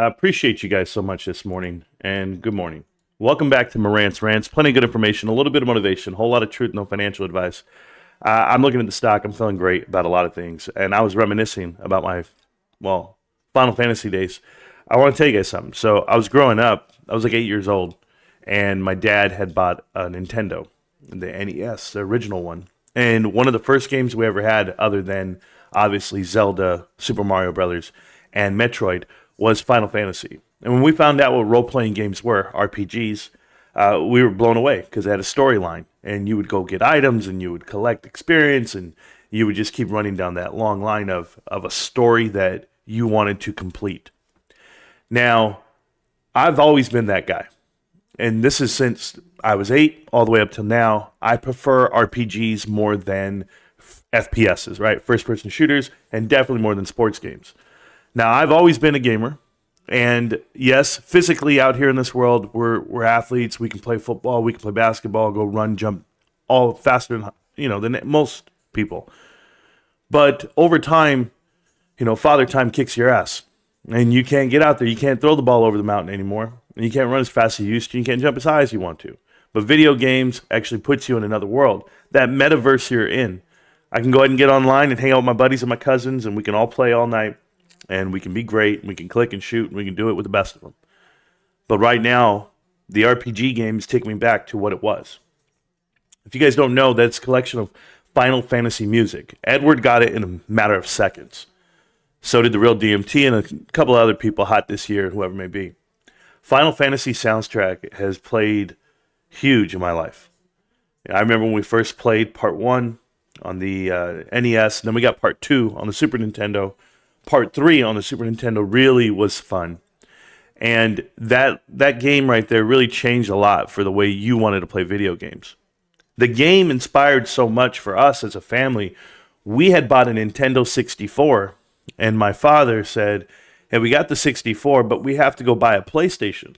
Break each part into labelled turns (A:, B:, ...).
A: Appreciate you guys so much this morning, and good morning. Welcome back to Marantz Rantz. Plenty of good information, a little bit of motivation, a whole lot of truth, no financial advice. I'm looking at the stock. I'm feeling great about a lot of things, and I was reminiscing about my, Final Fantasy days. I want to tell you guys something. So I was growing up. I was like 8 years old, and my dad had bought a Nintendo, the NES, the original one. And one of the first games we ever had, other than obviously Zelda, Super Mario Brothers, and Metroid, was Final Fantasy. And when we found out what role-playing games were, RPGs, we were blown away because they had a storyline. And you would go get items, and you would collect experience, and you would just keep running down that long line of a story that you wanted to complete. Now, I've always been that guy. And this is since I was 8 all the way up till now. I prefer RPGs more than FPSs, right? First-person shooters, and definitely more than sports games. Now, I've always been a gamer, and yes, physically out here in this world, we're athletes. We can play football, we can play basketball, go run, jump, all faster than most people. But over time, father time kicks your ass, and you can't get out there. You can't throw the ball over the mountain anymore, and you can't run as fast as you used to. You can't jump as high as you want to. But video games actually puts you in another world. That metaverse you're in, I can go ahead and get online and hang out with my buddies and my cousins, and we can all play all night. And we can be great, and we can click and shoot, and we can do it with the best of them. But right now, the RPG games take me back to what it was. If you guys don't know, that's a collection of Final Fantasy music. Edward got it in a matter of seconds. So did the real DMT and a couple of other people hot this year, whoever it may be. Final Fantasy soundtrack has played huge in my life. I remember when we first played Part 1 on the NES, and then we got Part 2 on the Super Nintendo. Part 3 on the Super Nintendo really was fun. And that game right there really changed a lot for the way you wanted to play video games. The game inspired so much for us as a family. We had bought a Nintendo 64, and my father said, hey, we got the 64, but we have to go buy a PlayStation.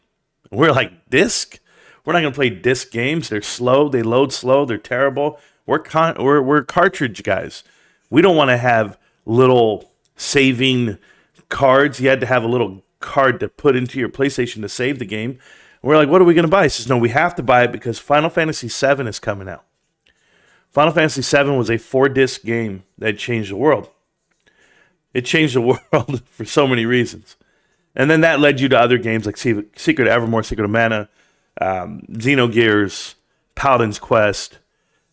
A: And we're like, disc? We're not going to play disc games. They're slow. They load slow. They're terrible. We're cartridge guys. We don't want to have little saving cards. You had to have a little card to put into your PlayStation to save the game. And we're like, what are we going to buy? He says, no, we have to buy it because Final Fantasy VII is coming out. Final Fantasy VII was a 4-disc game that changed the world. It changed the world for so many reasons. And then that led you to other games like Secret of Evermore, Secret of Mana, Xenogears, Paladin's Quest.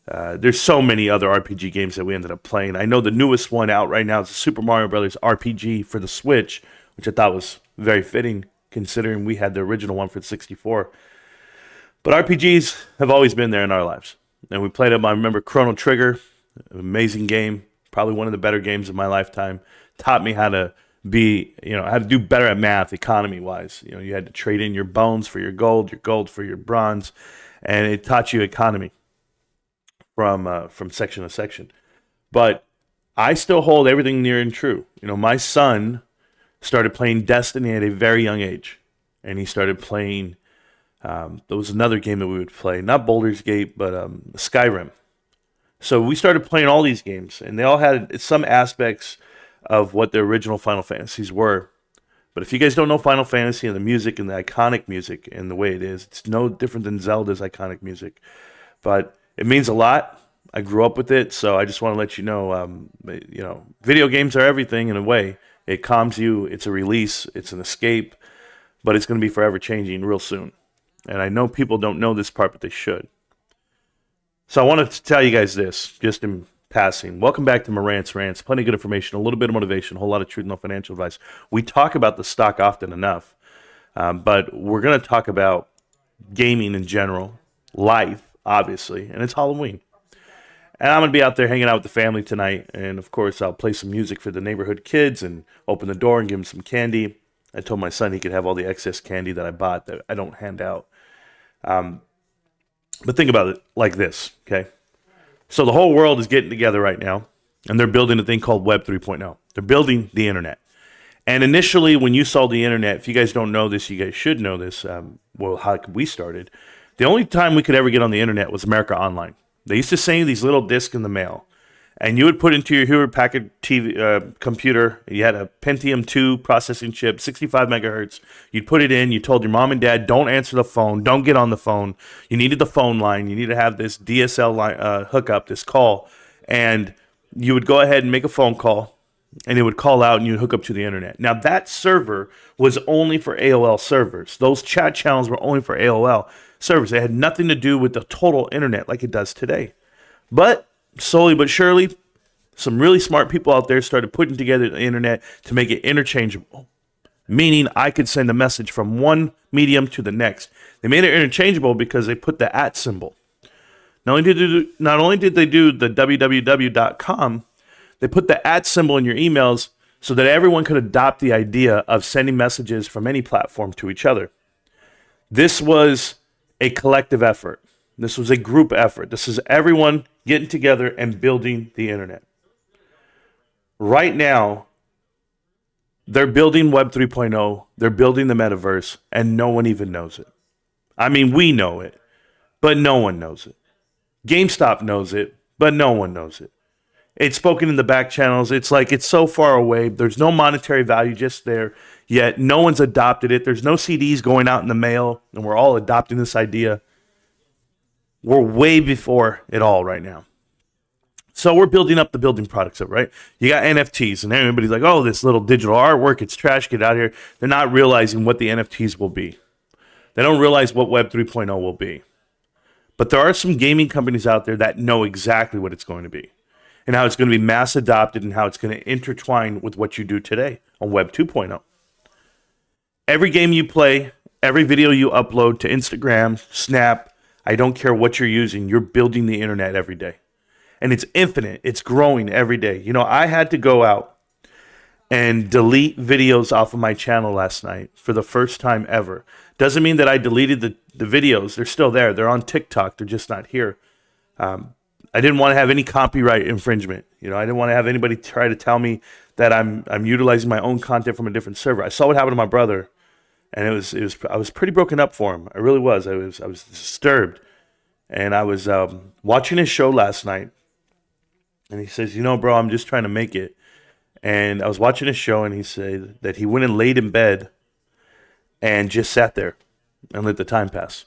A: There's so many other RPG games that we ended up playing. I know the newest one out right now is the Super Mario Brothers RPG for the Switch, which I thought was very fitting considering we had the original one for the 64. But RPGs have always been there in our lives. And we played them. I remember Chrono Trigger, an amazing game, probably one of the better games of my lifetime. Taught me how to how to do better at math, economy-wise. You had to trade in your bones for your gold for your bronze, and it taught you economy from section to section. But I still hold everything near and true. My son started playing Destiny at a very young age, and he started playing. There was another game that we would play, not Baldur's Gate, but Skyrim. So we started playing all these games, and they all had some aspects of what the original Final Fantasies were. But if you guys don't know Final Fantasy and the music and the iconic music and the way it is, it's no different than Zelda's iconic music. But it means a lot. I grew up with it, so I just want to let you know, video games are everything in a way. It calms you. It's a release. It's an escape. But it's going to be forever changing real soon. And I know people don't know this part, but they should. So I wanted to tell you guys this, just in passing. Welcome back to Marantz Rantz. Plenty of good information, a little bit of motivation, a whole lot of truth, no financial advice. We talk about the stock often enough, but we're going to talk about gaming in general, life, obviously, and it's Halloween. And I'm going to be out there hanging out with the family tonight, and of course I'll play some music for the neighborhood kids and open the door and give them some candy. I told my son he could have all the excess candy that I bought that I don't hand out. But think about it like this, okay? So the whole world is getting together right now, and they're building a thing called Web 3.0. They're building the internet. And initially, when you saw the internet, if you guys don't know this, you guys should know this, how we started. The only time we could ever get on the internet was America Online. They used to send these little discs in the mail. and you would put into your Hewlett Packard TV computer. You had a Pentium 2 processing chip, 65 megahertz. You'd put it in. You told your mom and dad, don't answer the phone. Don't get on the phone. You needed the phone line. You need to have this DSL line, hookup, this call. And you would go ahead and make a phone call, and it would call out, and you would hook up to the internet. Now, that server was only for AOL servers. Those chat channels were only for AOL servers. They had nothing to do with the total internet like it does today. But slowly but surely, some really smart people out there started putting together the internet to make it interchangeable, meaning I could send a message from one medium to the next. They made it interchangeable because they put the @ symbol. Not only did they do the www.com, they put the @ symbol in your emails so that everyone could adopt the idea of sending messages from any platform to each other. This was a collective effort. This was a group effort. This is everyone getting together and building the internet. Right now, they're building Web 3.0, they're building the Metaverse, and no one even knows it. I mean, we know it, but no one knows it. GameStop knows it, but no one knows it. It's spoken in the back channels. It's like it's so far away. There's no monetary value just there, yet no one's adopted it. There's no CDs going out in the mail, and we're all adopting this idea. We're way before it all right now. So we're building up the building products up, right? You got NFTs, and everybody's like, oh, this little digital artwork, it's trash, get out of here. They're not realizing what the NFTs will be. They don't realize what Web 3.0 will be. But there are some gaming companies out there that know exactly what it's going to be and how it's going to be mass adopted and how it's going to intertwine with what you do today on Web 2.0. Every game you play, every video you upload to Instagram, Snap, I don't care what you're using, you're building the internet every day. And it's infinite. It's growing every day. You know, I had to go out and delete videos off of my channel last night for the first time ever. Doesn't mean that I deleted the videos. They're still there. They're on TikTok. They're just not here. I didn't want to have any copyright infringement. You know, I didn't want to have anybody try to tell me that I'm utilizing my own content from a different server. I saw what happened to my brother, and I was pretty broken up for him. I really was. I was disturbed. And I was watching his show last night, and he says, you know, bro, I'm just trying to make it. And I was watching his show, and he said that he went and laid in bed and just sat there and let the time pass.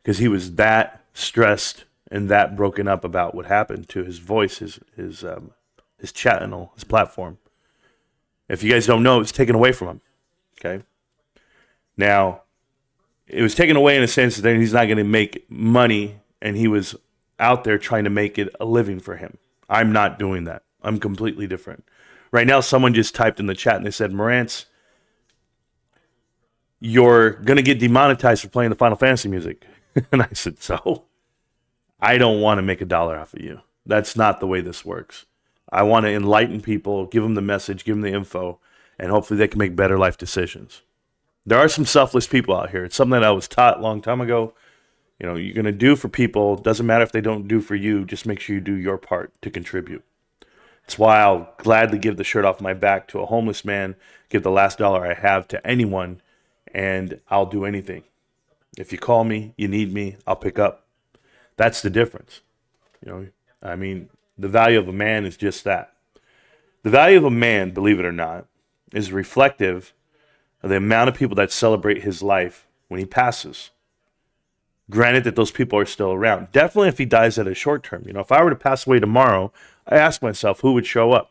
A: Because he was that stressed and that broken up about what happened to his voice, his channel, his platform. If you guys don't know, it was taken away from him. Okay? Now, it was taken away in a sense that he's not going to make money, and he was out there trying to make it a living for him. I'm not doing that. I'm completely different. Right now, someone just typed in the chat and they said, Marantz, you're going to get demonetized for playing the Final Fantasy music. And I said, so? I don't want to make $1 off of you. That's not the way this works. I want to enlighten people, give them the message, give them the info, and hopefully they can make better life decisions. There are some selfless people out here. It's something that I was taught a long time ago. You know, you're going to do for people. Doesn't matter if they don't do for you. Just make sure you do your part to contribute. That's why I'll gladly give the shirt off my back to a homeless man, give the last dollar I have to anyone, and I'll do anything. If you call me, you need me, I'll pick up. That's the difference. You know, I mean, the value of a man is just that. The value of a man, believe it or not, is reflective of the amount of people that celebrate his life when he passes. Granted that those people are still around. Definitely if he dies at a short term. You know, if I were to pass away tomorrow, I ask myself who would show up?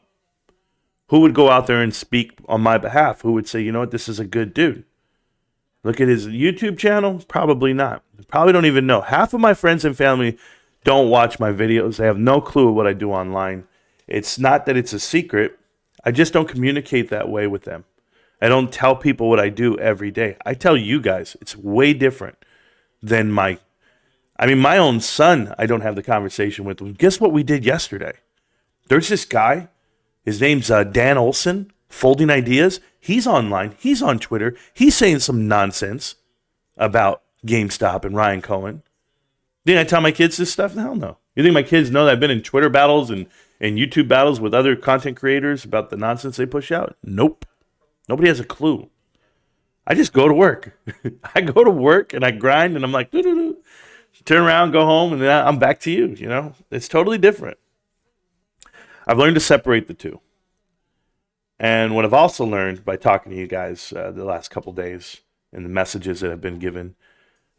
A: Who would go out there and speak on my behalf? Who would say, you know what, this is a good dude? Look at his YouTube channel? Probably not. Probably don't even know. Half of my friends and family don't watch my videos. They have no clue what I do online. It's not that it's a secret. I just don't communicate that way with them. I don't tell people what I do every day. I tell you guys. It's way different than my own son. I don't have the conversation with. Guess what we did yesterday? There's this guy. His name's Dan Olson, Folding Ideas. He's online. He's on Twitter. He's saying some nonsense about GameStop and Ryan Cohen. Didn't I tell my kids this stuff? Hell no. You think my kids know that I've been in Twitter battles and YouTube battles with other content creators about the nonsense they push out? Nope. Nobody has a clue. I just go to work. I go to work and I grind and I'm like, doo-doo-doo. Turn around, go home, and then I'm back to you. You know, it's totally different. I've learned to separate the two. And what I've also learned by talking to you guys the last couple days and the messages that have been given,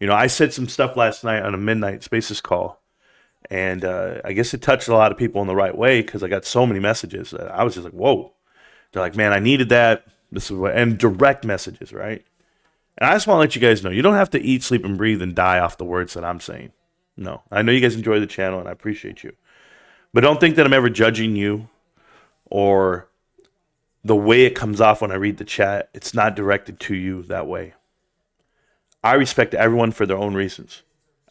A: I said some stuff last night on a midnight Spaces call, and I guess it touched a lot of people in the right way because I got so many messages that I was just like, whoa. They're like, man, I needed that. This is what, and direct messages, right? And I just want to let you guys know, you don't have to eat, sleep, and breathe and die off the words that I'm saying. No, I know you guys enjoy the channel and I appreciate you. But don't think that I'm ever judging you or the way it comes off when I read the chat. It's not directed to you that way. I respect everyone for their own reasons.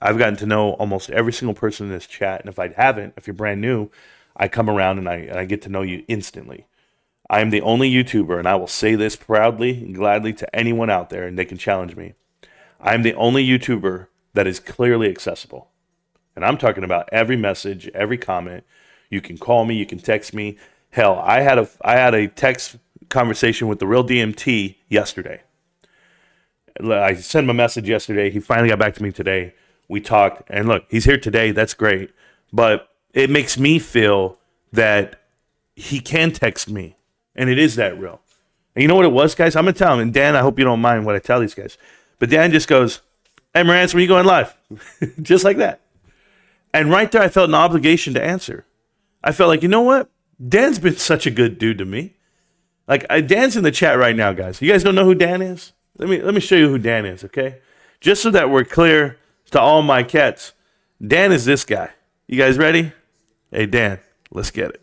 A: I've gotten to know almost every single person in this chat. And if I haven't, if you're brand new, I come around and I get to know you instantly. I am the only YouTuber, and I will say this proudly and gladly to anyone out there, and they can challenge me. I am the only YouTuber that is clearly accessible. And I'm talking about every message, every comment. You can call me, you can text me. Hell, I had a text conversation with the real DMT yesterday. I sent him a message yesterday. He finally got back to me today. We talked, and look, he's here today. That's great. But it makes me feel that he can text me, and it is that real. And you know what it was, guys? I'm going to tell him, and Dan, I hope you don't mind what I tell these guys. But Dan just goes, hey, Marantz, when you going live? Just like that. And right there, I felt an obligation to answer. I felt like, you know what? Dan's been such a good dude to me. Like, Dan's in the chat right now, guys. You guys don't know who Dan is? Let me show you who Dan is, okay? Just so that we're clear to all my cats. Dan is this guy. You guys ready? Hey, Dan, let's get it.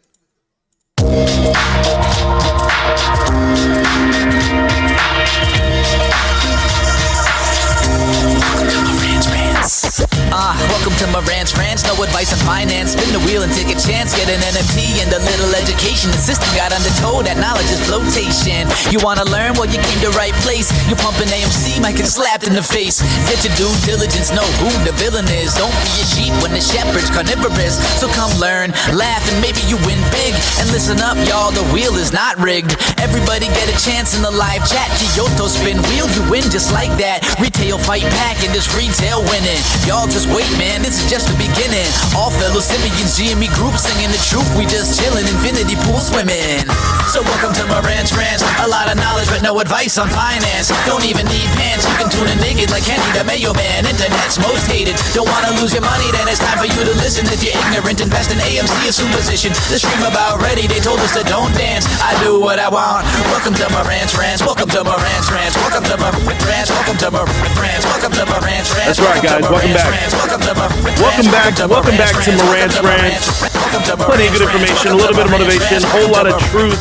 B: Welcome to Marantz Rantz, no advice on finance. Spin the wheel and take a chance. Get an NFT and a little education. The system got undertow, that knowledge is flotation. You wanna learn? Well, you came to right place. You pumping AMC, might get slapped in the face. Get your due diligence, know who the villain is. Don't be a sheep when the shepherd's carnivorous. So come learn, laugh, and maybe you win big. And listen up, y'all, the wheel is not rigged. Everybody get a chance in the live chat. Kyoto spin wheel, you win just like that. Retail fight back and this retail winning. Y'all just wait, man, this is just the beginning. All fellow simians, GME group singing the truth. We just chilling, infinity pool swimming. So welcome to Marantz Rantz. A lot of knowledge but no advice on finance. Don't even need pants, you can tune in naked like Henry the Mayo Man. Internet's most hated. Don't wanna lose your money, then it's time for you to listen. If you're ignorant, invest in AMC, assume position. The stream about ready, they told us to don't dance. I do what I want. Welcome to Marantz Rantz. Welcome to Marantz Rantz. Welcome to Marantz Rantz. Welcome to Marantz Rantz. Welcome to Marantz Rantz.
A: That's right, guys. Welcome back. Welcome back to Marantz Rantz. Plenty of good information, a little bit of motivation, a whole lot of truth,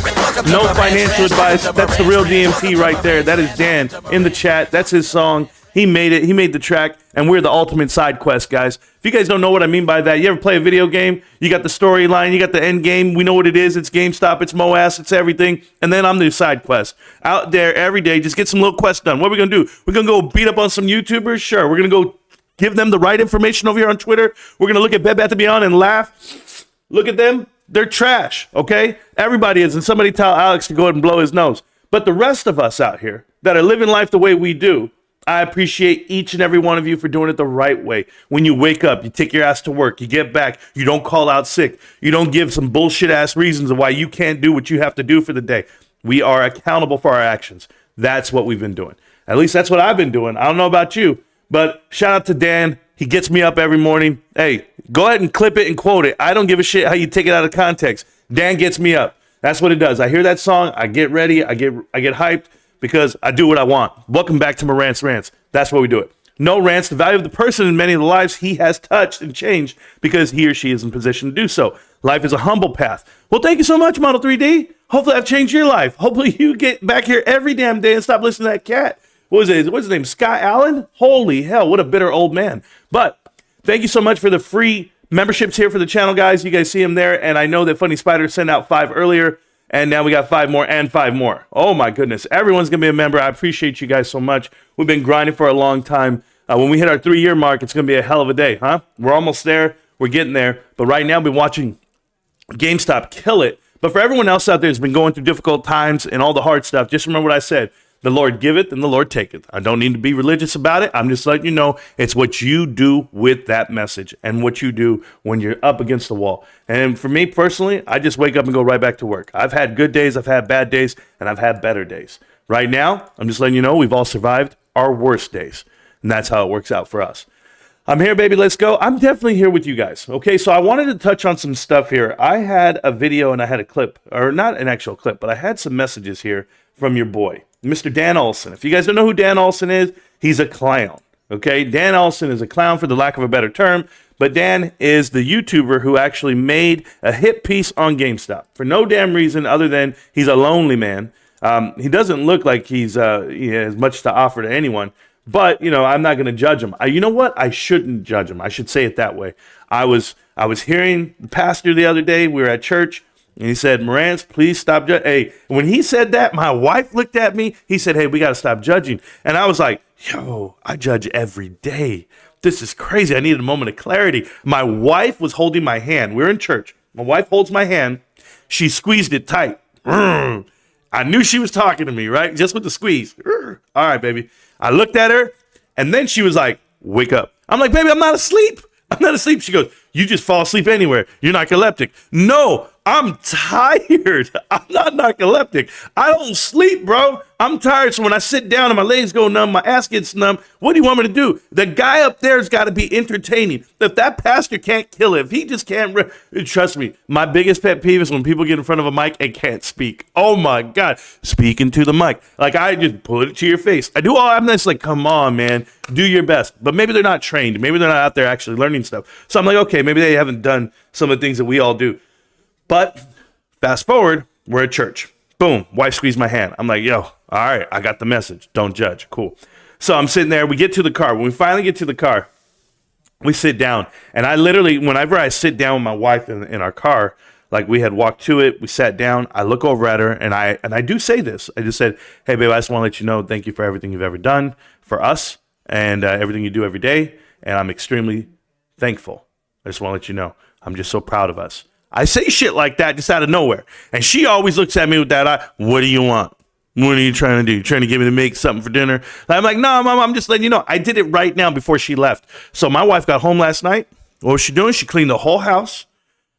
A: no financial advice. That's the real DMT right there. That is Dan in the chat. That's his song. He made it. He made the track, and we're the ultimate side quest, guys. If you guys don't know what I mean by that, you ever play a video game? You got the storyline, you got the end game. We know what it is. It's GameStop, it's MOAS, it's everything. And then I'm the side quest. Out there every day, just get some little quests done. What are we going to do? We're going to go beat up on some YouTubers? Sure. We're going to go give them the right information over here on Twitter. We're going to look at Bed Bath & Beyond and laugh. Look at them. They're trash, okay? Everybody is. And somebody tell Alex to go ahead and blow his nose. But the rest of us out here that are living life the way we do, I appreciate each and every one of you for doing it the right way. When you wake up, you take your ass to work, you get back, you don't call out sick, you don't give some bullshit ass reasons of why you can't do what you have to do for the day. We are accountable for our actions. That's what we've been doing. At least that's what I've been doing. I don't know about you, but shout out to Dan. He gets me up every morning. Hey, go ahead and clip it and quote it. I don't give a shit how you take it out of context. Dan gets me up. That's what it does. I hear that song, I get ready, I get hyped, because I do what I want. Welcome back to Marantz Rantz. That's why we do it. No rants, the value of the person in many of the lives he has touched and changed because he or she is in position to do so. Life is a humble path. Well, thank you so much, Model 3D. Hopefully I've changed your life. Hopefully you get back here every damn day and stop listening to that cat. What's his name? Scott Allen? Holy hell, what a bitter old man. But thank you so much for the free memberships here for the channel, guys. You guys see them there. And I know that Funny Spider sent out 5 earlier. And now we got 5 more and 5 more. Oh my goodness. Everyone's going to be a member. I appreciate you guys so much. We've been grinding for a long time. When we hit our 3-year mark, it's going to be a hell of a day, huh? We're almost there. We're getting there. But right now, we've been watching GameStop kill it. But for everyone else out there who's been going through difficult times and all the hard stuff, just remember what I said. The Lord giveth and the Lord taketh. I don't need to be religious about it. I'm just letting you know it's what you do with that message and what you do when you're up against the wall. And for me personally, I just wake up and go right back to work. I've had good days, I've had bad days, and I've had better days. Right now, I'm just letting you know we've all survived our worst days. And that's how it works out for us. I'm here, baby. Let's go. I'm definitely here with you guys. Okay, so I wanted to touch on some stuff here. I had a video and I had a clip, or not an actual clip, but I had some messages here from your boy, Mr. Dan Olson. If you guys don't know who Dan Olson is, he's a clown. Okay, Dan Olson is a clown for the lack of a better term, but Dan is the YouTuber who actually made a hit piece on GameStop for no damn reason other than he's a lonely man. He doesn't look like he has much to offer to anyone. But, I'm not going to judge him. You know what? I shouldn't judge him. I should say it that way. I was hearing the pastor the other day. We were at church, and he said, Marantz, please stop judging. Hey, when he said that, my wife looked at me. He said, hey, we got to stop judging. And I was like, yo, I judge every day. This is crazy. I needed a moment of clarity. My wife was holding my hand. We're in church. My wife holds my hand. She squeezed it tight. I knew she was talking to me, right? Just with the squeeze. All right, baby. I looked at her, and then she was like, wake up. I'm like, baby, I'm not asleep. I'm not asleep. She goes, you just fall asleep anywhere. You're narcoleptic. No, I'm tired. I'm not narcoleptic. I don't sleep, bro. I'm tired. So when I sit down and my legs go numb, my ass gets numb, what do you want me to do? The guy up there's got to be entertaining. If that pastor can't kill it, if he just can't, trust me, my biggest pet peeve is when people get in front of a mic and can't speak. Oh my God. Speaking to the mic. Like I just put it to your face. I do all, I'm just like, come on, man, do your best. But maybe they're not trained. Maybe they're not out there actually learning stuff. So I'm like, okay, maybe they haven't done some of the things that we all do. But fast forward, we're at church. Boom, wife squeezed my hand. I'm like, yo, all right, I got the message. Don't judge. Cool. So I'm sitting there. We get to the car. When we finally get to the car, we sit down. And I literally, whenever I sit down with my wife in our car, like we had walked to it, we sat down, I look over at her, and I do say this. I just said, hey, babe, I just want to let you know, thank you for everything you've ever done for us and everything you do every day. And I'm extremely thankful. I just want to let you know, I'm just so proud of us. I say shit like that just out of nowhere. And she always looks at me with that eye. What do you want? What are you trying to do? You trying to get me to make something for dinner? I'm like, no, Mom, I'm just letting you know. I did it right now before she left. So my wife got home last night. What was she doing? She cleaned the whole house.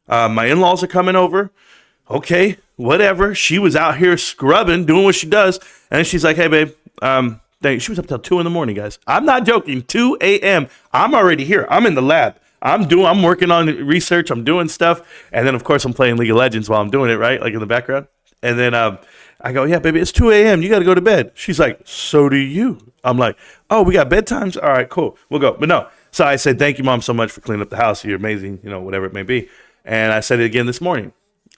A: My in-laws are coming over. Okay, whatever. She was out here scrubbing, doing what she does. And she's like, hey, babe, she was up till 2 a.m, guys. I'm not joking. 2 a.m. I'm already here. I'm in the lab. I'm working on research. I'm doing stuff. And then, of course, I'm playing League of Legends while I'm doing it, right? Like in the background. And then I go, yeah, baby, it's 2 a.m. You got to go to bed. She's like, so do you. I'm like, oh, we got bedtimes? All right, cool. We'll go. But no. So I said, thank you, Mom, so much for cleaning up the house. You're amazing, whatever it may be. And I said it again this morning.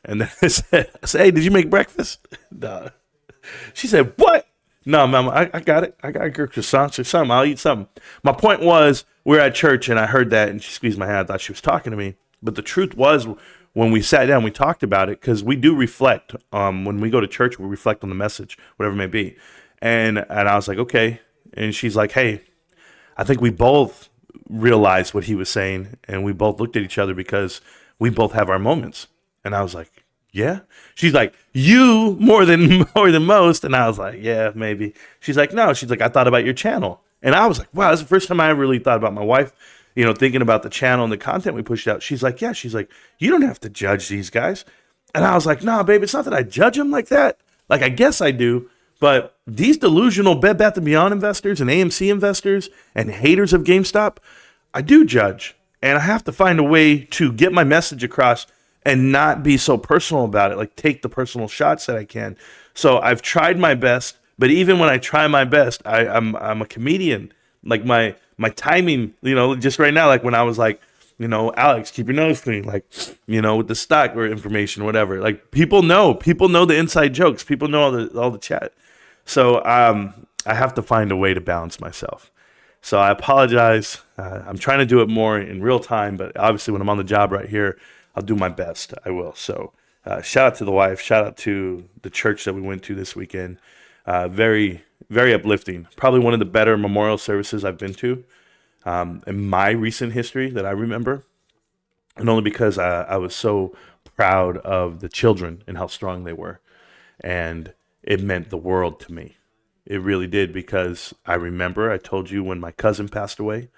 A: And then I said, hey, did you make breakfast? No. She said, what? No, Mama, I got it. I got croissants or something. I'll eat something. My point was, we're at church and I heard that and she squeezed my hand. I thought she was talking to me. But the truth was, when we sat down, we talked about it because we do reflect. When we go to church, we reflect on the message, whatever it may be. And I was like, okay. And she's like, hey, I think we both realized what he was saying. And we both looked at each other because we both have our moments. And I was like, yeah. She's like, you more than most. And I was like, yeah, maybe. She's like, no. She's like, I thought about your channel. And I was like, wow, that's the first time I ever really thought about my wife, thinking about the channel and the content we pushed out. She's like, yeah. She's like, you don't have to judge these guys. And I was like, nah, babe, it's not that I judge them like that. Like, I guess I do. But these delusional Bed Bath & Beyond investors and AMC investors and haters of GameStop, I do judge. And I have to find a way to get my message across and not be so personal about it, like take the personal shots that I can. So I've tried my best, but even when I try my best, I'm a comedian. Like my timing, just right now, like when I was like, Alex, keep your nose clean, like, with the stock or information, whatever. Like people know the inside jokes. People know all the chat. So I have to find a way to balance myself. So I apologize. I'm trying to do it more in real time, but obviously when I'm on the job right here, I'll do my best. I will. So shout out to the wife. Shout out to the church that we went to this weekend. Very, very uplifting. Probably one of the better memorial services I've been to in my recent history that I remember. And only because I was so proud of the children and how strong they were. And it meant the world to me. It really did, because I remember I told you when my cousin passed away,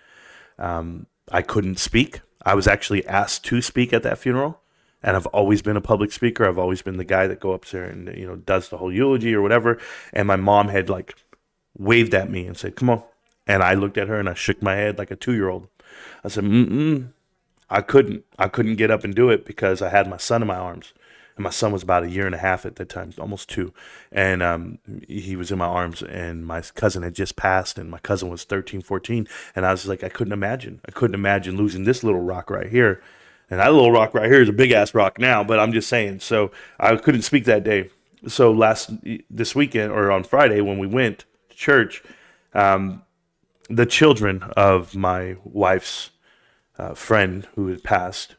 A: I couldn't speak. I was actually asked to speak at that funeral, and I've always been a public speaker. I've always been the guy that go up there and does the whole eulogy or whatever. And my mom had like waved at me and said, "Come on," and I looked at her and I shook my head like a 2-year-old. I said, I couldn't get up and do it because I had my son in my arms. And my son was about 1.5 years at that time, almost 2. And he was in my arms, and my cousin had just passed, and my cousin was 13, 14. And I was like, I couldn't imagine losing this little rock right here. And that little rock right here is a big ass rock now, but I'm just saying. So I couldn't speak that day. So this weekend, or on Friday when we went to church, the children of my wife's friend who had passed,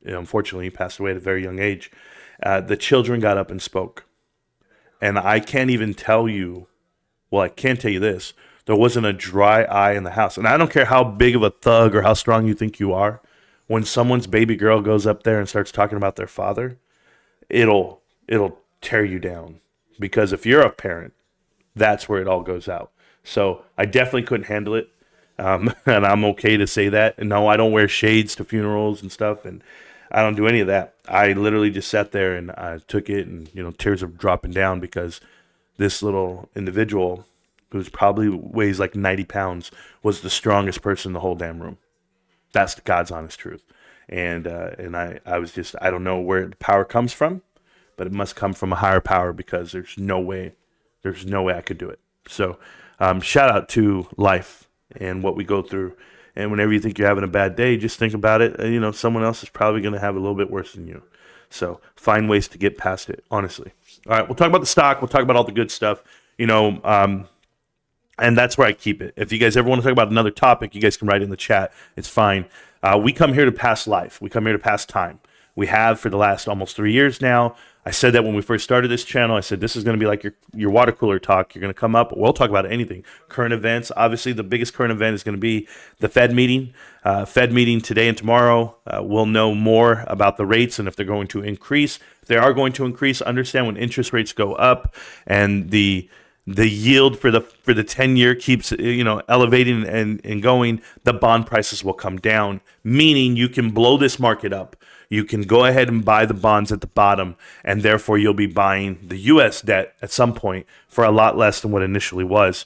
A: unfortunately, he passed away at a very young age. The children got up and spoke. And I can't even tell you, well, I can tell you this. There wasn't a dry eye in the house. And I don't care how big of a thug or how strong you think you are. When someone's baby girl goes up there and starts talking about their father, it'll tear you down. Because if you're a parent, that's where it all goes out. So I definitely couldn't handle it. And I'm okay to say that. And no, I don't wear shades to funerals and stuff. And I don't do any of that. I literally just sat there and I took it, and tears are dropping down, because this little individual, who's probably weighs like 90 pounds, was the strongest person in the whole damn room. That's God's honest truth. And I was just, I don't know where the power comes from, but it must come from a higher power, because there's no way I could do it. So shout out to life and what we go through. And whenever you think you're having a bad day, just think about it. Someone else is probably going to have a little bit worse than you. So find ways to get past it, honestly. All right, we'll talk about the stock. We'll talk about all the good stuff, and that's where I keep it. If you guys ever want to talk about another topic, you guys can write in the chat. It's fine. We come here to pass life. We come here to pass time. We have for the last almost 3 years now. I said that when we first started this channel. I said this is going to be like your water cooler talk. You're going to come up. We'll talk about anything. Current events. Obviously, the biggest current event is going to be the Fed meeting. Fed meeting today and tomorrow. We'll know more about the rates and if they're going to increase. If they are going to increase, understand when interest rates go up and the yield for the 10-year keeps elevating and going, the bond prices will come down, meaning you can blow this market up. You can go ahead and buy the bonds at the bottom, and therefore you'll be buying the U.S. debt at some point for a lot less than what initially was.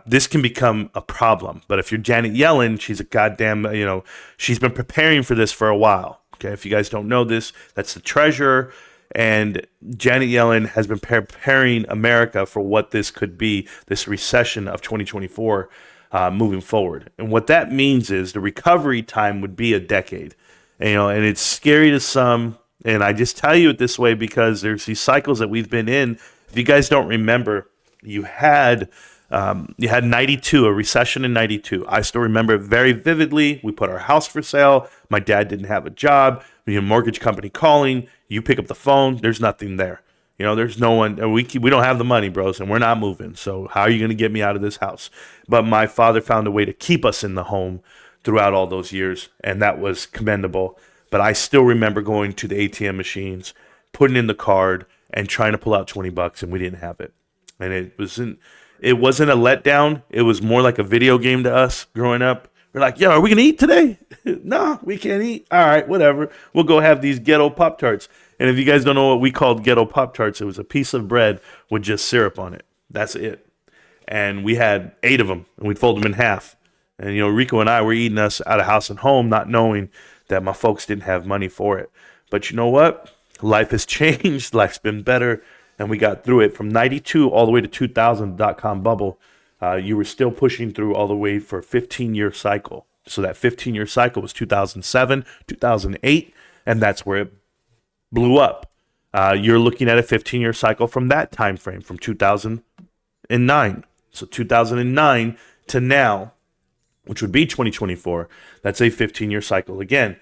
A: This can become a problem. But if you're Janet Yellen, she's a goddamn, she's been preparing for this for a while. Okay, if you guys don't know this, that's the treasurer. And Janet Yellen has been preparing America for what this could be, this recession of 2024 moving forward. And what that means is the recovery time would be a decade. And it's scary to some. And I just tell you it this way because there's these cycles that we've been in. If you guys don't remember, you had 92, a recession in 92. I still remember it very vividly. We put our house for sale. My dad didn't have a job. We had a mortgage company calling. You pick up the phone. There's nothing there. There's no one. We don't have the money, bros, and we're not moving. So how are you going to get me out of this house? But my father found a way to keep us in the home throughout all those years, and that was commendable. But I still remember going to the ATM machines, putting in the card, and trying to pull out $20, and we didn't have it. And it wasn't a letdown. It was more like a video game to us growing up. We're like, yo, are we going to eat today? No, we can't eat. All right, whatever. We'll go have these ghetto Pop-Tarts. And if you guys don't know what we called ghetto Pop-Tarts, it was a piece of bread with just syrup on it. That's it. And we had 8 of them, and we'd fold them in half. And, Rico and I were eating us out of house and home, not knowing that my folks didn't have money for it. But you know what? Life has changed. Life's been better. And we got through it from 92 all the way to 2000 dot-com bubble. You were still pushing through all the way for a 15-year cycle. So that 15-year cycle was 2007, 2008, and that's where it blew up. You're looking at a 15-year cycle from that time frame, from 2009. So 2009 to now, which would be 2024, that's a 15-year cycle again.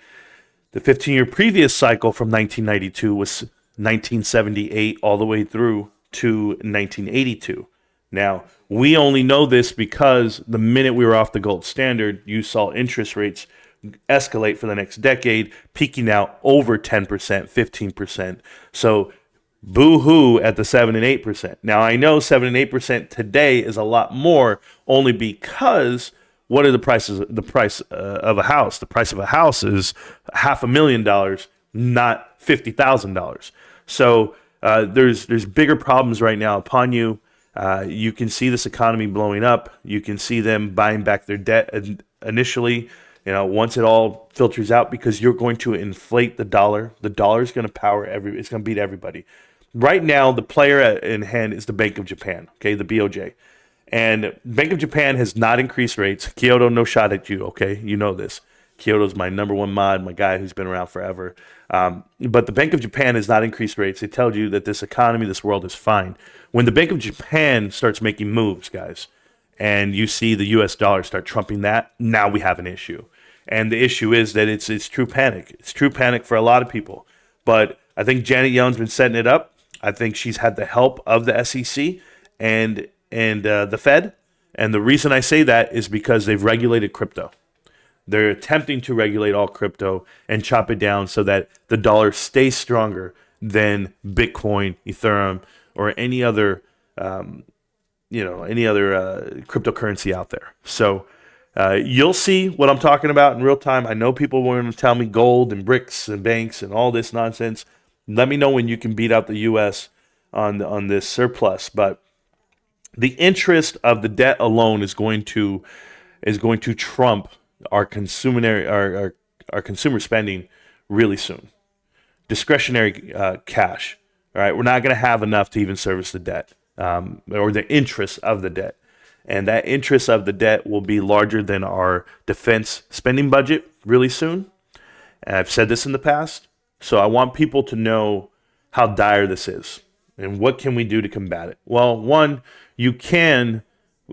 A: The 15-year previous cycle from 1992 was 1978 all the way through to 1982. Now, we only know this because the minute we were off the gold standard, you saw interest rates escalate for the next decade, peaking out over 10%, 15%. So Boo-hoo at the 7 and 8%. Now, I know 7 and 8% today is a lot more only because what are the prices? The price of a house. The price of a house is $500,000, not $50,000. So there's bigger problems right now upon you. You can see this economy blowing up. You can see them buying back their debt initially. Once it all filters out, because you're going to inflate the dollar. The dollar is going to it's going to beat everybody. Right now, the player in hand is the Bank of Japan, okay, the BOJ. And Bank of Japan has not increased rates. Kyoto, no shot at you, okay? You know this. Kyoto's my number one mod, my guy who's been around forever. But the Bank of Japan has not increased rates. They tell you that this economy, this world is fine. When the Bank of Japan starts making moves, guys, and you see the U.S. dollar start trumping that, now we have an issue. And the issue is that it's true panic. It's true panic for a lot of people. But I think Janet Yellen's been setting it up. I think she's had the help of the SEC and the Fed. And the reason I say that is because they've regulated crypto. They're attempting to regulate all crypto and chop it down so that the dollar stays stronger than Bitcoin, Ethereum, or any other cryptocurrency out there. So you'll see what I'm talking about in real time. I know people want to tell me gold and bricks and banks and all this nonsense. Let me know when you can beat out the U.S. on this surplus. But the interest of the debt alone is going to trump our consumer spending really soon. Discretionary cash. All right, we're not going to have enough to even service the debt or the interest of the debt. And that interest of the debt will be larger than our defense spending budget really soon. And I've said this in the past. So I want people to know how dire this is and what can we do to combat it. Well, one, you can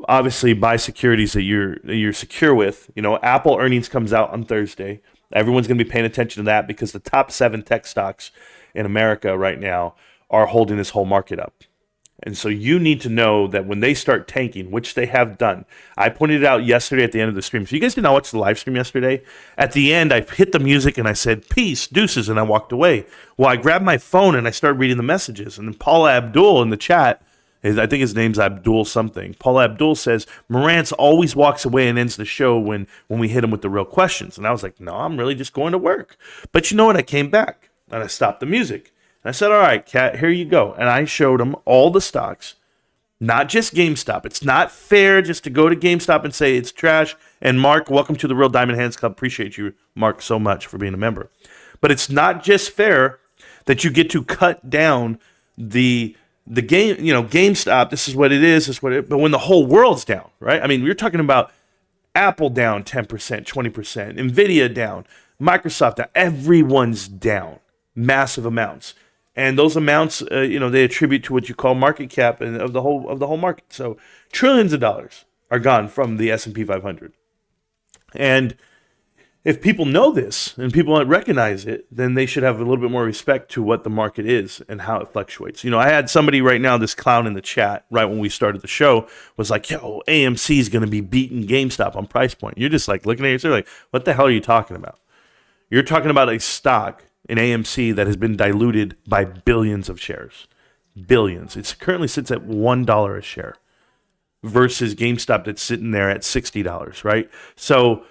A: obviously buy securities that you're secure with. Apple earnings comes out on Thursday. Everyone's going to be paying attention to that because the top 7 tech stocks in America right now are holding this whole market up. And so you need to know that when they start tanking, which they have done, I pointed it out yesterday at the end of the stream. So you guys did not watch the live stream yesterday. At the end, I hit the music and I said, peace, deuces, and I walked away. Well, I grabbed my phone and I started reading the messages. And then Paula Abdul in the chat, I think his name's Abdul something. Paula Abdul says, Marantz always walks away and ends the show when we hit him with the real questions. And I was like, no, I'm really just going to work. But you know what? I came back and I stopped the music. And I said, all right, Kat, here you go. And I showed him all the stocks, not just GameStop. It's not fair just to go to GameStop and say it's trash. And Mark, welcome to the Real Diamond Hands Club. Appreciate you, Mark, so much for being a member. But it's not just fair that you get to cut down the game, GameStop. This is what it is. But when the whole world's down, right? I mean, we're talking about Apple down 10%, 20%, Nvidia down, Microsoft down. Everyone's down massive amounts. And those amounts, they attribute to what you call market cap and of the whole market. So trillions of dollars are gone from the S&P 500. And if people know this and people recognize it, then they should have a little bit more respect to what the market is and how it fluctuates. I had somebody right now, this clown in the chat, right when we started the show, was like, yo, AMC is going to be beating GameStop on price point. You're just like looking at yourself like, what the hell are you talking about? You're talking about a stock in AMC that has been diluted by billions of shares. Billions. It currently sits at $1 a share versus GameStop that's sitting there at $60, right? So,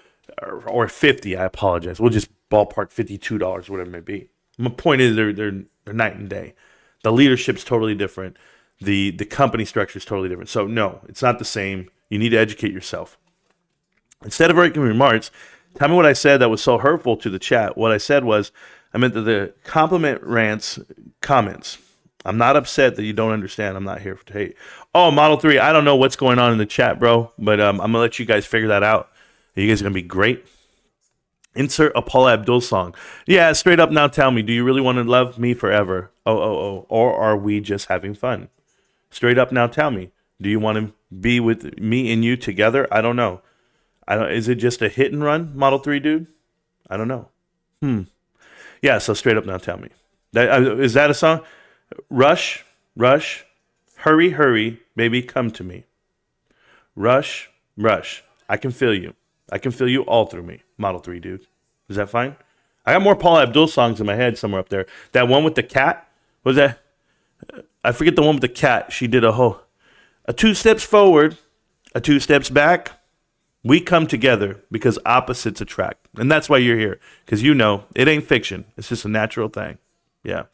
A: or 50, I apologize. We'll just ballpark $52, whatever it may be. My point is they're night and day. The leadership's totally different. The company structure is totally different. So no, it's not the same. You need to educate yourself. Instead of making remarks, tell me what I said that was so hurtful to the chat. What I said was, I meant that the compliment rants comments. I'm not upset that you don't understand. I'm not here to hate. Oh, Model 3, I don't know what's going on in the chat, bro, but I'm going to let you guys figure that out. You guys are going to be great. Insert a Paula Abdul song. Yeah, straight up now tell me, do you really want to love me forever? Oh. Or are we just having fun? Straight up now tell me, do you want to be with me and you together? I don't know. Is it just a hit and run, Model 3 dude? I don't know. Yeah, so straight up now tell me. Is that a song? Rush, hurry, baby, come to me. Rush, I can feel you. I can feel you all through me, Model 3 dude. Is that fine? I got more Paula Abdul songs in my head somewhere up there. That one with the cat, what was that? I forget the one with the cat. She did a 2 steps forward, a 2 steps back. We come together because opposites attract. And that's why you're here. Because you know, it ain't fiction. It's just a natural thing. Yeah.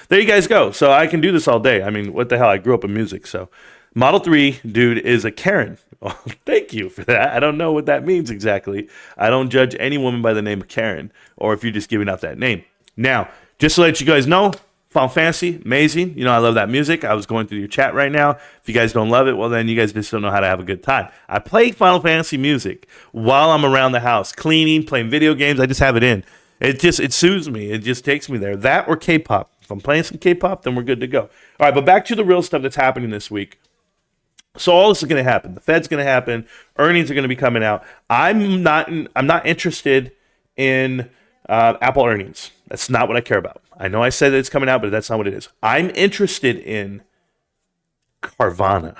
A: There you guys go. So I can do this all day. I mean, what the hell? I grew up in music. So Model 3, dude, is a Karen. Well, thank you for that. I don't know what that means exactly. I don't judge any woman by the name of Karen, or if you're just giving out that name. Now, just to let you guys know, Final Fantasy, amazing. You know, I love that music. I was going through your chat right now. If you guys don't love it, well, then you guys just don't know how to have a good time. I play Final Fantasy music while I'm around the house, cleaning, playing video games. I just have it in. It soothes me. It just takes me there. That or K-pop. If I'm playing some K-pop, then we're good to go. All right, but back to the real stuff that's happening this week. So all this is going to happen. The Fed's going to happen. Earnings are going to be coming out. I'm not interested in Apple earnings. That's not what I care about. I know I said that it's coming out, but that's not what it is. I'm interested in Carvana.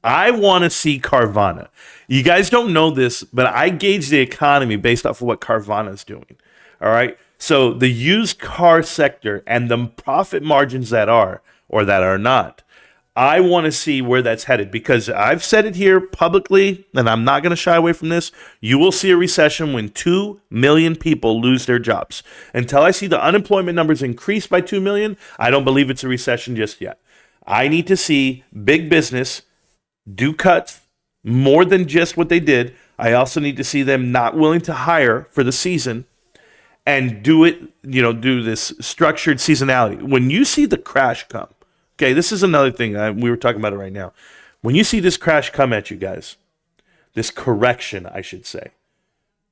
A: I want to see Carvana. You guys don't know this, but I gauge the economy based off of what Carvana is doing. All right. So the used car sector and the profit margins that are or that are not, I want to see where that's headed, because I've said it here publicly, and I'm not going to shy away from this. You will see a recession when 2 million people lose their jobs. Until I see the unemployment numbers increase by 2 million, I don't believe it's a recession just yet. I need to see big business do cuts more than just what they did. I also need to see them not willing to hire for the season and do it, do this structured seasonality. When you see the crash come, okay, this is another thing. We were talking about it right now. When you see this crash come at you guys, this correction, I should say,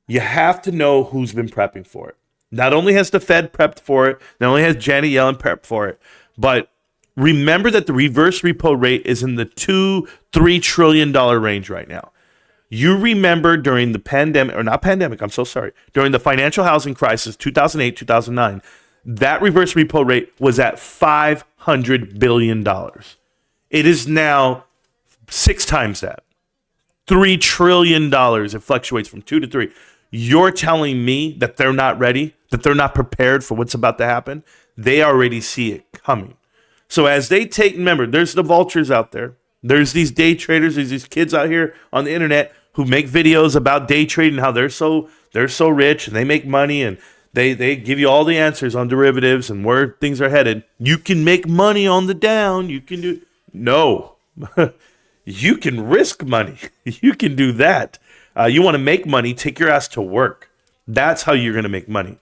A: you have to know who's been prepping for it. Not only has the Fed prepped for it, not only has Janet Yellen prepped for it, but remember that the reverse repo rate is in the $2-3 trillion range right now. You remember during the during the financial housing crisis, 2008, 2009, that reverse repo rate was at $500 billion. It is now 6 times that. $3 trillion. It fluctuates from 2 to 3. You're telling me that they're not ready, that they're not prepared for what's about to happen? They already see it coming. So as they remember, there's the vultures out there. There's these day traders, there's these kids out here on the internet who make videos about day trading, how they're so rich and they make money, and they give you all the answers on derivatives and where things are headed. You can make money on the down. You can do no. You can risk money. You can do that. You want to make money, take your ass to work. That's how you're going to make money.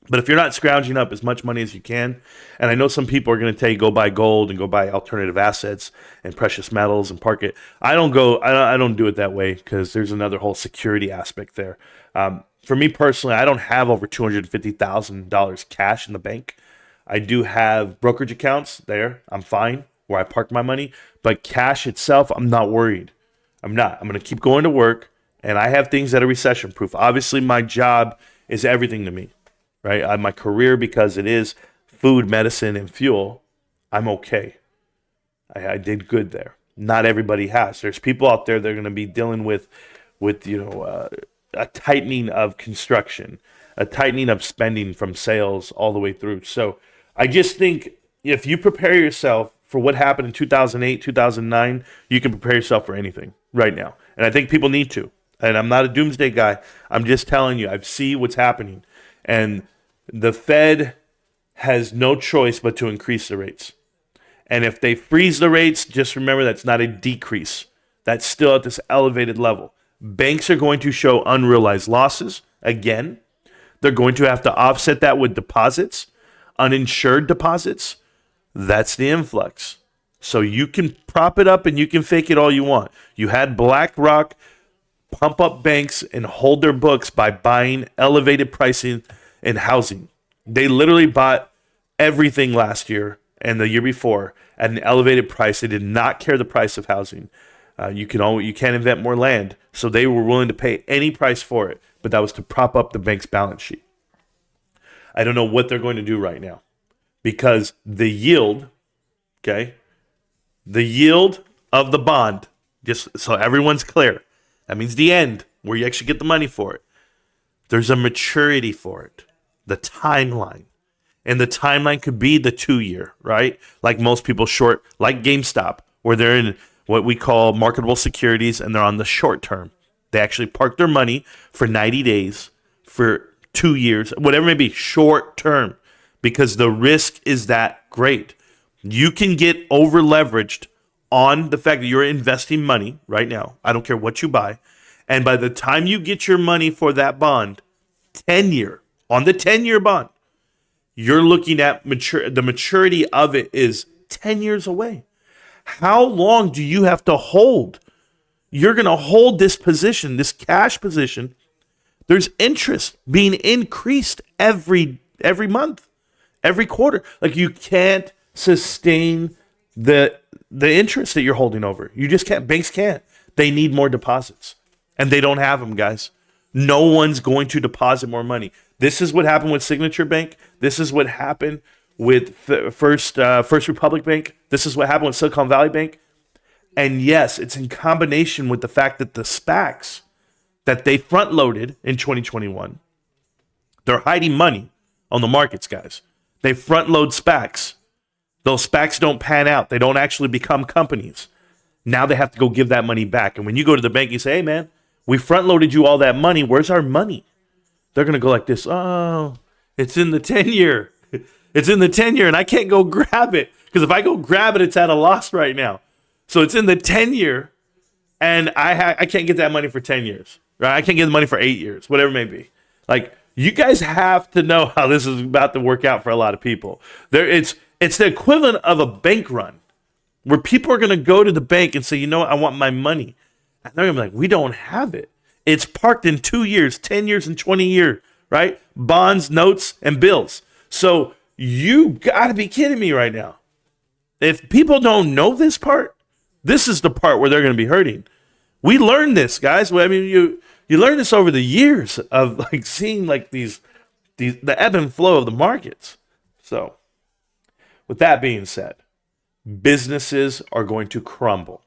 A: But if you're not scrounging up as much money as you can, and I know some people are going to tell you go buy gold and go buy alternative assets and precious metals and park it. I don't do it that way, because there's another whole security aspect there. For me personally, I don't have over $250,000 cash in the bank. I do have brokerage accounts there. I'm fine where I park my money, but cash itself, I'm not worried. I'm not. I'm going to keep going to work, and I have things that are recession proof. Obviously, my job is everything to me. Right? My career, because it is food, medicine, and fuel, I'm okay. I did good there. Not everybody has. There's people out there that are going to be dealing with a tightening of construction, a tightening of spending from sales all the way through. So I just think if you prepare yourself for what happened in 2008, 2009, you can prepare yourself for anything right now. And I think people need to. And I'm not a doomsday guy. I'm just telling you, I see what's happening. And the Fed has no choice but to increase the rates. And if they freeze the rates, just remember that's not a decrease. That's still at this elevated level. Banks are going to show unrealized losses again. They're going to have to offset that with deposits, uninsured deposits. That's the influx. So you can prop it up and you can fake it all you want. You had BlackRock pump up banks and hold their books by buying elevated pricing in housing. They literally bought everything last year and the year before at an elevated price. They did not care the price of housing. You can't invent more land, so they were willing to pay any price for it. But that was to prop up the bank's balance sheet. I don't know what they're going to do right now, because the yield, the yield of the bond, just so everyone's clear, that means the end where you actually get the money for it. There's a maturity for it, the timeline. And the timeline could be the 2-year, right? Like most people short, like GameStop, where they're in what we call marketable securities and they're on the short term. They actually park their money for 90 days, for 2 years, whatever it may be, short term, because the risk is that great. You can get over leveraged on the fact that you're investing money right now. I don't care what you buy. And by the time you get your money for that bond, 10-year, on the 10-year bond, you're looking at the maturity of it is 10 years away. How long do you have to hold? You're going to hold this position, this cash position. There's interest being increased every month, every quarter. Like you can't sustain the interest that you're holding over. You just can't. Banks can't. They need more deposits, and they don't have them, guys. No one's going to deposit more money. This is what happened with Signature Bank. This is what happened with First Republic Bank. This is what happened with Silicon Valley Bank. And yes, it's in combination with the fact that the SPACs that they front-loaded in 2021, they're hiding money on the markets, guys. They front-load SPACs. Those SPACs don't pan out. They don't actually become companies. Now they have to go give that money back. And when you go to the bank, you say, hey, man, we front-loaded you all that money. Where's our money? They're going to go like this. Oh, it's in the 10-year. It's in the 10-year, and I can't go grab it. Because if I go grab it, it's at a loss right now. So it's in the 10-year, and I can't get that money for 10 years. Right? I can't get the money for 8 years, whatever it may be. Like, you guys have to know how this is about to work out for a lot of people. It's the equivalent of a bank run, where people are going to go to the bank and say, you know what, I want my money. And they're going to be like, we don't have it. It's parked in 2 years, 10 years, and 20 years, right? Bonds, notes, and bills. So you got to be kidding me right now. If people don't know this part, this is the part where they're going to be hurting. We learned this, guys. I mean, you learn this over the years of like seeing like the ebb and flow of the markets. So with that being said, businesses are going to crumble.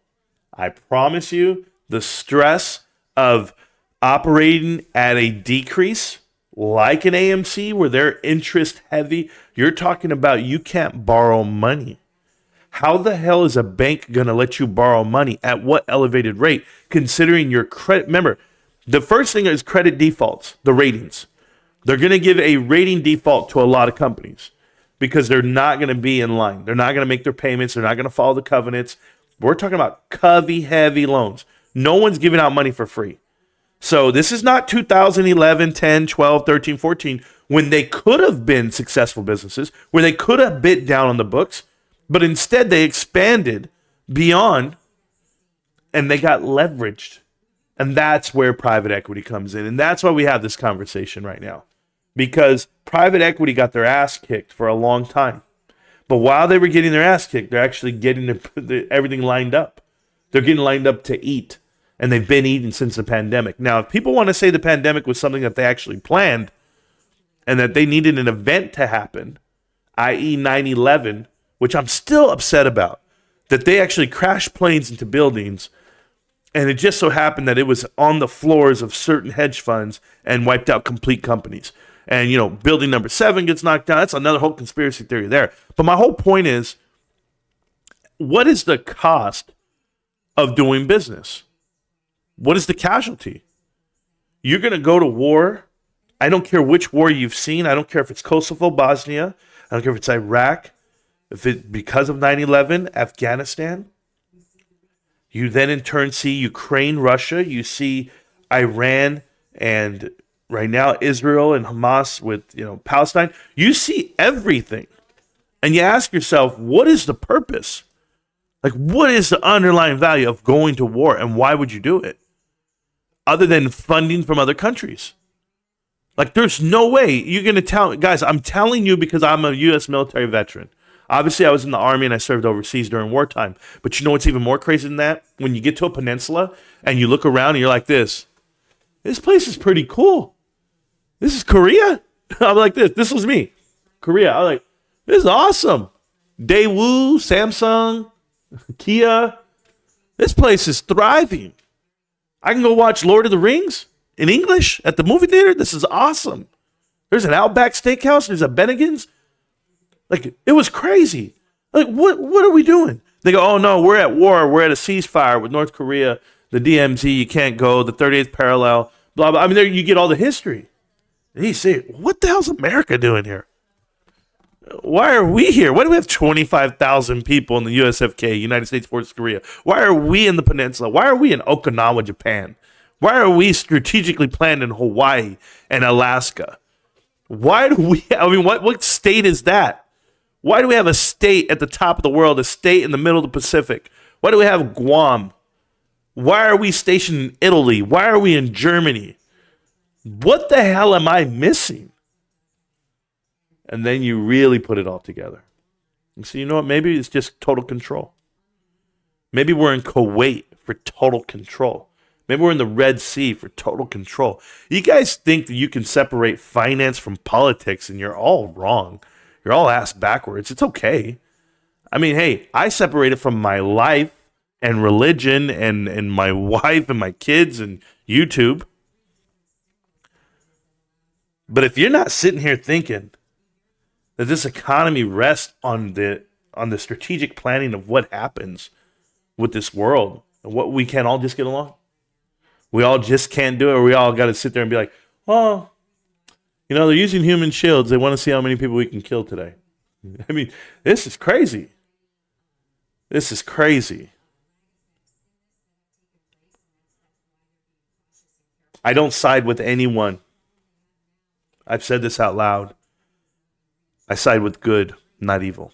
A: I promise you, the stress of operating at a decrease like an AMC where they're interest heavy, you're talking about you can't borrow money. How the hell is a bank going to let you borrow money at what elevated rate considering your credit? Remember, the first thing is credit defaults, the ratings. They're going to give a rating default to a lot of companies because they're not going to be in line. They're not going to make their payments. They're not going to follow the covenants. We're talking about heavy loans. No one's giving out money for free. So this is not 2011, 10, 12, 13, 14, when they could have been successful businesses, where they could have bit down on the books, but instead they expanded beyond and they got leveraged. And that's where private equity comes in. And that's why we have this conversation right now. Because private equity got their ass kicked for a long time. But while they were getting their ass kicked, they're actually getting everything lined up. They're getting lined up to eat. And they've been eating since the pandemic. Now, if people want to say the pandemic was something that they actually planned and that they needed an event to happen, i.e. 9/11, which I'm still upset about, that they actually crashed planes into buildings and it just so happened that it was on the floors of certain hedge funds and wiped out complete companies. And, you know, building number 7 gets knocked down. That's another whole conspiracy theory there. But my whole point is, what is the cost of doing business? What is the casualty? You're going to go to war. I don't care which war you've seen. I don't care if it's Kosovo, Bosnia. I don't care if it's Iraq. If it because of 9/11, Afghanistan. You then in turn see Ukraine, Russia. You see Iran and right now Israel and Hamas with, you know, Palestine. You see everything. And you ask yourself, what is the purpose? Like, what is the underlying value of going to war and why would you do it? Other than funding from other countries. Like, there's no way you're going to tell, guys, I'm telling you because I'm a U.S. military veteran. Obviously, I was in the Army and I served overseas during wartime. But you know what's even more crazy than that? When you get to a peninsula and you look around and you're like this place is pretty cool. This is Korea? I'm like this. This was me. Korea. I'm like, this is awesome. Daewoo, Samsung, Kia. This place is thriving. I can go watch Lord of the Rings in English at the movie theater. This is awesome. There's an Outback Steakhouse. There's a Bennigan's. Like, it was crazy. Like, what are we doing? They go, oh, no, we're at war. We're at a ceasefire with North Korea, the DMZ, you can't go, the 38th parallel, blah, blah. I mean, there you get all the history. And you say, what the hell's America doing here? Why are we here? Why do we have 25,000 people in the USFK, United States Forces Korea? Why are we in the peninsula? Why are we in Okinawa, Japan? Why are we strategically planned in Hawaii and Alaska? Why do we, I mean, what state is that? Why do we have a state at the top of the world, a state in the middle of the Pacific? Why do we have Guam? Why are we stationed in Italy? Why are we in Germany? What the hell am I missing? And then you really put it all together. And so, you know what? Maybe it's just total control. Maybe we're in Kuwait for total control. Maybe we're in the Red Sea for total control. You guys think that you can separate finance from politics, and you're all wrong. You're all ass backwards. It's okay. I mean, hey, I separate it from my life and religion and my wife and my kids and YouTube. But if you're not sitting here thinking that this economy rests on the strategic planning of what happens with this world and what we can all just get along, we all just can't do it, or we all got to sit there and be like, oh, you know, they're using human shields. They want to see how many people we can kill today. I mean, this is crazy. This is crazy. I don't side with anyone. I've said this out loud. I side with good, not evil.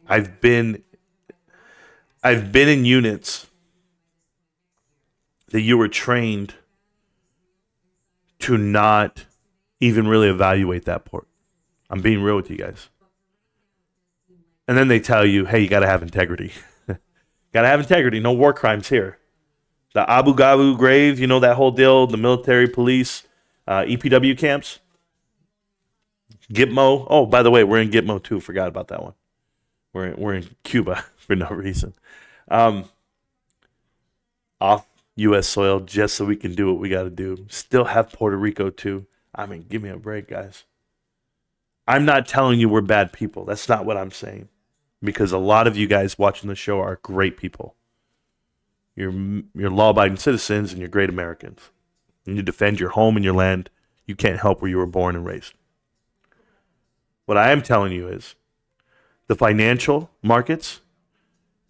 A: I've been in units that you were trained to not even really evaluate that part. I'm being real with you guys. And then they tell you, hey, you got to have integrity. Got to have integrity. No war crimes here. The Abu Ghraib grave, you know that whole deal, the military police, EPW camps. Gitmo. Oh, by the way, we're in Gitmo too. Forgot about that one. We're in Cuba for no reason. Off U.S. soil just so we can do what we got to do. Still have Puerto Rico too. I mean, give me a break, guys. I'm not telling you we're bad people. That's not what I'm saying. Because a lot of you guys watching the show are great people. You're law-abiding citizens and you're great Americans. And you defend your home and your land. You can't help where you were born and raised. What I am telling you is the financial markets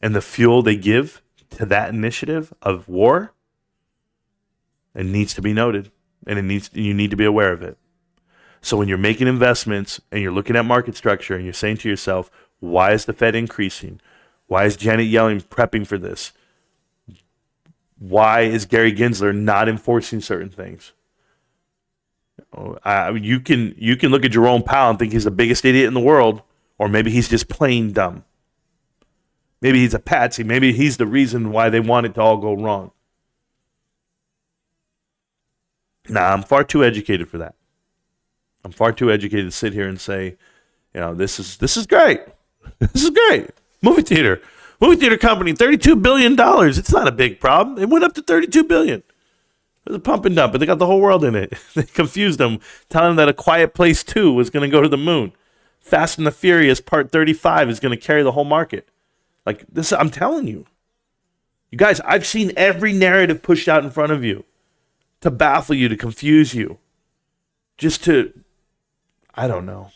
A: and the fuel they give to that initiative of war, it needs to be noted, and you need to be aware of it. So when you're making investments and you're looking at market structure and you're saying to yourself, why is the Fed increasing? Why is Janet Yellen prepping for this? Why is Gary Gensler not enforcing certain things? You can look at Jerome Powell and think he's the biggest idiot in the world, or maybe he's just plain dumb. Maybe he's a patsy. Maybe he's the reason why they want it to all go wrong. Nah, I'm far too educated for that. I'm far too educated to sit here and say, you know, this is great. This is great. Movie theater company, $32 billion. It's not a big problem. It went up to $32 billion. It was a pump and dump, but they got the whole world in it. They confused them, telling them that A Quiet Place 2 was going to go to the moon. Fast and the Furious Part 35 is going to carry the whole market. Like this, I'm telling you. You guys, I've seen every narrative pushed out in front of you to baffle you, to confuse you. Just to, I don't know,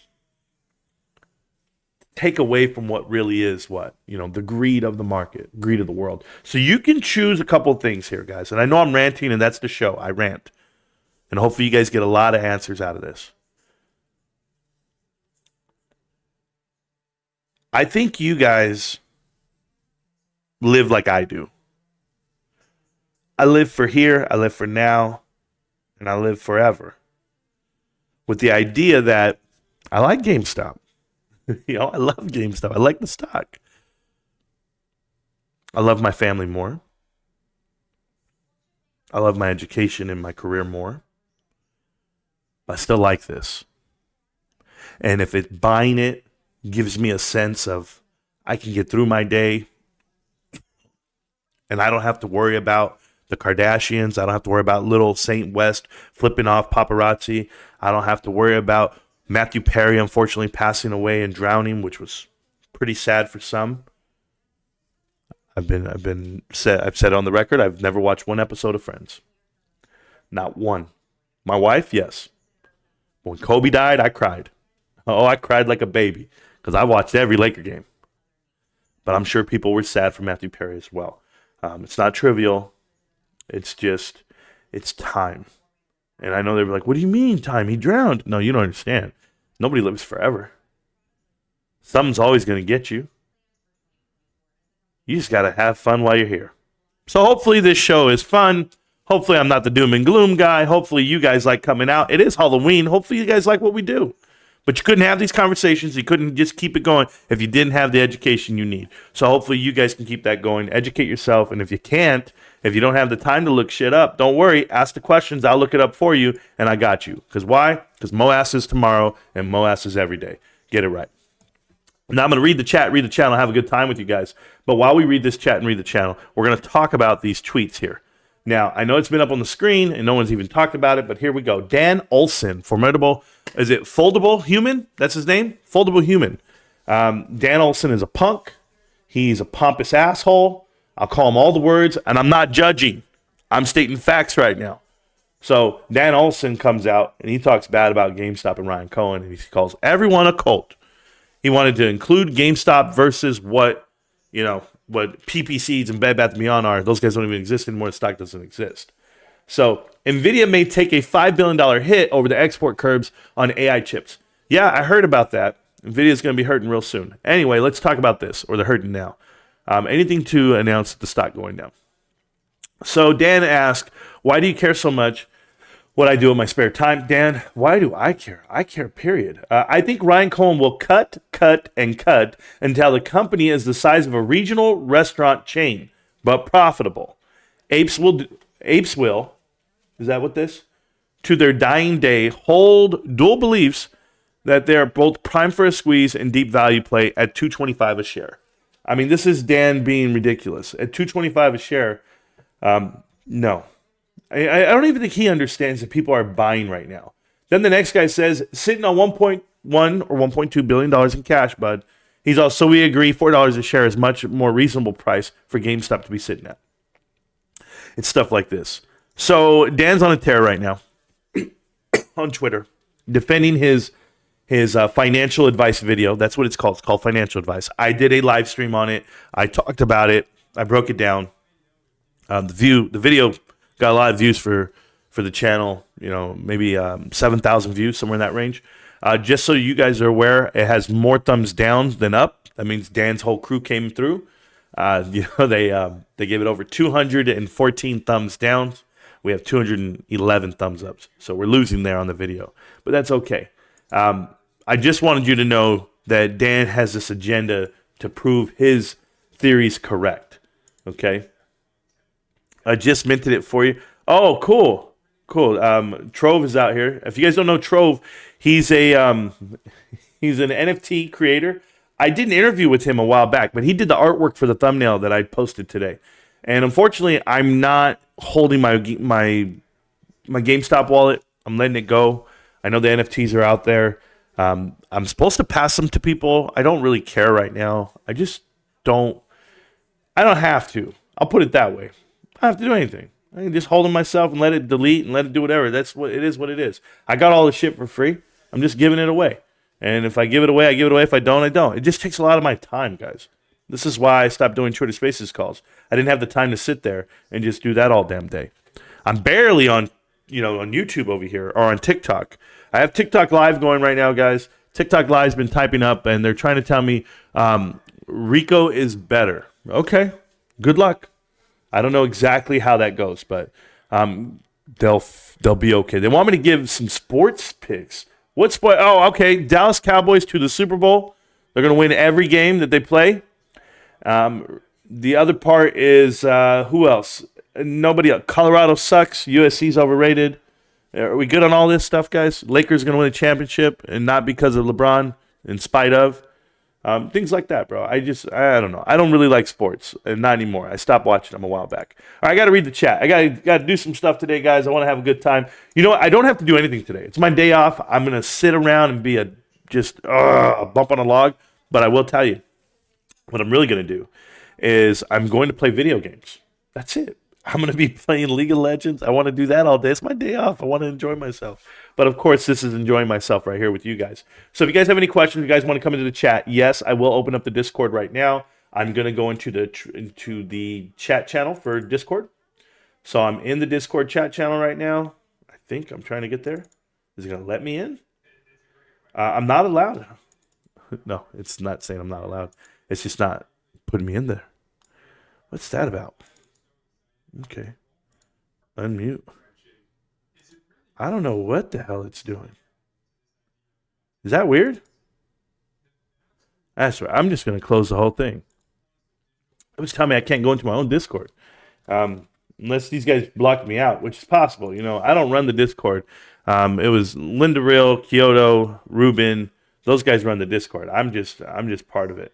A: take away from what really is the greed of the market, greed of the world. So you can choose a couple of things here, guys. And I know I'm ranting, and that's the show. I rant. And hopefully you guys get a lot of answers out of this. I think you guys live like I do. I live for here, I live for now, and I live forever. With the idea that I like GameStop. I love GameStop. I like the stock. I love my family more. I love my education and my career more. But I still like this. And if buying it gives me a sense of I can get through my day and I don't have to worry about the Kardashians. I don't have to worry about little Saint West flipping off paparazzi. I don't have to worry about Matthew Perry, unfortunately, passing away and drowning, which was pretty sad for some. I've said on the record, I've never watched one episode of Friends. Not one. My wife, yes. When Kobe died, I cried. Oh, I cried like a baby because I watched every Laker game. But I'm sure people were sad for Matthew Perry as well. It's not trivial. It's time. And I know they were like, what do you mean time? He drowned. No, you don't understand. Nobody lives forever. Something's always going to get you. You just got to have fun while you're here. So hopefully this show is fun. Hopefully I'm not the doom and gloom guy. Hopefully you guys like coming out. It is Halloween. Hopefully you guys like what we do. But you couldn't have these conversations. You couldn't just keep it going if you didn't have the education you need. So hopefully you guys can keep that going. Educate yourself. And if you can't, if you don't have the time to look shit up, don't worry. Ask the questions. I'll look it up for you. And I got you. Because why? Because Moass is tomorrow and Moass is every day. Get it right. Now I'm going to read the channel, have a good time with you guys. But while we read this chat and read the channel, we're going to talk about these tweets here. Now, I know it's been up on the screen and no one's even talked about it, but here we go. Dan Olson, formidable. Is it Foldable Human? That's his name? Foldable Human. Dan Olson is a punk. He's a pompous asshole. I'll call him all the words, and I'm not judging. I'm stating facts right now. So Dan Olson comes out and he talks bad about GameStop and Ryan Cohen, and he calls everyone a cult. He wanted to include GameStop versus what PP Seeds and Bed Bath & Beyond are. Those guys don't even exist anymore. The stock doesn't exist. So NVIDIA may take a $5 billion hit over the export curbs on AI chips. Yeah, I heard about that. NVIDIA is going to be hurting real soon. Anyway, let's talk about this, or they're hurting now. Anything to announce the stock going down. So Dan asked, why do you care so much what I do in my spare time? Dan, why do I care? I care, period. I think Ryan Cohen will cut until the company is the size of a regional restaurant chain, but profitable. Apes will, is that what this? To their dying day, hold dual beliefs that they're both prime for a squeeze and deep value play at $2.25 a share. I mean, this is Dan being ridiculous. At $2.25 a share, no. I don't even think he understands that people are buying right now. Then the next guy says, sitting on $1.1 or $1.2 billion in cash, bud. He's also, we agree, $4 a share is much more reasonable price for GameStop to be sitting at. It's stuff like this. So Dan's on a tear right now on Twitter, defending his financial advice video. That's what it's called. It's called financial advice. I did a live stream on it. I talked about it. I broke it down. The video got a lot of views for the channel, maybe 7,000 views, somewhere in that range. Just so you guys are aware, it has more thumbs down than up. That means Dan's whole crew came through. They gave it over 214 thumbs down. We have 211 thumbs up. So we're losing there on the video, but that's okay. I just wanted you to know that Dan has this agenda to prove his theories correct. Okay. I just minted it for you. Oh, cool. Trove is out here. If you guys don't know Trove, he's an NFT creator. I did an interview with him a while back, but he did the artwork for the thumbnail that I posted today. And unfortunately, I'm not holding my GameStop wallet. I'm letting it go. I know the NFTs are out there. I'm supposed to pass them to people. I don't really care right now. I don't have to. I'll put it that way. I don't have to do anything. I can just hold them myself and let it delete and let it do whatever. That's what it is. I got all the shit for free. I'm just giving it away. And if I give it away, I give it away. If I don't, I don't. It just takes a lot of my time, guys. This is why I stopped doing Twitter Spaces calls. I didn't have the time to sit there and just do that all damn day. I'm barely on YouTube over here or on TikTok. I have TikTok Live going right now, guys. TikTok Live's been typing up, and they're trying to tell me Rico is better. Okay, good luck. I don't know exactly how that goes, but they'll be okay. They want me to give some sports picks. What sport? Oh, okay. Dallas Cowboys to the Super Bowl. They're going to win every game that they play. The other part is who else? Nobody else. Colorado sucks. USC's overrated. Are we good on all this stuff, guys? Lakers are going to win a championship, and not because of LeBron, in spite of. Things like that, bro. I don't know. I don't really like sports, and not anymore. I stopped watching them a while back. All right, I got to read the chat. I got to do some stuff today, guys. I want to have a good time. You know what? I don't have to do anything today. It's my day off. I'm going to sit around and be a bump on a log. But I will tell you, what I'm really going to do is I'm going to play video games. That's it. I'm going to be playing League of Legends. I want to do that all day. It's my day off. I want to enjoy myself. But of course, this is enjoying myself right here with you guys. So if you guys have any questions, if you guys want to come into the chat, yes, I will open up the Discord right now. I'm going to go into the chat channel for Discord. So I'm in the Discord chat channel right now. I think I'm trying to get there. Is it going to let me in? I'm not allowed. No, it's not saying I'm not allowed. It's just not putting me in there. What's that about? Okay. Unmute. I don't know what the hell it's doing. Is that weird? That's right. I'm just going to close the whole thing. It was telling me I can't go into my own Discord. Unless these guys blocked me out, which is possible. You know, I don't run the Discord. It was Linda Real, Kyoto, Ruben. Those guys run the Discord. I'm just part of it.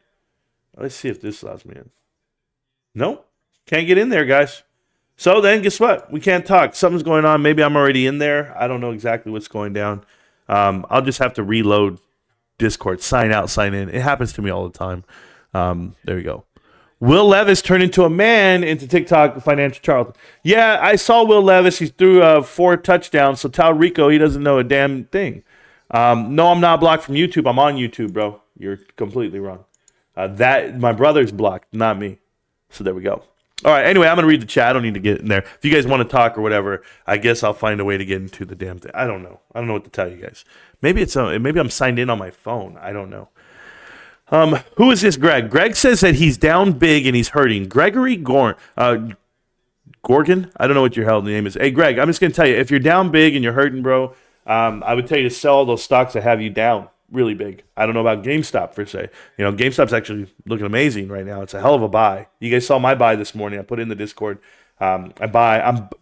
A: Let's see if this allows me in. Nope. Can't get in there, guys. So then, guess what? We can't talk. Something's going on. Maybe I'm already in there. I don't know exactly what's going down. I'll just have to reload Discord. Sign out, sign in. It happens to me all the time. There we go. Will Levis turned into a man into TikTok Financial Charlton. Yeah, I saw Will Levis. He threw 4 touchdowns. So tell Rico he doesn't know a damn thing. No, I'm not blocked from YouTube. I'm on YouTube, bro. You're completely wrong. My brother's blocked, not me. So there we go. All right, anyway, I'm going to read the chat. I don't need to get in there. If you guys want to talk or whatever, I guess I'll find a way to get into the damn thing. I don't know. I don't know what to tell you guys. Maybe I'm signed in on my phone. I don't know. Who is this Greg? Greg says that he's down big and he's hurting. Gregory Gorgon? I don't know what your hell name is. Hey, Greg, I'm just going to tell you, if you're down big and you're hurting, bro, I would tell you to sell all those stocks that have you down really big. I don't know about GameStop per se. You know, GameStop's actually looking amazing right now. It's a hell of a buy. You guys saw my buy this morning. I put it in the Discord. I'm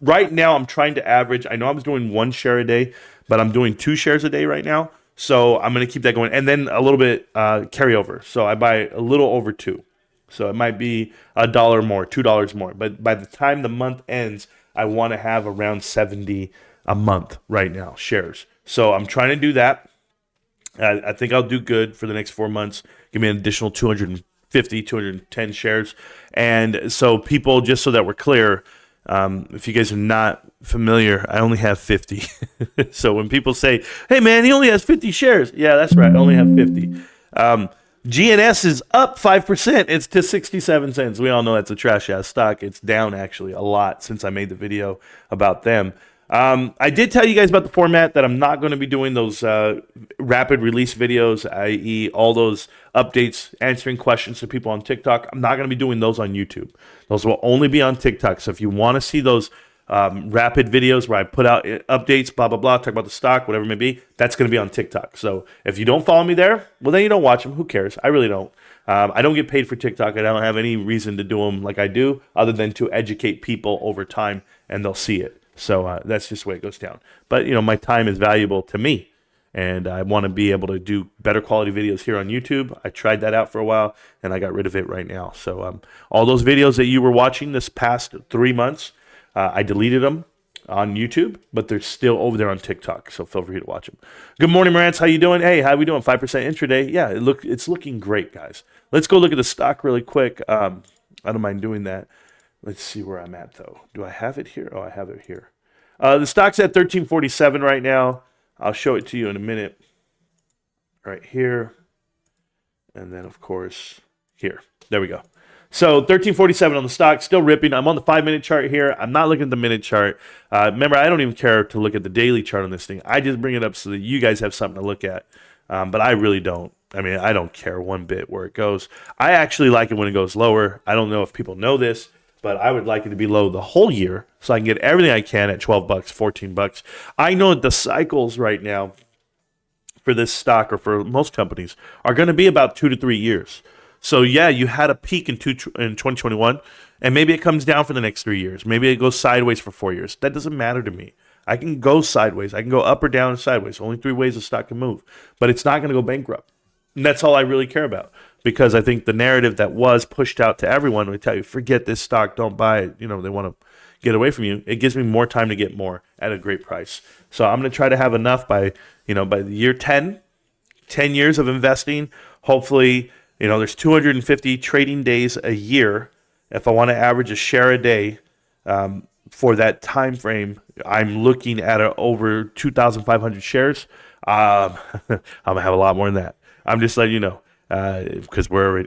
A: right now I'm trying to average. I know I was doing 1 share a day, but I'm doing 2 shares a day right now. So I'm going to keep that going. And then a little bit carryover. So I buy a little over 2. So it might be $1 more, $2 more. But by the time the month ends, I want to have around 70 a month right now, shares. So I'm trying to do that. I think I'll do good for the next 4 months. Give me an additional 250, 210 shares. And so people, just so that we're clear, if you guys are not familiar, I only have 50. So when people say, hey, man, he only has 50 shares. Yeah, that's right. I only have 50. GNS is up 5%. It's to 67 cents. We all know that's a trash-ass stock. It's down, actually, a lot since I made the video about them. I did tell you guys about the format that I'm not going to be doing those rapid release videos, i.e. all those updates, answering questions to people on TikTok. I'm not going to be doing those on YouTube. Those will only be on TikTok. So if you want to see those rapid videos where I put out updates, blah, blah, blah, talk about the stock, whatever it may be, that's going to be on TikTok. So if you don't follow me there, well, then you don't watch them. Who cares? I really don't. I don't get paid for TikTok. I don't have any reason to do them like I do other than to educate people over time, and they'll see it. So that's just the way it goes down. But, you know, my time is valuable to me, and I want to be able to do better quality videos here on YouTube. I tried that out for a while, and I got rid of it right now. So all those videos that you were watching this past 3 months, I deleted them on YouTube, but they're still over there on TikTok, so feel free to watch them. Good morning, Marantz. How you doing? Hey, how we doing? 5% intraday. Yeah, it's looking great, guys. Let's go look at the stock really quick. I don't mind doing that. Let's see where I'm at, though. Do I have it here? Oh, I have it here. The stock's at 1347 right now. I'll show it to you in a minute. Right here. And then, of course, here. There we go. So 1347 on the stock, still ripping. I'm on the 5-minute chart here. I'm not looking at the minute chart. Remember, I don't even care to look at the daily chart on this thing. I just bring it up so that you guys have something to look at. But I really don't. I mean, I don't care one bit where it goes. I actually like it when it goes lower. I don't know if people know this, but I would like it to be low the whole year so I can get everything I can at $12, $14. I know that the cycles right now for this stock or for most companies are going to be about 2 to 3 years. So, yeah, you had a peak in 2021, and maybe it comes down for the next 3 years. Maybe it goes sideways for 4 years. That doesn't matter to me. I can go sideways. I can go up or down and sideways. Only 3 ways a stock can move. But it's not going to go bankrupt. And that's all I really care about. because I think the narrative that was pushed out to everyone would tell you, forget this stock, don't buy it. They want to get away from you. It gives me more time to get more at a great price. So I'm going to try to have enough by the year 10 years of investing. Hopefully, there's 250 trading days a year. If I want to average a share a day for that time frame, I'm looking at over 2,500 shares. I'm going to have a lot more than that. I'm just letting you know because we're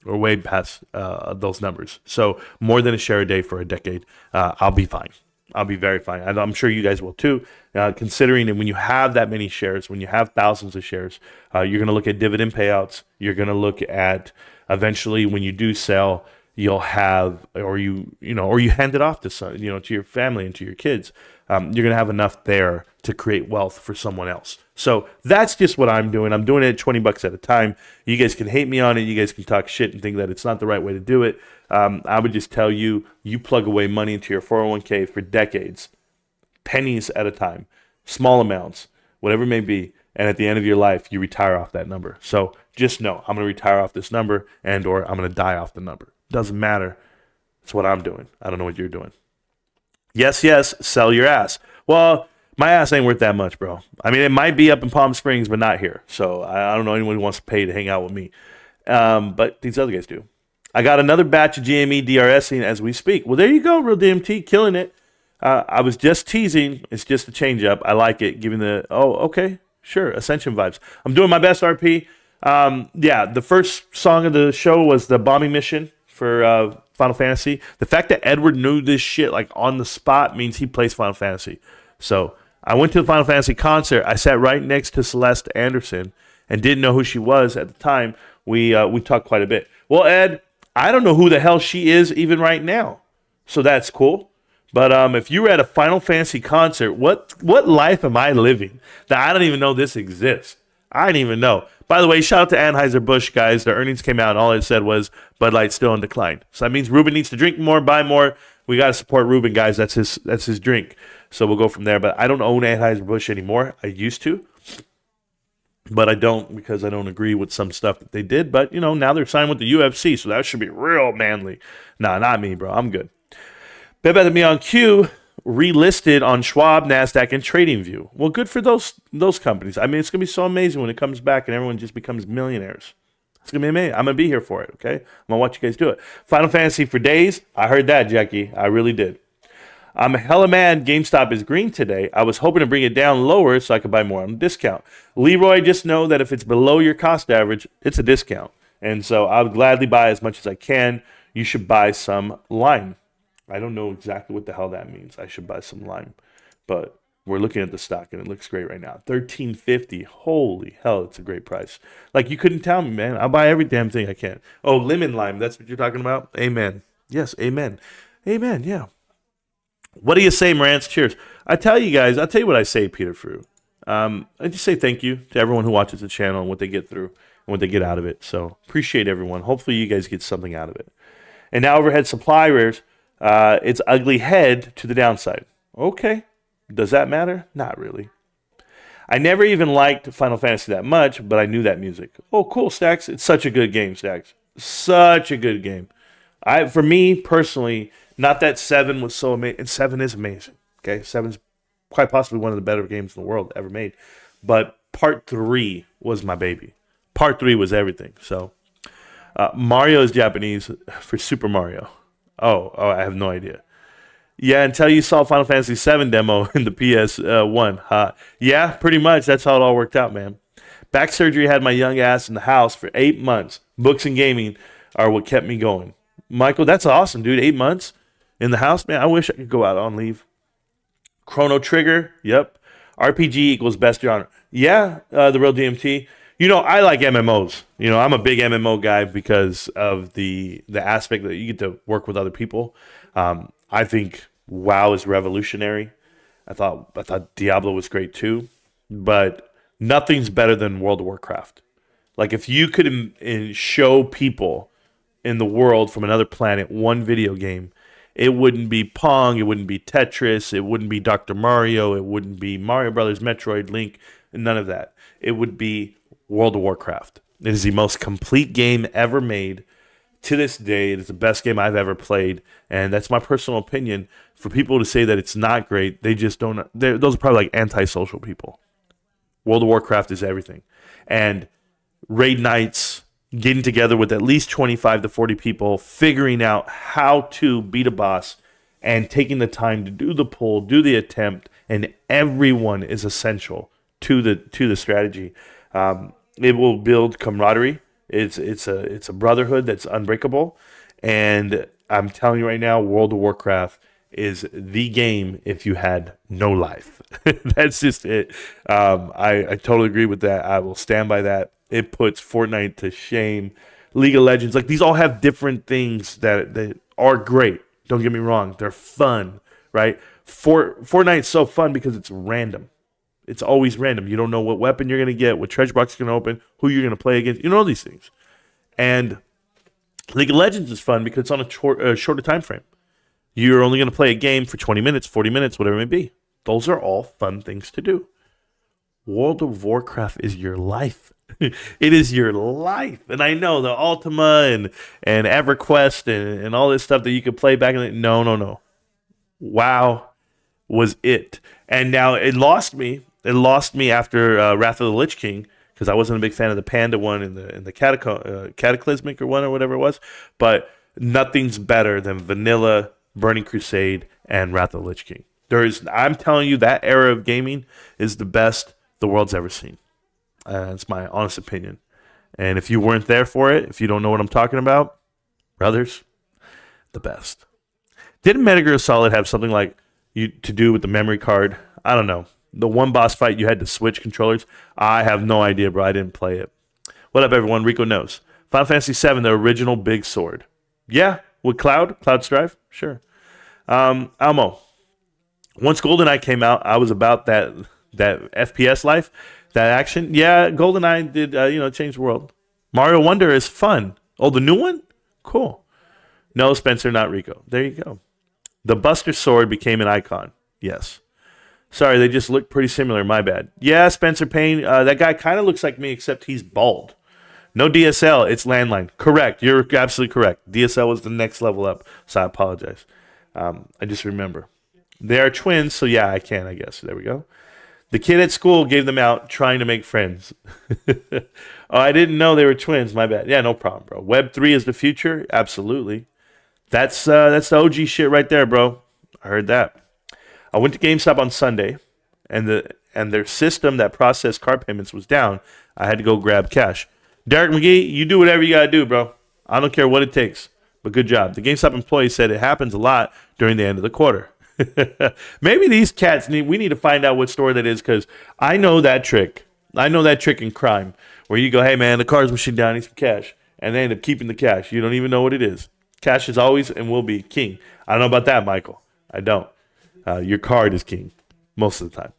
A: way past those numbers. So more than a share a day for a decade, I'll be fine. I'll be very fine. And I'm sure you guys will too, considering that when you have that many shares, when you have thousands of shares, you're going to look at dividend payouts. You're going to look at eventually when you do sell, you'll have, or you hand it off to to your family and to your kids. You're going to have enough there to create wealth for someone else. So that's just what I'm doing. I'm doing it at $20 at a time. You guys can hate me on it. You guys can talk shit and think that it's not the right way to do it. I would just tell you, you plug away money into your 401k for decades, pennies at a time, small amounts, whatever it may be. And at the end of your life, you retire off that number. So just know, I'm going to retire off this number or I'm going to die off the number. Doesn't matter. It's what I'm doing. I don't know what you're doing. Yes, sell your ass. Well, my ass ain't worth that much, bro. I mean, it might be up in Palm Springs, but not here. So I don't know anyone who wants to pay to hang out with me. But these other guys do. I got another batch of GME DRSing as we speak. Well, there you go, Real DMT, killing it. I was just teasing. It's just a change up. I like it, giving okay, sure, Ascension vibes. I'm doing my best, RP. The first song of the show was the bombing mission for Final Fantasy. The fact that Edward knew this shit like on the spot means he plays Final Fantasy. So I went to the Final Fantasy concert. I sat right next to Celeste Anderson and didn't know who she was at the time. We talked quite a bit. Well, Ed, I don't know who the hell she is even right now. So that's cool. But if you were at a Final Fantasy concert, what life am I living that I don't even know this exists? I didn't even know. By the way, shout out to Anheuser-Busch, guys. Their earnings came out, and all it said was Bud Light's still in decline. So that means Ruben needs to drink more, buy more. We got to support Ruben, guys. That's his drink. So we'll go from there. But I don't own Anheuser-Busch anymore. I used to. But I don't because I don't agree with some stuff that they did. But, now they're signed with the UFC, so that should be real manly. Nah, not me, bro. I'm good. Bet Better Than Me on Q relisted on Schwab, NASDAQ, and TradingView. Well, good for those companies. I mean, it's going to be so amazing when it comes back and everyone just becomes millionaires. It's going to be amazing. I'm going to be here for it, okay? I'm going to watch you guys do it. Final Fantasy for days. I heard that, Jackie. I really did. I'm hella mad GameStop is green today. I was hoping to bring it down lower so I could buy more on discount. Leroy, just know that if it's below your cost average, it's a discount. And so I would gladly buy as much as I can. You should buy some lime. I don't know exactly what the hell that means. I should buy some lime. But we're looking at the stock, and it looks great right now. $13.50. Holy hell, it's a great price. Like, you couldn't tell me, man. I'll buy every damn thing I can. Oh, lemon lime. That's what you're talking about? Amen. Yes, amen. Amen, yeah. What do you say, Marantz? Cheers. I'll tell you what I say, Peter Frew. I just say thank you to everyone who watches the channel and what they get through and what they get out of it. So appreciate everyone. Hopefully you guys get something out of it. And now overhead suppliers, it's ugly head to the downside. Okay. Does that matter? Not really. I never even liked Final Fantasy that much, but I knew that music. Oh, cool, Stacks. It's such a good game, Stacks. Such a good game. For me, personally, not that 7 was so amazing. And 7 is amazing. Okay, 7's quite possibly one of the better games in the world ever made. But Part 3 was my baby. Part 3 was everything. So, Mario is Japanese for Super Mario. Oh, I have no idea. Yeah, until you saw Final Fantasy VII demo in the PS1. Yeah, pretty much. That's how it all worked out, man. Back surgery had my young ass in the house for 8 months. Books and gaming are what kept me going. Michael, that's awesome, dude. 8 months in the house, man. I wish I could go out on leave. Chrono Trigger, yep. RPG equals best genre. Yeah, the real DMT. I like MMOs. I'm a big MMO guy because of the aspect that you get to work with other people. I think WoW is revolutionary. I thought Diablo was great too, but nothing's better than World of Warcraft. Like if you could show people in the world from another planet one video game, it wouldn't be Pong, it wouldn't be Tetris, it wouldn't be Dr. Mario, it wouldn't be Mario Brothers, Metroid, Link, none of that. It would be World of Warcraft. It is the most complete game ever made. To this day, it is the best game I've ever played, and that's my personal opinion. For people to say that it's not great, they just don't. Those are probably like antisocial people. World of Warcraft is everything, and raid nights, getting together with at least 25 to 40 people, figuring out how to beat a boss, and taking the time to do the pull, do the attempt, and everyone is essential to the strategy. It will build camaraderie. It's a brotherhood that's unbreakable, and I'm telling you right now, World of Warcraft is the game if you had no life. That's just it. I totally agree with that. I will stand by that. It puts Fortnite to shame. League of Legends, like these all have different things that are great. Don't get me wrong, they're fun, right? Fortnite's so fun because it's random. It's always random. You don't know what weapon you're going to get, what treasure box you're going to open, who you're going to play against. You know these things. And League of Legends is fun because it's on a shorter time frame. You're only going to play a game for 20 minutes, 40 minutes, whatever it may be. Those are all fun things to do. World of Warcraft is your life. It is your life. And I know the Ultima and EverQuest and all this stuff that you could play back in the... No. WoW was it. And now it lost me. It lost me after Wrath of the Lich King because I wasn't a big fan of the Panda one and the Cataclysmic or one or whatever it was. But nothing's better than Vanilla, Burning Crusade, and Wrath of the Lich King. I'm telling you, that era of gaming is the best the world's ever seen. That's my honest opinion. And if you weren't there for it, if you don't know what I'm talking about, brothers, the best. Didn't Metal Gear Solid have something like to do with the memory card? I don't know. The one boss fight you had to switch controllers. I have no idea, bro. I didn't play it. What up, everyone? Rico knows. Final Fantasy VII, the original big sword. Yeah, with Cloud Strife, sure. Almo. Once GoldenEye came out, I was about that FPS life, that action. Yeah, GoldenEye did change the world. Mario Wonder is fun. Oh, the new one? Cool. No, Spencer, not Rico. There you go. The Buster Sword became an icon. Yes. Sorry, they just look pretty similar. My bad. Yeah, Spencer Payne. That guy kind of looks like me, except he's bald. No DSL. It's landline. Correct. You're absolutely correct. DSL was the next level up, so I apologize. I just remember. They are twins, so yeah, I can, I guess. There we go. The kid at school gave them out trying to make friends. Oh, I didn't know they were twins. My bad. Yeah, no problem, bro. Web3 is the future? Absolutely. That's the OG shit right there, bro. I heard that. I went to GameStop on Sunday, and their system that processed card payments was down. I had to go grab cash. Derek McGee, you do whatever you got to do, bro. I don't care what it takes, but good job. The GameStop employee said it happens a lot during the end of the quarter. Maybe these cats we need to find out what store that is, because I know that trick. I know that trick in crime where you go, hey, man, the card's machine down, I need some cash. And they end up keeping the cash. You don't even know what it is. Cash is always and will be king. I don't know about that, Michael. I don't. Your card is king most of the time.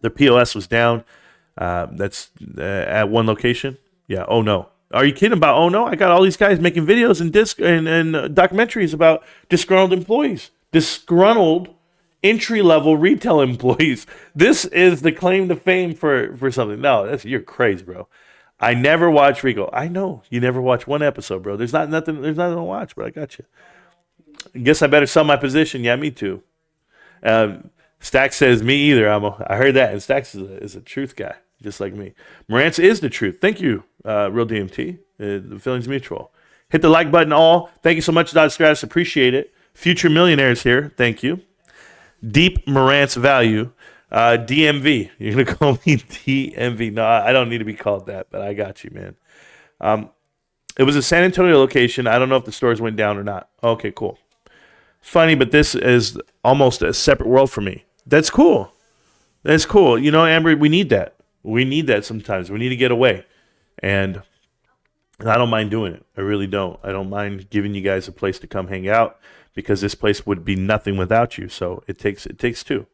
A: Their POS was down. That's at one location. Yeah. Oh no. Are you kidding about? Oh no. I got all these guys making videos and documentaries about disgruntled employees, disgruntled entry-level retail employees. This is the claim to fame for something. No, you're crazy, bro. I never watch Rico. I know you never watch one episode, bro. There's nothing to watch, but I got you. I guess I better sell my position. Yeah, me too. Stacks says me either. I heard that, and Stacks is a truth guy, just like me. Marantz is the truth. Thank you, Real DMT. The feeling's mutual. Hit the like button, all. Thank you so much, Dodge Stratus. Appreciate it. Future millionaires here. Thank you. Deep Marantz value. DMV. You're gonna call me DMV? No, I don't need to be called that, but I got you, man. It was a San Antonio location. I don't know if the stores went down or not. Okay, cool. Funny, but this is almost a separate world for me. That's cool. That's cool. You know, Amber, we need that. We need that sometimes. We need to get away. And I don't mind doing it. I really don't. I don't mind giving you guys a place to come hang out, because this place would be nothing without you. So it takes two.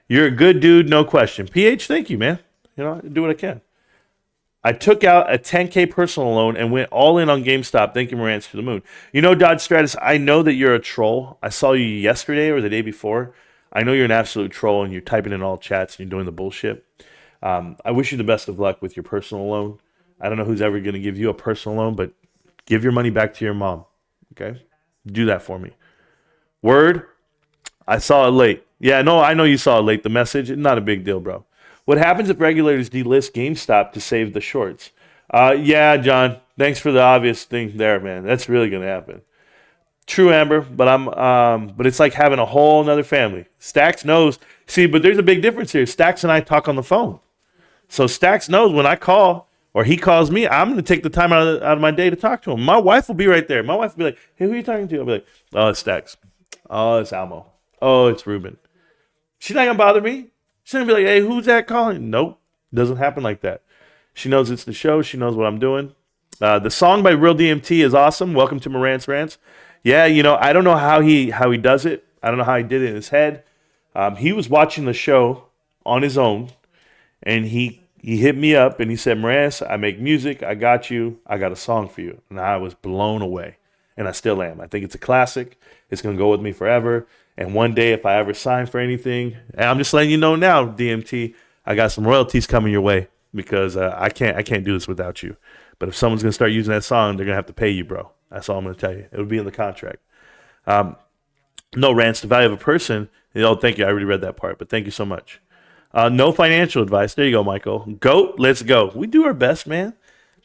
A: You're a good dude, no question. PH, thank you, man. You know, I do what I can. I took out a $10K personal loan and went all in on GameStop. Thank you, Marantz, to the moon. You know, Dodge Stratus, I know that you're a troll. I saw you yesterday or the day before. I know you're an absolute troll, and you're typing in all chats and you're doing the bullshit. I wish you the best of luck with your personal loan. I don't know who's ever going to give you a personal loan, but give your money back to your mom. Okay? Do that for me. Word, I saw it late. Yeah, no, I know you saw it late. The message, not a big deal, bro. What happens if regulators delist GameStop to save the shorts? Yeah, John, thanks for the obvious thing there, man. That's really going to happen. True, Amber, but it's like having a whole nother family. Stacks knows. See, but there's a big difference here. Stacks and I talk on the phone. So Stacks knows when I call or he calls me, I'm going to take the time out of my day to talk to him. My wife will be right there. My wife will be like, hey, who are you talking to? I'll be like, oh, it's Stacks. Oh, it's Almo. Oh, it's Ruben. She's not going to bother me. She's going to be like, hey, who's that calling? Nope. Doesn't happen like that. She knows it's the show. She knows what I'm doing. The song by Real DMT is awesome. Welcome to Marantz Rantz. Yeah, I don't know how he does it. I don't know how he did it in his head. He was watching the show on his own, and he hit me up, and he said, Marantz, I make music. I got you. I got a song for you. And I was blown away, and I still am. I think it's a classic. It's going to go with me forever. And one day, if I ever sign for anything, and I'm just letting you know now, DMT, I got some royalties coming your way because I can't do this without you. But if someone's going to start using that song, they're going to have to pay you, bro. That's all I'm going to tell you. It would be in the contract. No, Rants, the value of a person. Oh, thank you. I already read that part, but thank you so much. No financial advice. There you go, Michael. Goat, let's go. We do our best, man.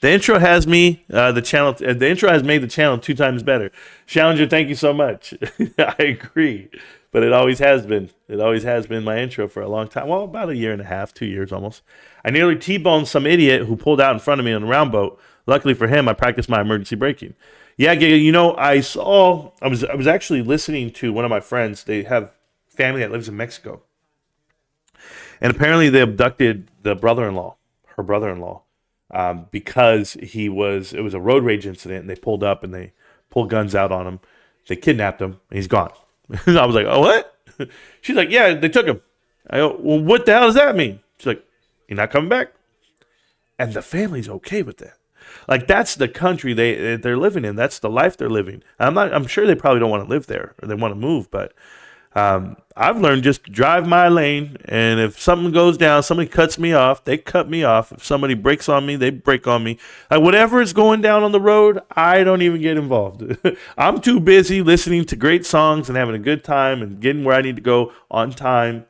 A: The intro has me, the intro has made the channel 2 times better. Challenger, thank you so much. I agree. But it always has been. It always has been my intro for a long time. Well, about a year and a half, 2 years almost. I nearly T-boned some idiot who pulled out in front of me on a round boat. Luckily for him, I practiced my emergency braking. Yeah, I was actually listening to one of my friends. They have family that lives in Mexico. And apparently they abducted her brother-in-law, because it was a road rage incident, and they pulled up and they pulled guns out on him. They kidnapped him, and he's gone. I was like, oh, what? She's like, yeah, they took him. I go, well, what the hell does that mean? She's like, you're not coming back? And the family's okay with that. Like, that's the country they're living in. That's the life they're living. I'm sure they probably don't want to live there or they want to move, but I've learned just to drive my lane, and if something goes down, somebody cuts me off, they cut me off. If somebody breaks on me, they break on me. Like, whatever is going down on the road, I don't even get involved. I'm too busy listening to great songs and having a good time and getting where I need to go on time,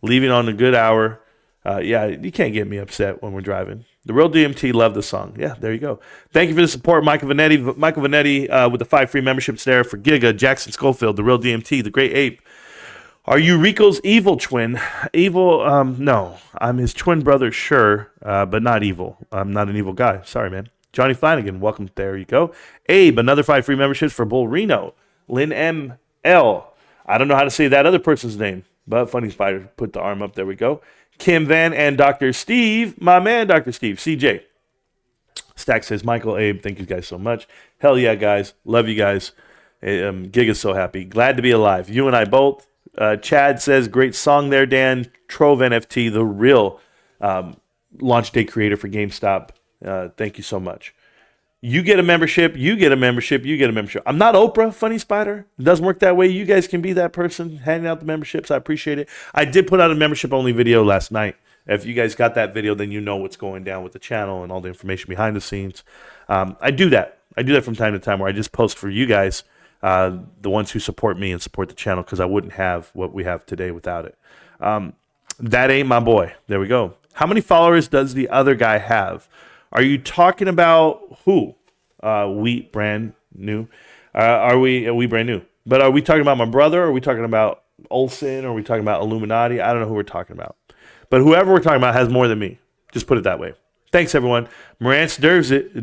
A: leaving on a good hour. Yeah, you can't get me upset when we're driving. The Real DMT love the song. Yeah, there you go. Thank you for the support, Michael Vanetti. Michael Vanetti with the 5 free memberships there for Giga, Jackson Schofield, The Real DMT, The Great Ape. Are you Rico's evil twin? Evil? No. I'm his twin brother, sure, but not evil. I'm not an evil guy. Sorry, man. Johnny Flanagan, welcome. There you go. Abe, another 5 free memberships for Bull Reno. Lynn M.L. I don't know how to say that other person's name, but Funny Spider put the arm up. There we go. Kim Van and Dr. Steve, my man, Dr. Steve, CJ. Stack says, Michael, Abe, thank you guys so much. Hell yeah, guys. Love you guys. Giga's so happy. Glad to be alive. You and I both. Chad says, great song there, Dan. Trove NFT, the real launch day creator for GameStop. Thank you so much. You get a membership, you get a membership, you get a membership. I'm not Oprah, Funny Spider. It doesn't work that way. You guys can be that person handing out the memberships. I appreciate it. I did put out a membership-only video last night. If you guys got that video, then you know what's going down with the channel and all the information behind the scenes. I do that. I do that from time to time where I just post for you guys, the ones who support me and support the channel, because I wouldn't have what we have today without it. That ain't my boy. There we go. How many followers does the other guy have? Are you talking about who? We brand new. Are we brand new? But are we talking about my brother? Or are we talking about Olsen? Or are we talking about Illuminati? I don't know who we're talking about. But whoever we're talking about has more than me. Just put it that way. Thanks, everyone. Marantz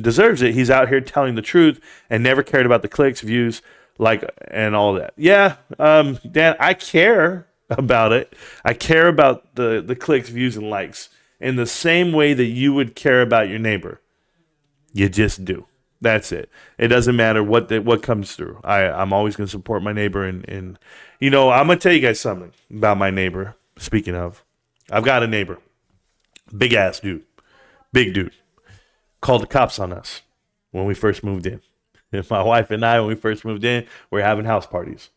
A: deserves it. He's out here telling the truth and never cared about the clicks, views, and all that. Yeah, Dan, I care about it. I care about the clicks, views, and likes in the same way that you would care about your neighbor. You just do. That's it. It doesn't matter what comes through. I'm always going to support my neighbor. And I'm going to tell you guys something about my neighbor. Speaking of, I've got a neighbor. Big ass dude. Big dude. Called the cops on us when we first moved in. My wife and I, when we first moved in, we're having house parties.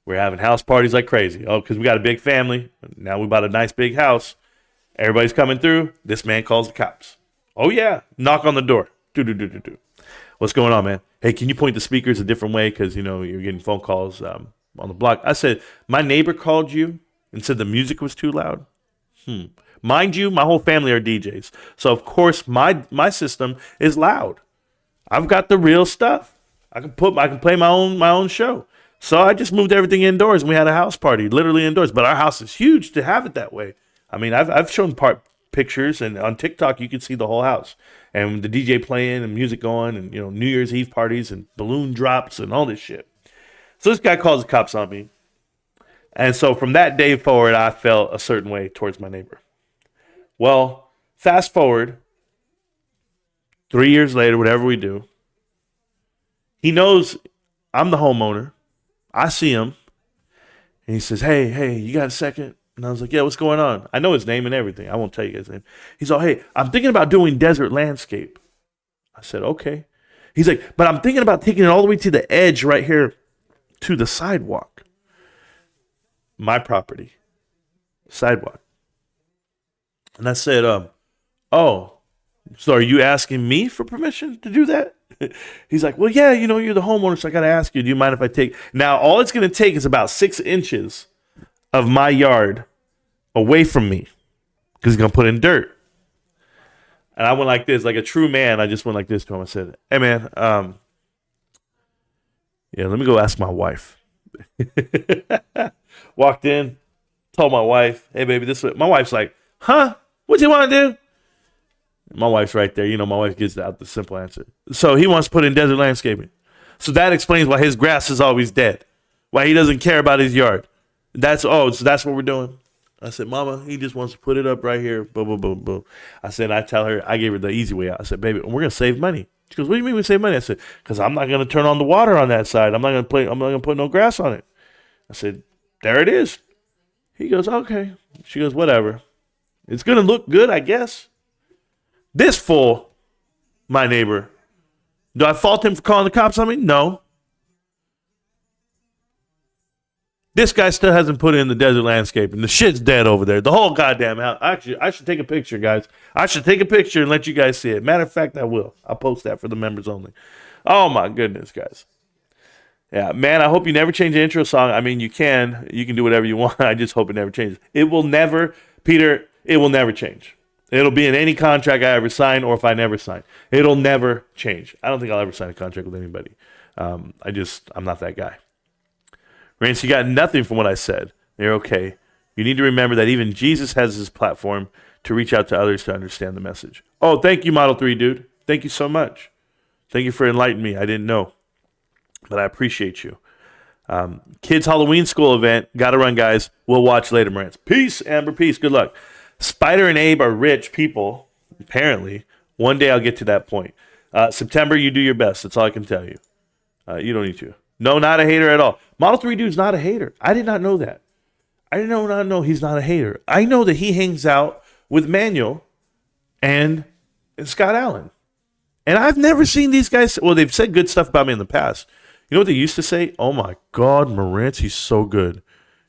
A: We're having house parties like crazy. Oh, because we got a big family. Now we bought a nice big house. Everybody's coming through. This man calls the cops. Oh, yeah. Knock on the door. Do. What's going on, man? Hey, can you point the speakers a different way? Because, you're getting phone calls on the block. I said, my neighbor called you and said the music was too loud. Mind you, my whole family are DJs. So, of course, my system is loud. I've got the real stuff. I can play my own show. So I just moved everything indoors, and we had a house party, literally indoors. But our house is huge to have it that way. I mean, I've shown pictures, and on TikTok you can see the whole house, and the DJ playing and music going, and New Year's Eve parties and balloon drops and all this shit. So this guy calls the cops on me, and so from that day forward, I felt a certain way towards my neighbor. Well, fast forward 3 years later, whatever we do, he knows I'm the homeowner. I see him, and he says, hey, you got a second? And I was like, yeah, what's going on? I know his name and everything. I won't tell you his name. He's like, hey, I'm thinking about doing desert landscape. I said, okay. He's like, but I'm thinking about taking it all the way to the edge right here to the sidewalk. My property. Sidewalk. And I said, oh, so are you asking me for permission to do that? He's like, well, yeah, you're the homeowner, so I got to ask you, do you mind if I take? Now, all it's going to take is about 6 inches of my yard away from me because he's going to put in dirt. And I went like this, like a true man. I just went like this to him. I said, hey, man, yeah, let me go ask my wife. Walked in, told my wife, hey, baby, this way. My wife's like, huh? What you want to do? My wife's right there. My wife gives out the simple answer. So he wants to put in desert landscaping. So that explains why his grass is always dead. Why he doesn't care about his yard. So that's what we're doing. I said, Mama, he just wants to put it up right here. Boom, boom, boom, boom. I gave her the easy way out. I said, baby, we're going to save money. She goes, what do you mean we save money? I said, because I'm not going to turn on the water on that side. I'm not going to put no grass on it. I said, there it is. He goes, okay. She goes, whatever. It's going to look good, I guess. This fool, my neighbor, do I fault him for calling the cops on me? No. This guy still hasn't put in the desert landscape, and the shit's dead over there. The whole goddamn house. Actually, I should take a picture, guys. I should take a picture and let you guys see it. Matter of fact, I will. I'll post that for the members only. Oh, my goodness, guys. Yeah, man, I hope you never change the intro song. I mean, you can. You can do whatever you want. I just hope it never changes. It will never, Peter, it will never change. It'll be in any contract I ever sign, or if I never sign. It'll never change. I don't think I'll ever sign a contract with anybody. I'm not that guy. Rance, you got nothing from what I said. You're okay. You need to remember that even Jesus has his platform to reach out to others to understand the message. Oh, thank you, Model 3, dude. Thank you so much. Thank you for enlightening me. I didn't know, but I appreciate you. Kids Halloween school event. Got to run, guys. We'll watch later, Marantz. Peace, Amber. Peace. Good luck. Spider and Abe are rich people, apparently. One day I'll get to that point. September, you do your best. That's all I can tell you. You don't need to. No, not a hater at all. Model 3 dude's not a hater. I did not know that. I did not know he's not a hater. I know that he hangs out with Manuel and Scott Allen. And I've never seen these guys. Well, they've said good stuff about me in the past. You know what they used to say? Oh, my God, Marantz, he's so good.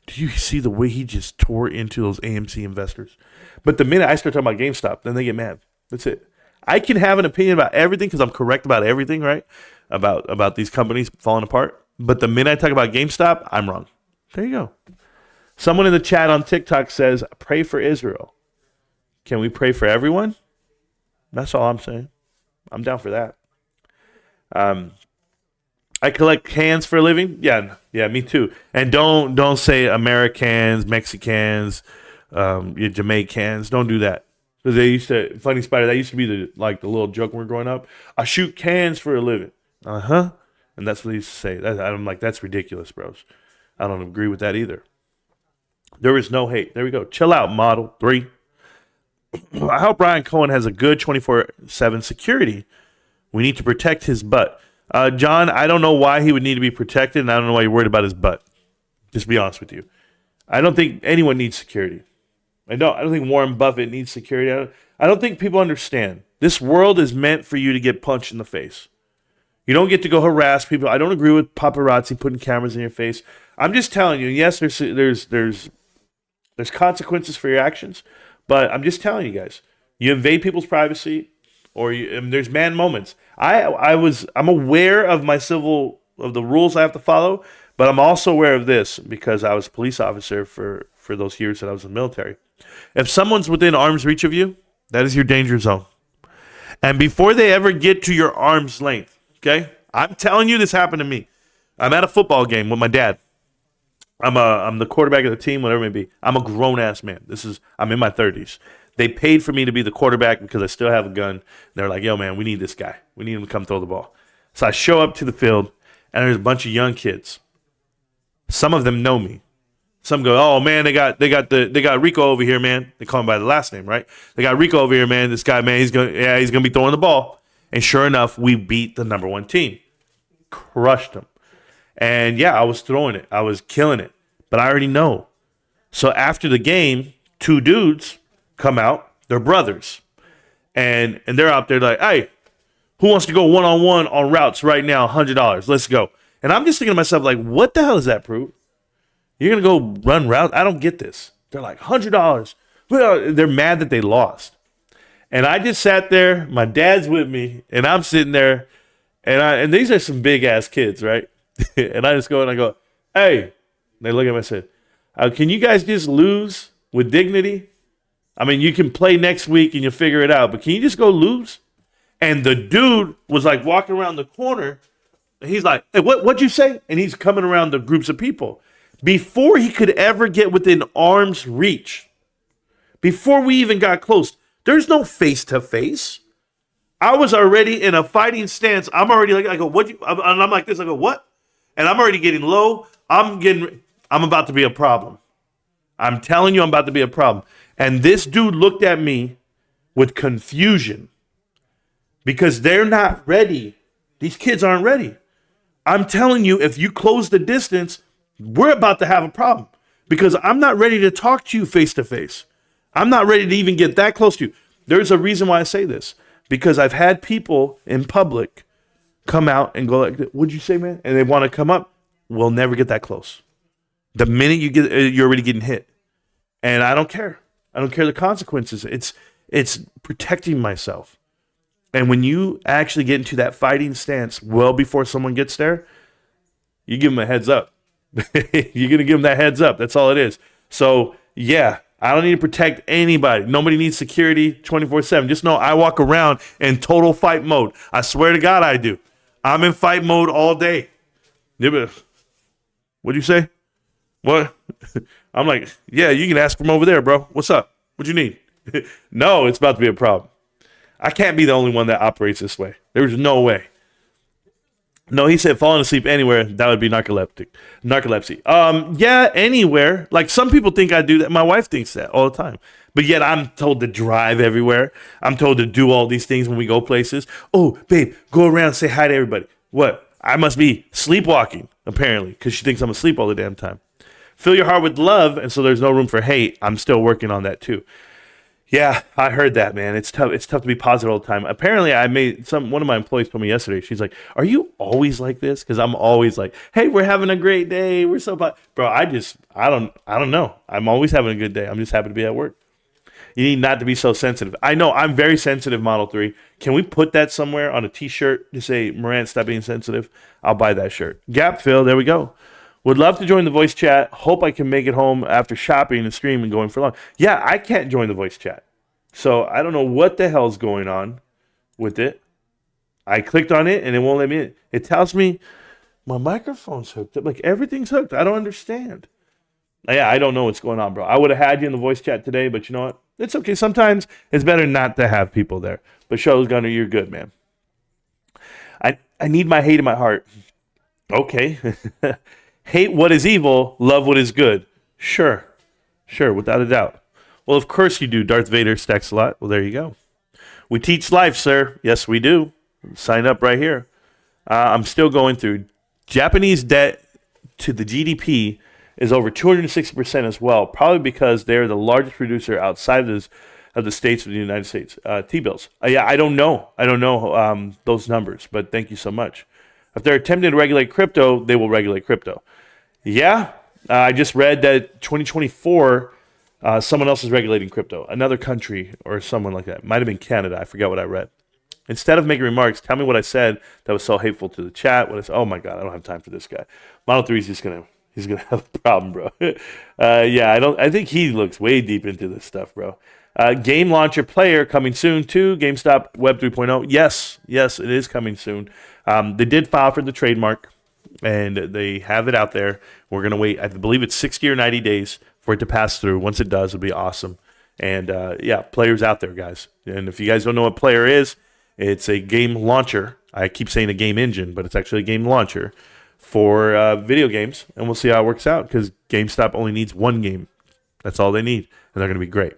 A: Do you see the way he just tore into those AMC investors? But the minute I start talking about GameStop, then they get mad. That's it. I can have an opinion about everything because I'm correct about everything, right? About these companies falling apart. But the minute I talk about GameStop, I'm wrong. There you go. Someone in the chat on TikTok says, pray for Israel. Can we pray for everyone? That's all I'm saying. I'm down for that. I collect cans for a living. Yeah, me too. And don't say Americans, Mexicans, Jamaicans. Don't do that. Because they used to, funny spider, that used to be the little joke when we were growing up. I shoot cans for a living. And that's what they used to say. I'm like, that's ridiculous, bros. I don't agree with that either. There is no hate. There we go. Chill out, Model 3. I hope Ryan Cohen has a good 24/7 security. We need to protect his butt. John, I don't know why he would need to be protected, and I don't know why you're worried about his butt. Just to be honest with you. I don't think anyone needs security. I don't think Warren Buffett needs security. I don't think people understand. This world is meant for you to get punched in the face. You don't get to go harass people. I don't agree with paparazzi putting cameras in your face. I'm just telling you, yes, there's consequences for your actions, but I'm just telling you guys, you invade people's privacy, or and there's man moments. I'm aware of of the rules I have to follow, but I'm also aware of this because I was a police officer for those years that I was in the military. If someone's within arm's reach of you, that is your danger zone. And before they ever get to your arm's length, okay? I'm telling you, this happened to me. I'm at a football game with my dad. I'm the quarterback of the team, whatever it may be. I'm a grown-ass man. I'm in my 30s. They paid for me to be the quarterback because I still have a gun. They're like, yo, man, we need this guy. We need him to come throw the ball. So I show up to the field, and there's a bunch of young kids. Some of them know me. Some go, oh, man, they got Rico over here, man. They call him by the last name, right? They got Rico over here, man. This guy, man, he's gonna be throwing the ball. And sure enough, we beat the number one team. Crushed them. And yeah, I was throwing it. I was killing it. But I already know. So after the game, two dudes come out. They're brothers. And they're out there like, hey, who wants to go one-on-one on routes right now? $100. Let's go. And I'm just thinking to myself, like, what the hell does that prove? You're going to go run routes? I don't get this. They're like, $100. Well, they're mad that they lost. And I just sat there. My dad's with me. And I'm sitting there. And these are some big-ass kids, right? And I just go and I go, hey. And they look at me and say, can you guys just lose with dignity? I mean, you can play next week and you'll figure it out. But can you just go lose? And the dude was like walking around the corner. And he's like, hey, what'd you say? And he's coming around the groups of people. Before he could ever get within arm's reach, before we even got close, there's no face-to-face. I was already in a fighting stance. I'm already like, I go, what? And I'm like this. I go, what? And I'm already getting low. I'm about to be a problem. I'm telling you, I'm about to be a problem. And this dude looked at me with confusion because they're not ready. These kids aren't ready. I'm telling you, if you close the distance, we're about to have a problem because I'm not ready to talk to you face to face. I'm not ready to even get that close to you. There's a reason why I say this, because I've had people in public come out and go like, what'd you say, man? And they want to come up. We'll never get that close. The minute you're already getting hit. And I don't care. I don't care the consequences. It's protecting myself. And when you actually get into that fighting stance well before someone gets there, you give them a heads up. You're going to give them that heads up. That's all it is. So, yeah, I don't need to protect anybody. Nobody needs security 24/7. Just know I walk around in total fight mode. I swear to God I do. I'm in fight mode all day. What'd you say? What? I'm like, yeah, you can ask from over there, bro. What's up? What you need? No, it's about to be a problem. I can't be the only one that operates this way. There's no way. No, he said falling asleep anywhere, that would be narcolepsy. Yeah, anywhere. Like some people think I do that. My wife thinks that all the time. But yet I'm told to drive everywhere. I'm told to do all these things when we go places. Oh, babe, go around and say hi to everybody. What? I must be sleepwalking, apparently, because she thinks I'm asleep all the damn time. Fill your heart with love, and so there's no room for hate. I'm still working on that too. Yeah, I heard that, man. It's tough. It's tough to be positive all the time. Apparently, one of my employees told me yesterday. She's like, "Are you always like this?" Because I'm always like, "Hey, we're having a great day. We're so bro." I don't know. I'm always having a good day. I'm just happy to be at work. You need not to be so sensitive. I know I'm very sensitive, Model 3. Can we put that somewhere on a T-shirt to say, Marantz, stop being sensitive? I'll buy that shirt. Gap fill, there we go. Would love to join the voice chat. Hope I can make it home after shopping and streaming going for long. Yeah, I can't join the voice chat. So I don't know what the hell's going on with it. I clicked on it and it won't let me in. It tells me my microphone's hooked up. Like everything's hooked. I don't understand. Yeah, I don't know what's going on, bro. I would have had you in the voice chat today, but you know what? It's okay. Sometimes it's better not to have people there. But Show's Gunner, you're good, man. I need my hate in my heart. Okay. Hate what is evil, love what is good. Sure, without a doubt. Well, of course you do. Darth Vader stacks a lot. Well, there you go. We teach life, sir. Yes, we do. Sign up right here. I'm still going through. Japanese debt to the GDP is over 260% as well, probably because they're the largest producer outside of the states of the United States. T-bills. Yeah, I don't know. Those numbers, but thank you so much. If they're attempting to regulate crypto, they will regulate crypto. Yeah, I just read that 2024, someone else is regulating crypto. Another country or someone like that. Might have been Canada. I forgot what I read. Instead of making remarks, tell me what I said that was so hateful to the chat. Oh my God, I don't have time for this guy. Model 3 is just he's gonna have a problem, bro. I think he looks way deep into this stuff, bro. Game launcher player coming soon too. GameStop Web 3.0. Yes, it is coming soon. They did file for the trademark, and they have it out there. We're gonna wait. I believe it's 60 or 90 days for it to pass through. Once it does, it'll be awesome. And players out there, guys. And if you guys don't know what player is, it's a game launcher. I keep saying a game engine, but it's actually a game launcher for video games. And we'll see how it works out, because GameStop only needs one game. That's all they need, and they're going to be great.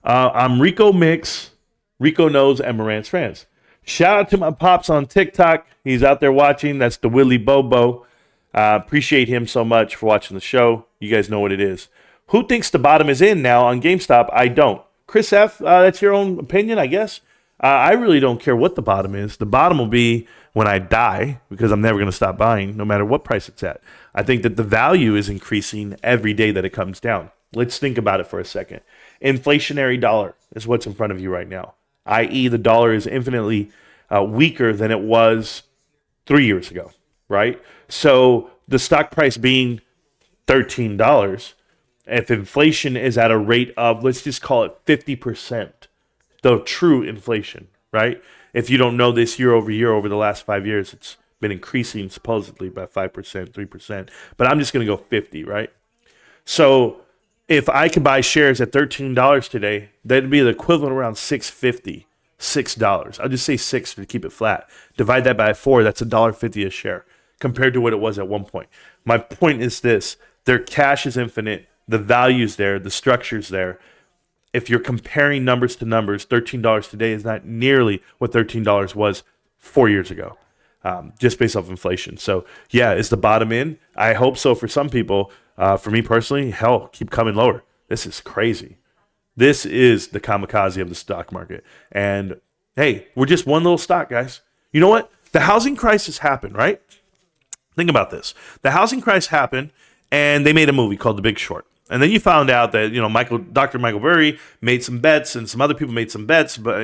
A: I'm Rico Mix, Rico Knows, and Marantz Rantz. Shout out to my pops on TikTok. He's out there watching. That's the Willy Bobo. Appreciate him so much for watching the show. You guys know what it is. Who thinks the bottom is in now on GameStop? I don't. Chris F., that's your own opinion, I guess. I really don't care what the bottom is. The bottom will be when I die, because I'm never going to stop buying, no matter what price it's at. I think that the value is increasing every day that it comes down. Let's think about it for a second. Inflationary dollar is what's in front of you right now, i.e. the dollar is infinitely weaker than it was 3 years ago, right? So the stock price being $13, if inflation is at a rate of, let's just call it 50%, the true inflation, right? If you don't know this, year over year, over the last 5 years, it's been increasing supposedly by 5%, 3%. But I'm just going to go 50, right? So if I could buy shares at $13 today, that'd be the equivalent around $6.50, $6. I'll just say 6 to keep it flat. Divide that by 4, that's $1.50 a share compared to what it was at one point. My point is this: their cash is infinite, the value's there, the structure's there. If you're comparing numbers to numbers, $13 today is not nearly what $13 was 4 years ago, just based off inflation. So, yeah, is the bottom in? I hope so for some people. For me personally, hell, keep coming lower. This is crazy. This is the kamikaze of the stock market. And, hey, we're just one little stock, guys. You know what? The housing crisis happened, right? Think about this. The housing crisis happened, and they made a movie called The Big Short. And then you found out that, Dr. Michael Burry made some bets, and some other people made some bets, but,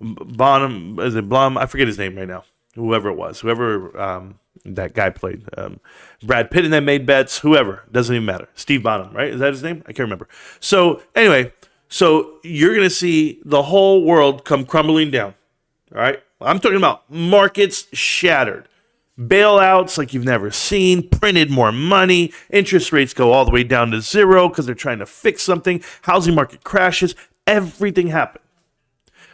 A: Bonham, is it Blum? I forget his name right now. Whoever it was, that guy played. Brad Pitt and them made bets, whoever, doesn't even matter. Steve Bonham, right? Is that his name? I can't remember. So anyway, you're going to see the whole world come crumbling down, all right? I'm talking about markets shattered. Bailouts like you've never seen, printed more money, interest rates go all the way down to zero because they're trying to fix something, housing market crashes, everything happened.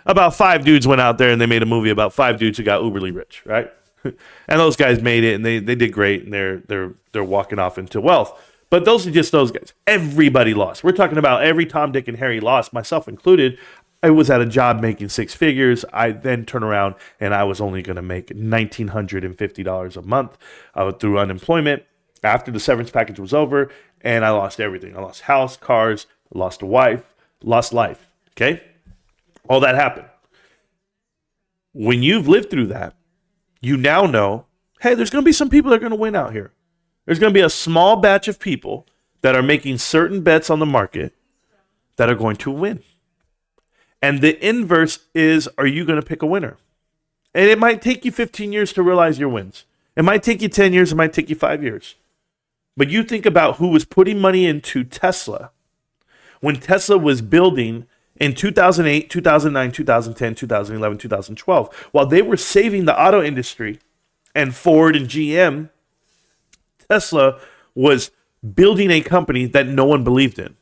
A: About 5 dudes went out there and they made a movie about 5 dudes who got uberly rich, right? And those guys made it, and they did great, and they're walking off into wealth. But those are just those guys. Everybody lost. We're talking about every Tom, Dick, and Harry lost, myself included. I was at a job making 6 figures. I then turn around and I was only going to make $1,950 a month through unemployment after the severance package was over, and I lost everything. I lost house, cars, lost a wife, lost life, okay? All that happened. When you've lived through that, you now know, hey, there's going to be some people that are going to win out here. There's going to be a small batch of people that are making certain bets on the market that are going to win. And the inverse is, are you going to pick a winner? And it might take you 15 years to realize your wins. It might take you 10 years. It might take you 5 years. But you think about who was putting money into Tesla when Tesla was building in 2008, 2009, 2010, 2011, 2012. While they were saving the auto industry and Ford and GM, Tesla was building a company that no one believed in.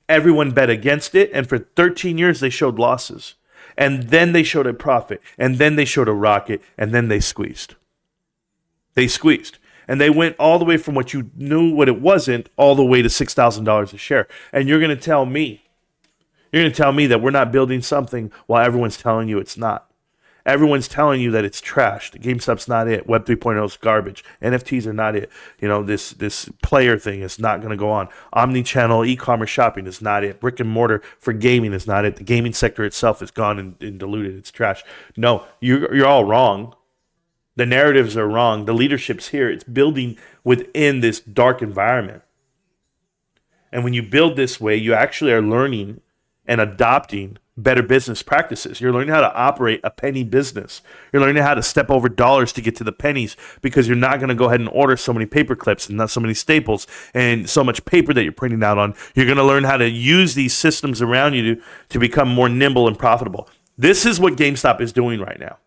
A: Everyone bet against it, and for 13 years they showed losses. And then they showed a profit, and then they showed a rocket, and then they squeezed. They squeezed. And they went all the way from what you knew what it wasn't, all the way to $6,000 a share. And you're going to tell me that we're not building something while everyone's telling you it's not. Everyone's telling you that it's trash. The GameStop's not it. Web 3.0 is garbage. NFTs are not it. This player thing is not going to go on. Omni-channel e-commerce shopping is not it. Brick and mortar for gaming is not it. The gaming sector itself is gone and diluted. It's trash. No, you're all wrong. The narratives are wrong. The leadership's here. It's building within this dark environment. And when you build this way, you actually are learning and adopting better business practices. You're learning how to operate a penny business. You're learning how to step over dollars to get to the pennies, because you're not going to go ahead and order so many paper clips and not so many staples and so much paper that you're printing out on. You're going to learn how to use these systems around you to become more nimble and profitable. This is what GameStop is doing right now.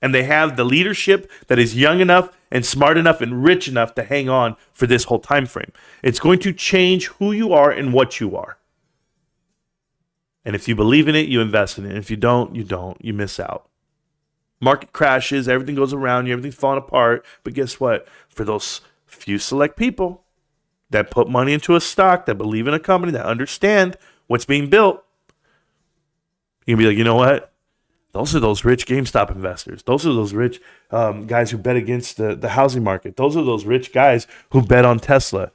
A: And they have the leadership that is young enough and smart enough and rich enough to hang on for this whole time frame. It's going to change who you are and what you are. And if you believe in it, you invest in it. And if you don't, you don't. You miss out. Market crashes, everything goes around you, everything's falling apart. But guess what? For those few select people that put money into a stock, that believe in a company, that understand what's being built, you can be like, you know what? Those are those rich GameStop investors. Those are those rich guys who bet against the housing market. Those are those rich guys who bet on Tesla.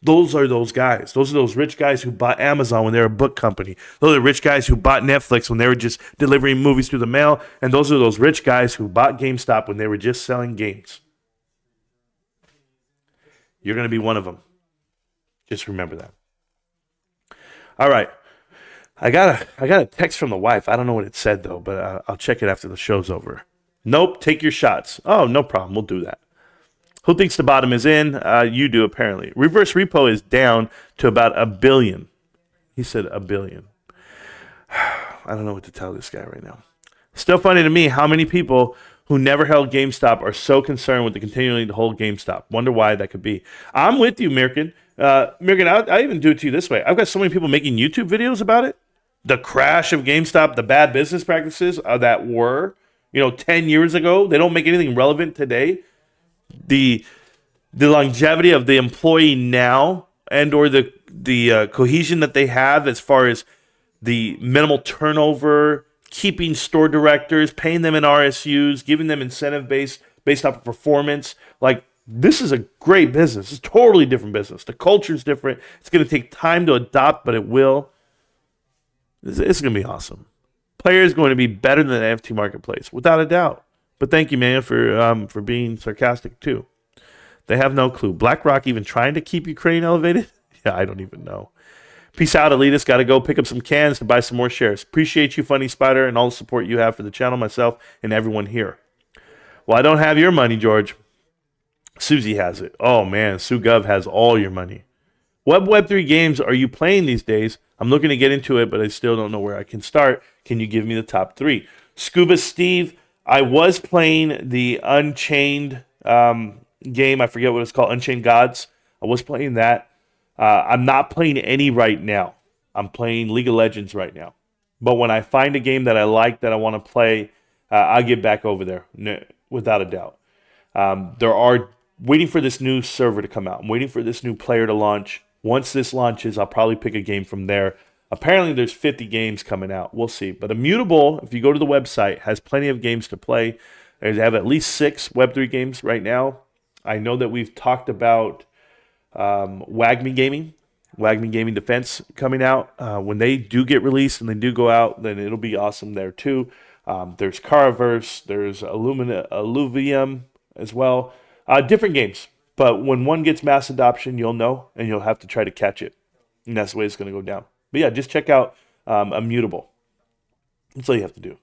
A: Those are those guys. Those are those rich guys who bought Amazon when they were a book company. Those are the rich guys who bought Netflix when they were just delivering movies through the mail. And those are those rich guys who bought GameStop when they were just selling games. You're going to be one of them. Just remember that. All right. I got a text from the wife. I don't know what it said, though, but I'll check it after the show's over. Nope, take your shots. Oh, no problem. We'll do that. Who thinks the bottom is in? You do, apparently. Reverse repo is down to about $1 billion. He said $1 billion. I don't know what to tell this guy right now. Still funny to me how many people who never held GameStop are so concerned with the continuing to hold GameStop. Wonder why that could be. I'm with you, Mirkin. Mirkin, I even do it to you this way. I've got so many people making YouTube videos about it. The crash of GameStop, the bad business practices that were, 10 years ago. They don't make anything relevant today. The longevity of the employee now, and or the cohesion that they have as far as the minimal turnover, keeping store directors, paying them in RSUs, giving them incentive based off of performance. Like, this is a great business. It's a totally different business. The culture is different. It's going to take time to adopt, but it will. It's going to be awesome. Player is going to be better than the NFT marketplace, without a doubt. But thank you, man, for being sarcastic, too. They have no clue. BlackRock even trying to keep Ukraine elevated? Yeah, I don't even know. Peace out, elitist. Got to go pick up some cans to buy some more shares. Appreciate you, Funny Spider, and all the support you have for the channel, myself, and everyone here. Well, I don't have your money, George. Susie has it. Oh, man, SuGov has all your money. What Web3 games are you playing these days? I'm looking to get into it, but I still don't know where I can start. Can you give me the top 3? Scuba Steve, I was playing the Unchained game. I forget what it's called, Unchained Gods. I was playing that. I'm not playing any right now. I'm playing League of Legends right now. But when I find a game that I like, that I want to play, I'll get back over there, without a doubt. There are waiting for this new server to come out. I'm waiting for this new player to launch. Once this launches, I'll probably pick a game from there. Apparently, there's 50 games coming out. We'll see. But Immutable, if you go to the website, has plenty of games to play. They have at least 6 Web3 games right now. I know that we've talked about WAGMI Gaming Defense coming out. When they do get released and they do go out, then it'll be awesome there too. There's Caraverse, there's Alluvium as well. Different games. But when one gets mass adoption, you'll know, and you'll have to try to catch it. And that's the way it's going to go down. But yeah, just check out Immutable. That's all you have to do.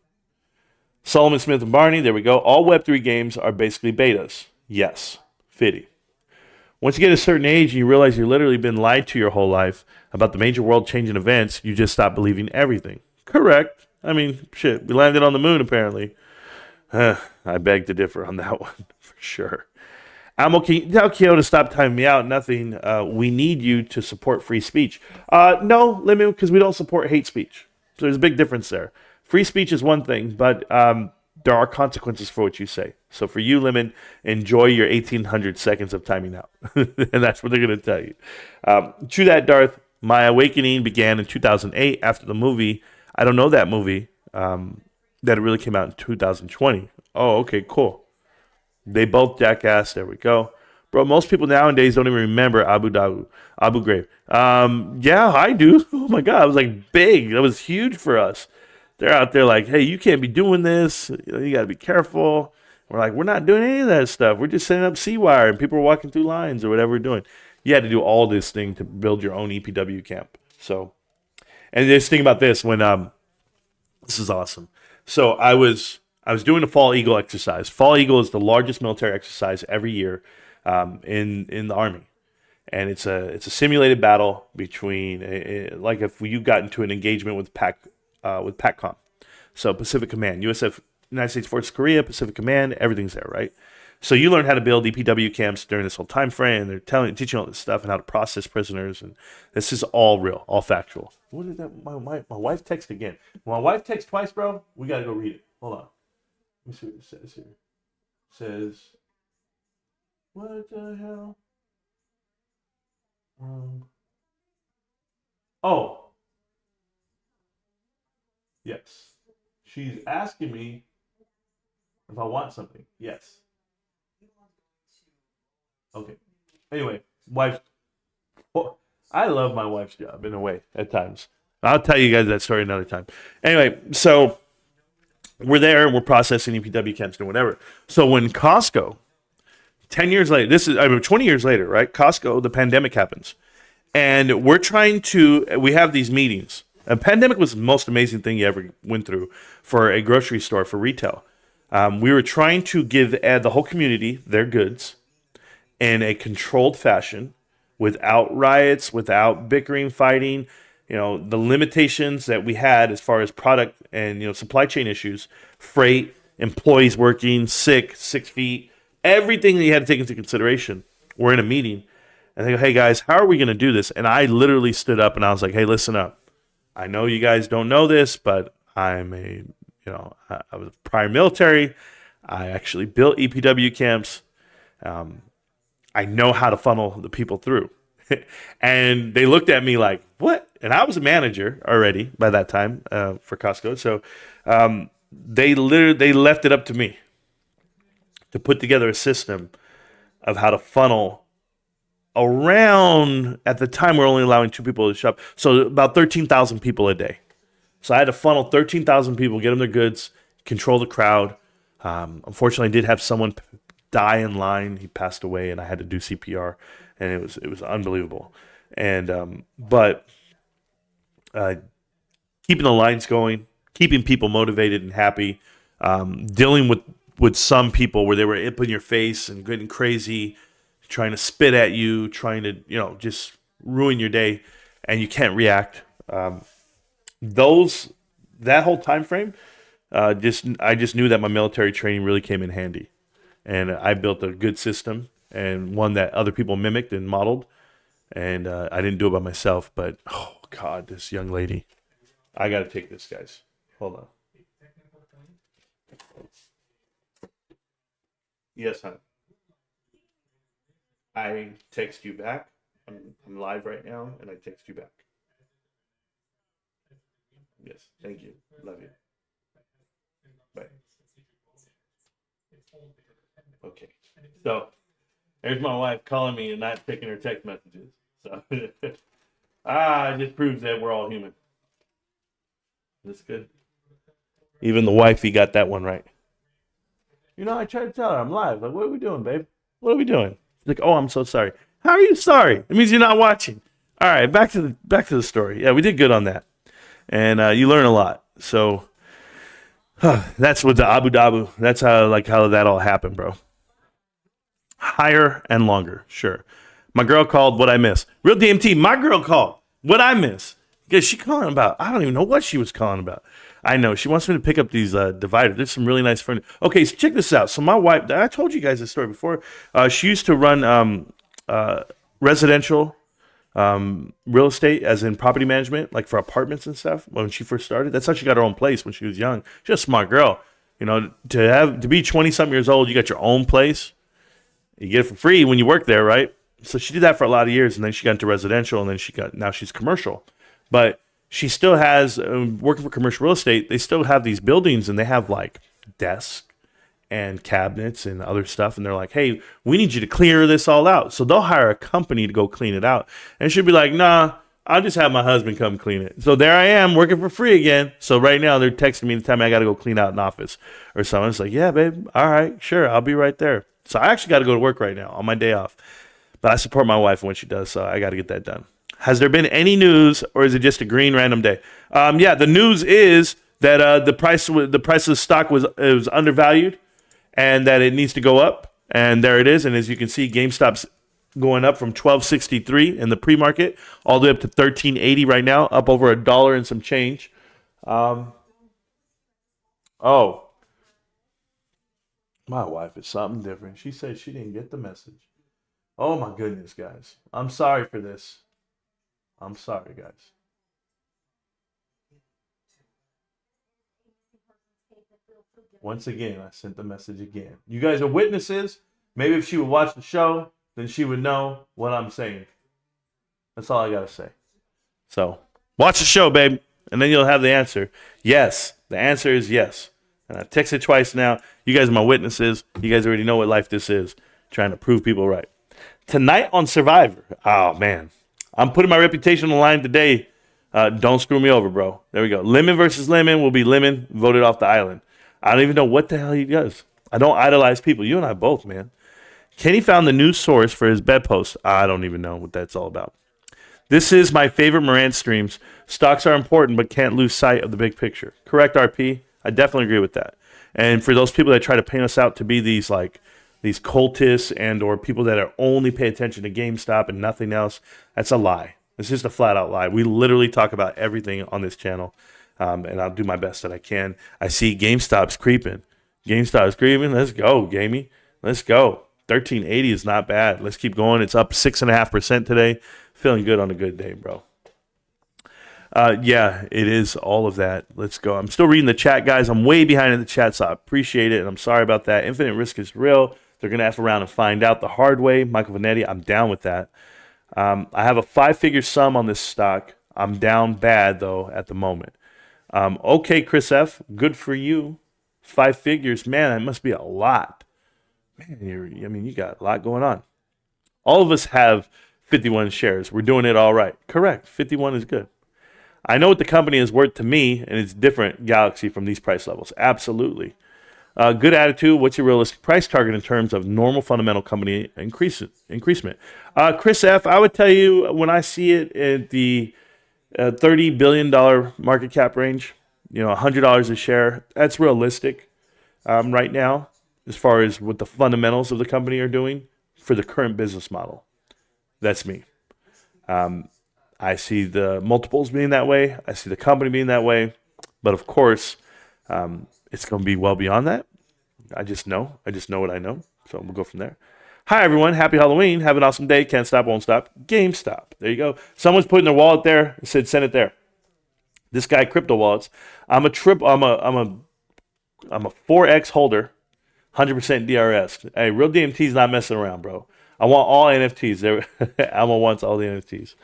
A: Solomon Smith and Barney, there we go. All Web3 games are basically betas. Yes, fitty. Once you get a certain age and you realize you've literally been lied to your whole life about the major world-changing events, you just stop believing everything. Correct. I mean, shit, we landed on the moon, apparently. I beg to differ on that one, for sure. Can you tell Kyo to stop timing me out? Nothing. We need you to support free speech. No, Lemon, because we don't support hate speech. So there's a big difference there. Free speech is one thing, but there are consequences for what you say. So for you, Lemon, enjoy your 1,800 seconds of timing out. And that's what they're going to tell you. True that, Darth. My awakening began in 2008 after the movie. I don't know that movie. That it really came out in 2020. Oh, okay, cool. They both jackass. There we go. Bro, most people nowadays don't even remember Abu Ghraib. Yeah, I do. Oh my God, it was like big. That was huge for us. They're out there like, hey, you can't be doing this. You got to be careful. We're like, we're not doing any of that stuff. We're just setting up C-Wire and people are walking through lines or whatever we're doing. You had to do all this thing to build your own EPW camp. So, and just think about this. When This is awesome. So I was doing a Fall Eagle exercise. Fall Eagle is the largest military exercise every year in the Army, and it's a simulated battle between like if you got into an engagement with PACCOM, so Pacific Command, USF, United States Forces Korea, Pacific Command, everything's there, right? So you learn how to build EPW camps during this whole time frame. They're teaching all this stuff and how to process prisoners, and this is all real, all factual. What did that? My wife texted again. When my wife texts twice, bro, we gotta go read it. Hold on. Let me see what it says here. It says, what the hell? Oh, yes. She's asking me if I want something. Yes. Okay. Anyway, wife. Well, I love my wife's job in a way at times. I'll tell you guys that story another time. Anyway, so we're there and we're processing EPW camps and whatever. So when Costco, 10 years later, 20 years later, right? Costco, the pandemic happens. And we have these meetings. A pandemic was the most amazing thing you ever went through for a grocery store, for retail. We were trying to give the whole community their goods in a controlled fashion, without riots, without bickering, fighting, the limitations that we had as far as product and, supply chain issues, freight, employees working, 6 feet, everything that you had to take into consideration. We're in a meeting and they go, hey guys, how are we going to do this? And I literally stood up and I was like, hey, listen up. I know you guys don't know this, but I was prior military. I actually built EPW camps. I know how to funnel the people through. And they looked at me like, what? And I was a manager already by that time for Costco. So they left it up to me to put together a system of how to funnel around. At the time, we're only allowing 2 people to shop. So about 13,000 people a day. So I had to funnel 13,000 people, get them their goods, control the crowd. Unfortunately, I did have someone die in line. He passed away, and I had to do CPR, and it was unbelievable. And but keeping the lines going, keeping people motivated and happy, dealing with some people where they were up in your face and getting crazy, trying to spit at you, trying to just ruin your day, and you can't react. That whole time frame, I just knew that my military training really came in handy. And I built a good system, and one that other people mimicked and modeled. And I didn't do it by myself, but oh God, this young lady. I got to take this, guys. Hold on. Yes, hon. I text you back. I'm live right now, and I text you back. Yes, thank you. Love you. Bye. Okay, so there's my wife calling me and not checking her text messages. So it just proves that we're all human. That's good. Even the wifey got that one right. I tried to tell her I'm live. Like, what are we doing, babe? What are we doing? She's like, oh, I'm so sorry. How are you sorry? It means you're not watching. All right, back to the story. Yeah, we did good on that, and you learn a lot. So that's with the Abu Dhabi. That's how that all happened, bro. Higher and longer, sure. My girl called. What I miss? Real DMT. My girl called. What I miss? Because she calling about. I don't even know what she was calling about. I know she wants me to pick up these dividers. There's some really nice furniture. Okay, so check this out. So my wife. I told you guys this story before. She used to run residential real estate, as in property management, like for apartments and stuff. When she first started, that's how she got her own place when she was young. She's a smart girl. To be 20-something years old, you got your own place. You get it for free when you work there, right? So she did that for a lot of years, and then she got into residential, and then now she's commercial. But she still has, working for commercial real estate, they still have these buildings, and they have like desks and cabinets and other stuff, and they're like, hey, we need you to clear this all out. So they'll hire a company to go clean it out. And she'll be like, nah, I'll just have my husband come clean it. So there I am working for free again. So right now they're texting me the time I got to go clean out an office or something. It's like, yeah, babe, all right, sure, I'll be right there. So I actually got to go to work right now on my day off. But I support my wife when she does, so I got to get that done. Has there been any news, or is it just a green random day? Yeah, the news is that the price of the stock was undervalued, and that it needs to go up. And there it is. And as you can see, GameStop's going up from $12.63 in the pre-market all the way up to $13.80 right now, up over $1 and some change. My wife is something different. She said she didn't get the message. Oh my goodness, guys. I'm sorry for this. I'm sorry, guys. Once again, I sent the message again. You guys are witnesses. Maybe if she would watch the show, then she would know what I'm saying. That's all I got to say. So, watch the show, babe, and then you'll have the answer. Yes, the answer is yes. And I've texted twice now. You guys are my witnesses. You guys already know what life this is. Trying to prove people right. Tonight on Survivor. Oh, man. I'm putting my reputation on the line today. Don't screw me over, bro. There we go. Lemon versus Lemon will be Lemon voted off the island. I don't even know what the hell he does. I don't idolize people. You and I both, man. Kenny found the news source for his bedpost. I don't even know what that's all about. This is my favorite Marantz streams. Stocks are important, but can't lose sight of the big picture. Correct, RP? I definitely agree with that. And for those people that try to paint us out to be these cultists and or people that are only pay attention to GameStop and nothing else, that's a lie. It's just a flat out lie. We literally talk about everything on this channel, and I'll do my best that I can. I see GameStop's creeping. GameStop's creeping. Let's go, gamey. Let's go. 1380 is not bad. Let's keep going. It's up 6.5% today. Feeling good on a good day, bro. Yeah, it is all of that. Let's go. I'm still reading the chat, guys. I'm way behind in the chat, so I appreciate it, and I'm sorry about that. Infinite risk is real. They're going to F around and find out the hard way. Michael Vanetti, I'm down with that. I have a 5-figure sum on this stock. I'm down bad, though, at the moment. Okay, Chris F., good for you. 5 figures. Man, that must be a lot. Man, you got a lot going on. All of us have 51 shares. We're doing it all right. Correct. 51 is good. I know what the company is worth to me, and it's different Galaxy from these price levels. Absolutely. Good attitude. What's your realistic price target in terms of normal fundamental company increasement? Chris F., I would tell you when I see it at the $30 billion market cap range, $100 a share, that's realistic right now as far as what the fundamentals of the company are doing for the current business model. That's me. I see the multiples being that way. I see the company being that way. But of course, it's going to be well beyond that. I just know what I know. So we'll go from there. Hi, everyone. Happy Halloween. Have an awesome day. Can't stop, won't stop. GameStop. There you go. Someone's putting their wallet there. It said, send it there. This guy, Crypto Wallets. I'm a 4X holder, 100% DRS. Hey, real DMT's not messing around, bro. I want all NFTs. Alma wants all the NFTs.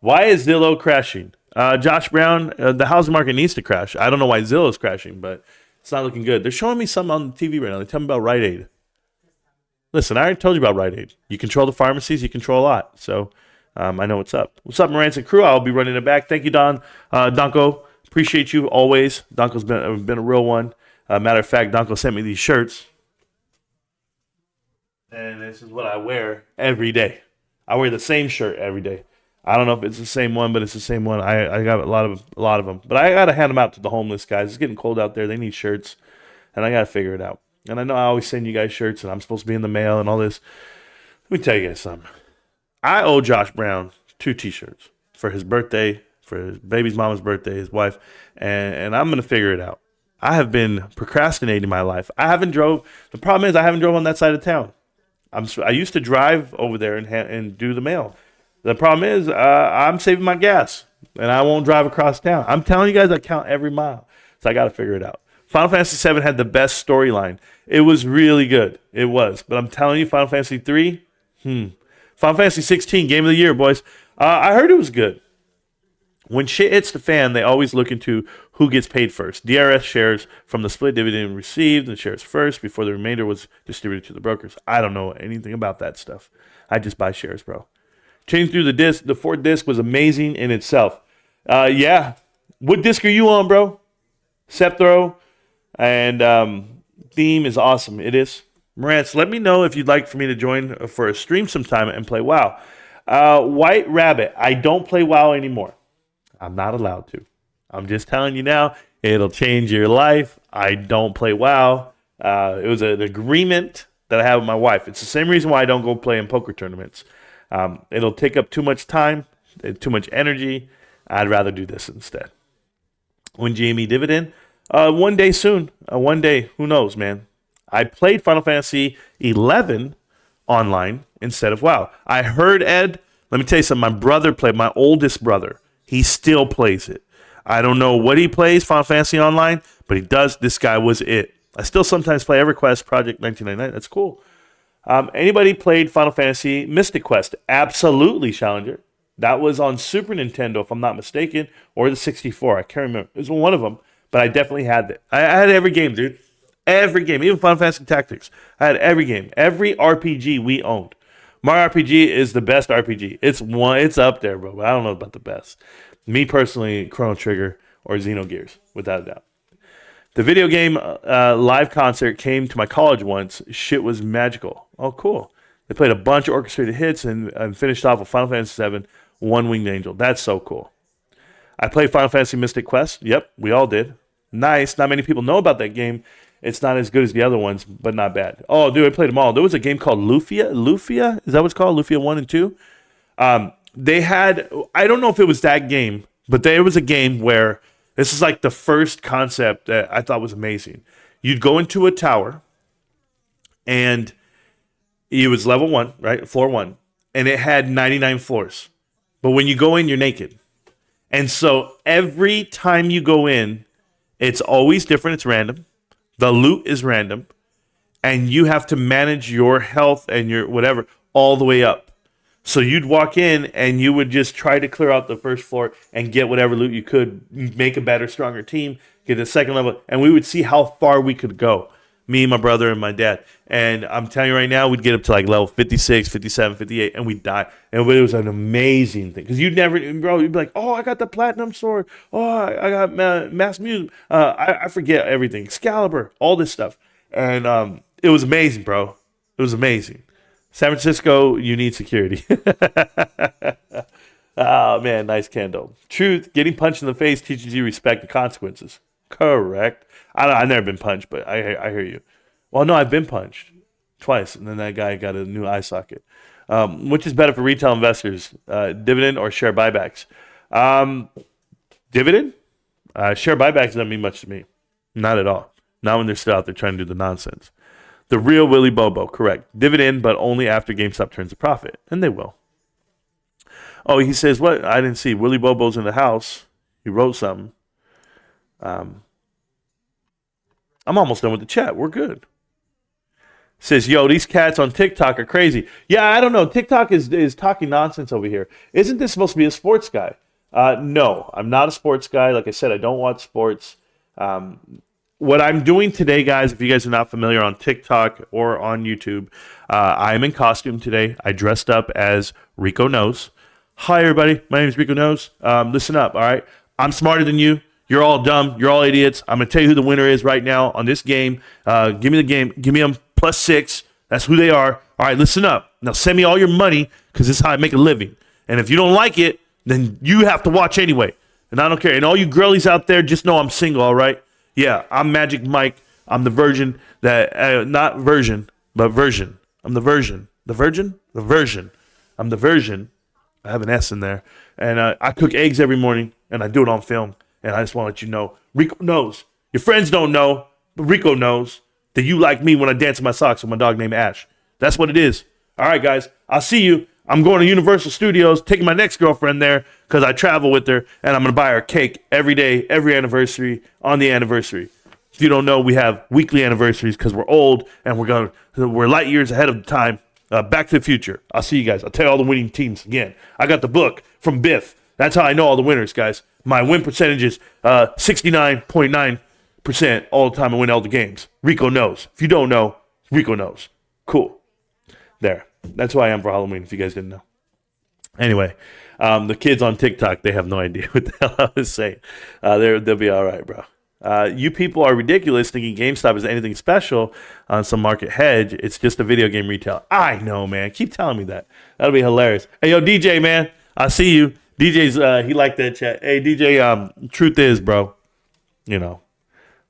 A: Why is Zillow crashing? Josh Brown, the housing market needs to crash. I don't know why Zillow's crashing, but it's not looking good. They're showing me something on the TV right now. They tell me about Rite Aid. Listen, I already told you about Rite Aid. You control the pharmacies, you control a lot. So I know what's up. What's up, Marantz and crew? I'll be running it back. Thank you, Don. Donko, appreciate you always. Donko's been a real one. Matter of fact, Donko sent me these shirts. And this is what I wear every day. I wear the same shirt every day. I don't know if it's the same one, but it's the same one. I got a lot of them. But I got to hand them out to the homeless guys. It's getting cold out there. They need shirts. And I got to figure it out. And I know I always send you guys shirts, and I'm supposed to be in the mail and all this. Let me tell you guys something. I owe Josh Brown 2 T-shirts for his birthday, for his baby's mama's birthday, his wife. And I'm going to figure it out. I have been procrastinating my life. The problem is I haven't drove on that side of town. I used to drive over there and do the mail. The problem is I'm saving my gas, and I won't drive across town. I'm telling you guys, I count every mile, so I got to figure it out. Final Fantasy VII had the best storyline. It was really good. It was. But I'm telling you, Final Fantasy 3, Final Fantasy 16, Game of the Year, boys. I heard it was good. When shit hits the fan, they always look into who gets paid first. DRS shares from the split dividend received, the shares first, before the remainder was distributed to the brokers. I don't know anything about that stuff. I just buy shares, bro. Changing through the disc, the 4th disc was amazing in itself. Yeah. What disc are you on, bro? Septhro. And theme is awesome. It is. Marantz, let me know if you'd like for me to join for a stream sometime and play WoW. White Rabbit, I don't play WoW anymore. I'm not allowed to. I'm just telling you now, it'll change your life. I don't play WoW. It was an agreement that I have with my wife. It's the same reason why I don't go play in poker tournaments. It'll take up too much time, too much energy. I'd rather do this instead. When GME dividend? One day soon. One day. Who knows, man? I played Final Fantasy 11 online instead of WoW. I heard, Ed, let me tell you something. My brother played, my oldest brother. He still plays it. I don't know what he plays, Final Fantasy Online, but he does. This guy was it. I still sometimes play EverQuest Project 1999. That's cool. Anybody played Final Fantasy Mystic Quest? Absolutely, Challenger. That was on Super Nintendo, if I'm not mistaken, or the 64. I can't remember. It was one of them, but I definitely had it. I had every game, dude. Every game, even Final Fantasy Tactics. I had every game. Every RPG we owned. Mario RPG is the best RPG. It's up there, bro. But I don't know about the best. Me personally, Chrono Trigger or Xenogears, without a doubt. The video game live concert came to my college once. Shit was magical. Oh, cool. They played a bunch of orchestrated hits and finished off with Final Fantasy VII, One Winged Angel. That's so cool. I played Final Fantasy Mystic Quest. Yep, we all did. Nice. Not many people know about that game. It's not as good as the other ones, but not bad. Oh, dude, I played them all. There was a game called Lufia. Lufia? Is that what it's called? Lufia 1 and 2? They had, I don't know if it was that game, but there was a game where this is like the first concept that I thought was amazing. You'd go into a tower, and it was level 1, right? Floor 1. And it had 99 floors. But when you go in, you're naked. And so every time you go in, it's always different. It's random. The loot is random. And you have to manage your health and your whatever all the way up. So you'd walk in and you would just try to clear out the first floor and get whatever loot you could, make a better, stronger team, get the second level. And we would see how far we could go. Me, my brother, and my dad. And I'm telling you right now, we'd get up to like level 56, 57, 58, and we'd die. And it was an amazing thing. Because you'd never, bro, you'd be like, oh, I got the platinum sword. Oh, I got mass music. I forget everything. Excalibur, all this stuff. And it was amazing, bro. It was amazing. San Francisco, you need security. Oh, man, nice candle. Truth, getting punched in the face teaches you respect the consequences. Correct. I've never been punched, but I hear you. Well, no, I've been punched twice, and then that guy got a new eye socket. Which is better for retail investors, dividend or share buybacks? Dividend? Share buybacks doesn't mean much to me. Not at all. Not when they're still out there trying to do the nonsense. The real Willy Bobo, correct. Dividend, but only after GameStop turns a profit. And they will. Oh, he says, what? I didn't see. Willy Bobo's in the house. He wrote something. I'm almost done with the chat. We're good. Says, yo, these cats on TikTok are crazy. Yeah, I don't know. TikTok is talking nonsense over here. Isn't this supposed to be a sports guy? No, I'm not a sports guy. Like I said, I don't watch sports. What I'm doing today, guys, if you guys are not familiar on TikTok or on YouTube, I'm in costume today. I dressed up as Rico Knows. Hi, everybody. My name is Rico Knows. Listen up, all right? I'm smarter than you. You're all dumb. You're all idiots. I'm going to tell you who the winner is right now on this game. Give me the game. Give me them +6. That's who they are. All right, listen up. Now send me all your money because this is how I make a living. And if you don't like it, then you have to watch anyway. And I don't care. And all you girlies out there, just know I'm single, all right? Yeah, I'm Magic Mike. I'm the virgin that, not version, but version. I'm the version. The virgin? The version. I'm the version. I have an S in there. And I cook eggs every morning, and I do it on film. And I just want to let you know, Rico knows. Your friends don't know, but Rico knows that you like me when I dance in my socks with my dog named Ash. That's what it is. All right, guys. I'll see you. I'm going to Universal Studios, taking my next girlfriend there because I travel with her, and I'm going to buy her cake every day, every anniversary, on the anniversary. If you don't know, we have weekly anniversaries because we're old, and we're light years ahead of the time. Back to the Future. I'll see you guys. I'll tell you all the winning teams again. I got the book from Biff. That's how I know all the winners, guys. My win percentage is 69.9% all the time I win all the games. Rico knows. If you don't know, Rico knows. Cool. There. That's who I am for Halloween, if you guys didn't know. Anyway, the kids on TikTok, they have no idea what the hell I was saying. They'll be all right, bro. You people are ridiculous thinking GameStop is anything special on some market hedge. It's just a video game retail. I know, man. Keep telling me that. That'll be hilarious. Hey, yo, DJ, man. I see you. DJ's, he liked that chat. Hey, DJ, truth is, bro,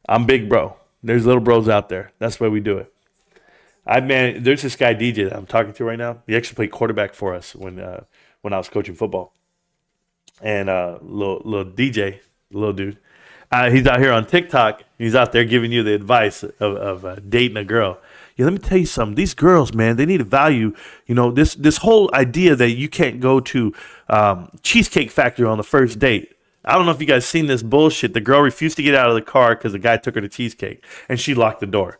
A: I'm big bro. There's little bros out there. That's why we do it. There's this guy, DJ, that I'm talking to right now. He actually played quarterback for us when I was coaching football. And little DJ, little dude, he's out here on TikTok. He's out there giving you the advice of dating a girl. Yeah, let me tell you something. These girls, man, they need to value, this whole idea that you can't go to Cheesecake Factory on the first date. I don't know if you guys seen this bullshit. The girl refused to get out of the car because the guy took her to cheesecake, and she locked the door.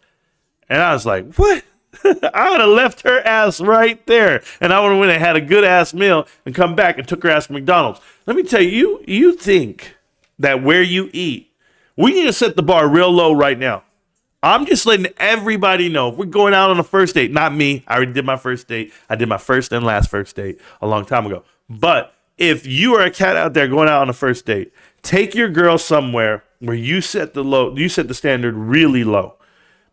A: And I was like, what? I would have left her ass right there, and I would have went and had a good ass meal and come back and took her ass to McDonald's. Let me tell you, you think that where you eat, we need to set the bar real low right now. I'm just letting everybody know if we're going out on a first date. Not me. I already did my first date. I did my first and last first date a long time ago. But if you are a cat out there going out on a first date, take your girl somewhere where you set the standard really low.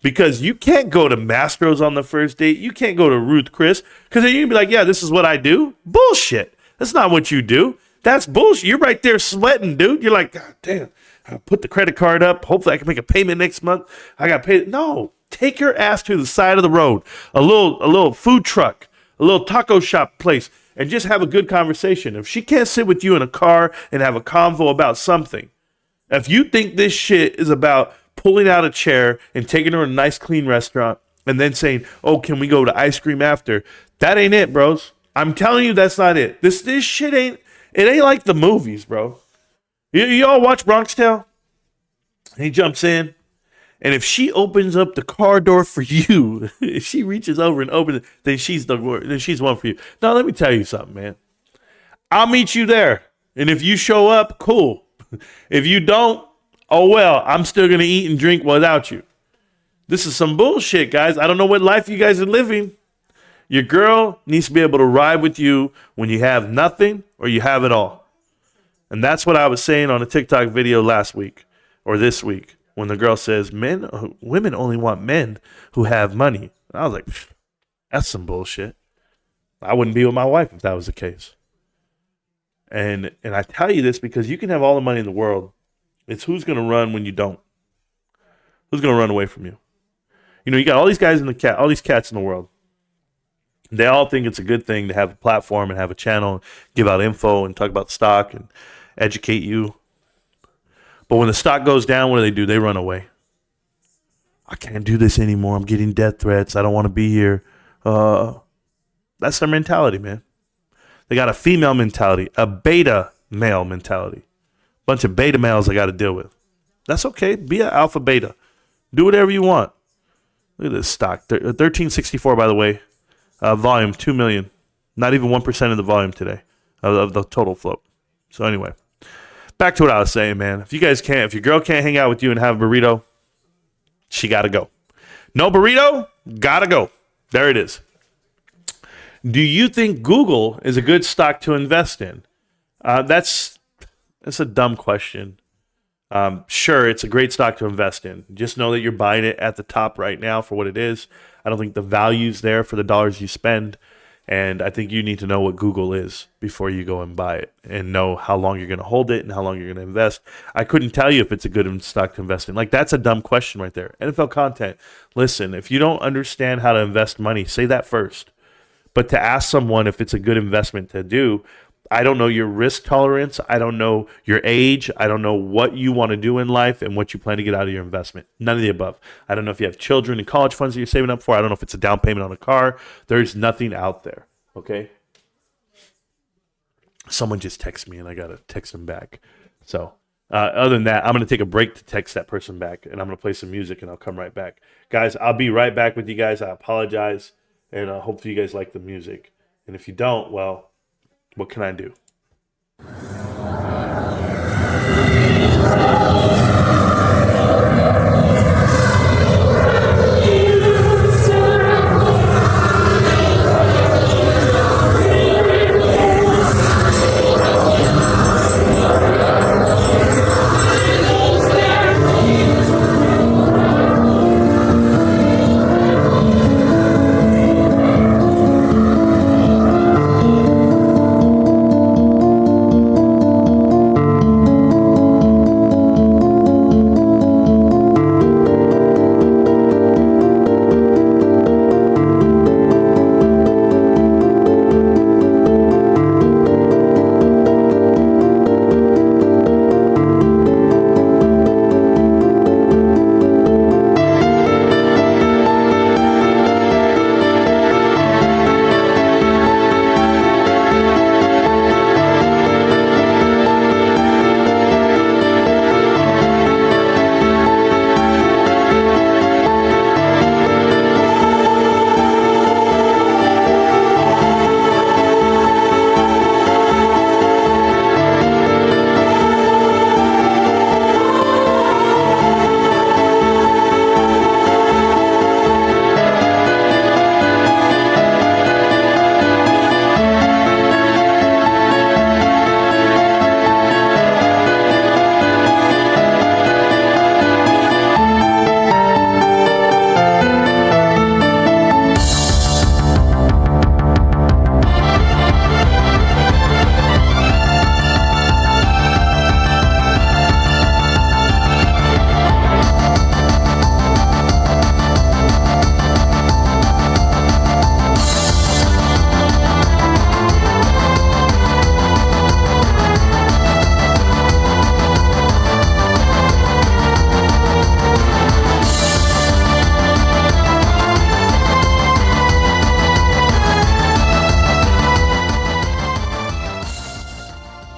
A: Because you can't go to Mastro's on the first date. You can't go to Ruth Chris. Because then you can be like, yeah, this is what I do. Bullshit. That's not what you do. That's bullshit. You're right there sweating, dude. You're like, God damn. I put the credit card up. Hopefully I can make a payment next month. I got paid. No. Take your ass to the side of the road. A little food truck. A little taco shop place. And just have a good conversation. If she can't sit with you in a car and have a convo about something. If you think this shit is about pulling out a chair and taking her to a nice clean restaurant and then saying, oh, can we go to ice cream after? That ain't it, bros. I'm telling you, that's not it. This shit ain't like the movies, bro. You all watch Bronx Tale? He jumps in, and if she opens up the car door for you, if she reaches over and opens it, then she's one for you. Now, let me tell you something, man. I'll meet you there, and if you show up, cool. If you don't, oh, well, I'm still going to eat and drink without you. This is some bullshit, guys. I don't know what life you guys are living. Your girl needs to be able to ride with you when you have nothing or you have it all. And that's what I was saying on a TikTok video last week or this week when the girl says, women only want men who have money. I was like, that's some bullshit. I wouldn't be with my wife if that was the case. And I tell you this because you can have all the money in the world. It's who's going to run when you don't. Who's going to run away from you? You got all these guys all these cats in the world. They all think it's a good thing to have a platform and have a channel, give out info and talk about stock and educate you. But when the stock goes down, what do? They run away. I can't do this anymore. I'm getting death threats. I don't want to be here. That's their mentality, man. They got a female mentality, a beta male mentality. Bunch of beta males I got to deal with. That's okay. Be an alpha beta. Do whatever you want. Look at this stock. 1364, by the way. Volume, 2 million. Not even 1% of the volume today of the total float. So anyway, back to what I was saying, man. If your girl can't hang out with you and have a burrito, she got to go. No burrito, got to go. There it is. Do you think Google is a good stock to invest in? That's a dumb question. Sure, it's a great stock to invest in. Just know that you're buying it at the top right now for what it is. I don't think the value's there for the dollars you spend. And I think you need to know what Google is before you go and buy it and know how long you're going to hold it and how long you're going to invest. I couldn't tell you if it's a good stock to invest in. Like, that's a dumb question right there. NFL content. Listen, if you don't understand how to invest money, say that first. But to ask someone if it's a good investment to do, I don't know your risk tolerance. I don't know your age. I don't know what you want to do in life and what you plan to get out of your investment. None of the above. I don't know if you have children and college funds that you're saving up for. I don't know if it's a down payment on a car. There's nothing out there. Okay? Someone just texted me and I got to text them back. So other than that, I'm going to take a break to text that person back and I'm going to play some music and I'll come right back. Guys, I'll be right back with you guys. I apologize and hopefully you guys like the music. And if you don't, well, what can I do?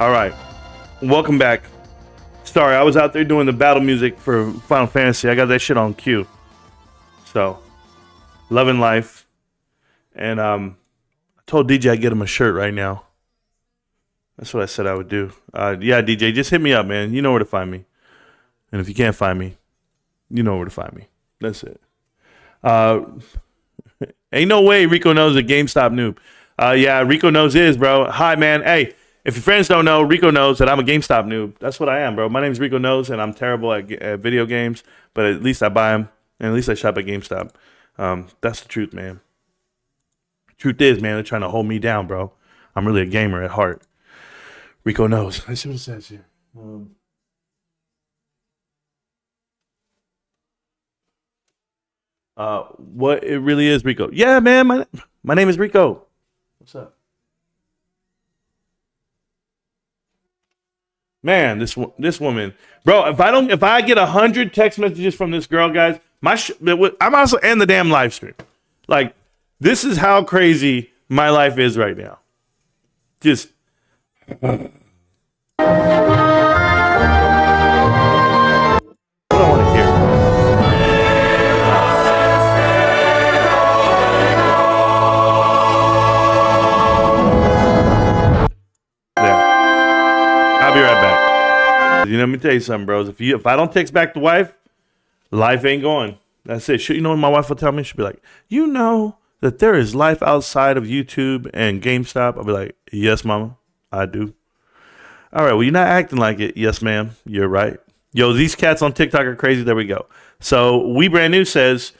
A: All right. Welcome back. Sorry, I was out there doing the battle music for Final Fantasy. I got that shit on cue. So, loving life. And I told DJ I'd get him a shirt right now. That's what I said I would do. Yeah, DJ, just hit me up, man. You know where to find me. And if you can't find me, you know where to find me. That's it. Ain't no way Rico knows a GameStop noob. Yeah, Rico knows is, bro. Hi, man. Hey, if your friends don't know, Rico knows that I'm a GameStop noob. That's what I am, bro. My name's Rico Knows, and I'm terrible at video games, but at least I buy them, and at least I shop at GameStop. That's the truth, man. Truth is, man, they're trying to hold me down, bro. I'm really a gamer at heart. Rico Knows. I see what it says here. What it really is, Rico. Yeah, man, my name is Rico. What's up? Man, this woman, bro. If I get 100 text messages from this girl, guys, I'm also end the damn live stream. Like, this is how crazy my life is right now. Just. What do I want to hear? I'll be right back. You know, let me tell you something, bros. If I don't text back the wife, life ain't going. That's it. You know what my wife will tell me? She'll be like, you know that there is life outside of YouTube and GameStop. I'll be like, yes, mama, I do. All right, well, you're not acting like it. Yes, ma'am, you're right. Yo, these cats on TikTok are crazy. There we go. So We Brand New says,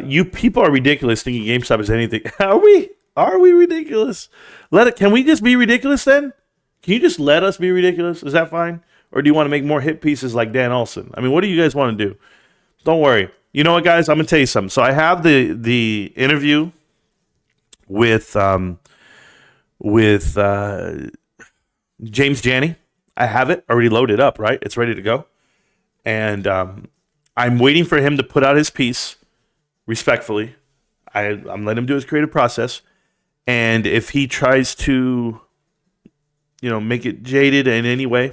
A: you people are ridiculous thinking GameStop is anything. Are we? Are we ridiculous? Can we just be ridiculous then? Can you just let us be ridiculous? Is that fine? Or do you want to make more hit pieces like Dan Olson? I mean, what do you guys want to do? Don't worry. You know what, guys? I'm going to tell you something. So I have the interview with James Janney. I have it already loaded up, right? It's ready to go. And I'm waiting for him to put out his piece respectfully. I'm letting him do his creative process. And if he tries to, make it jaded in any way,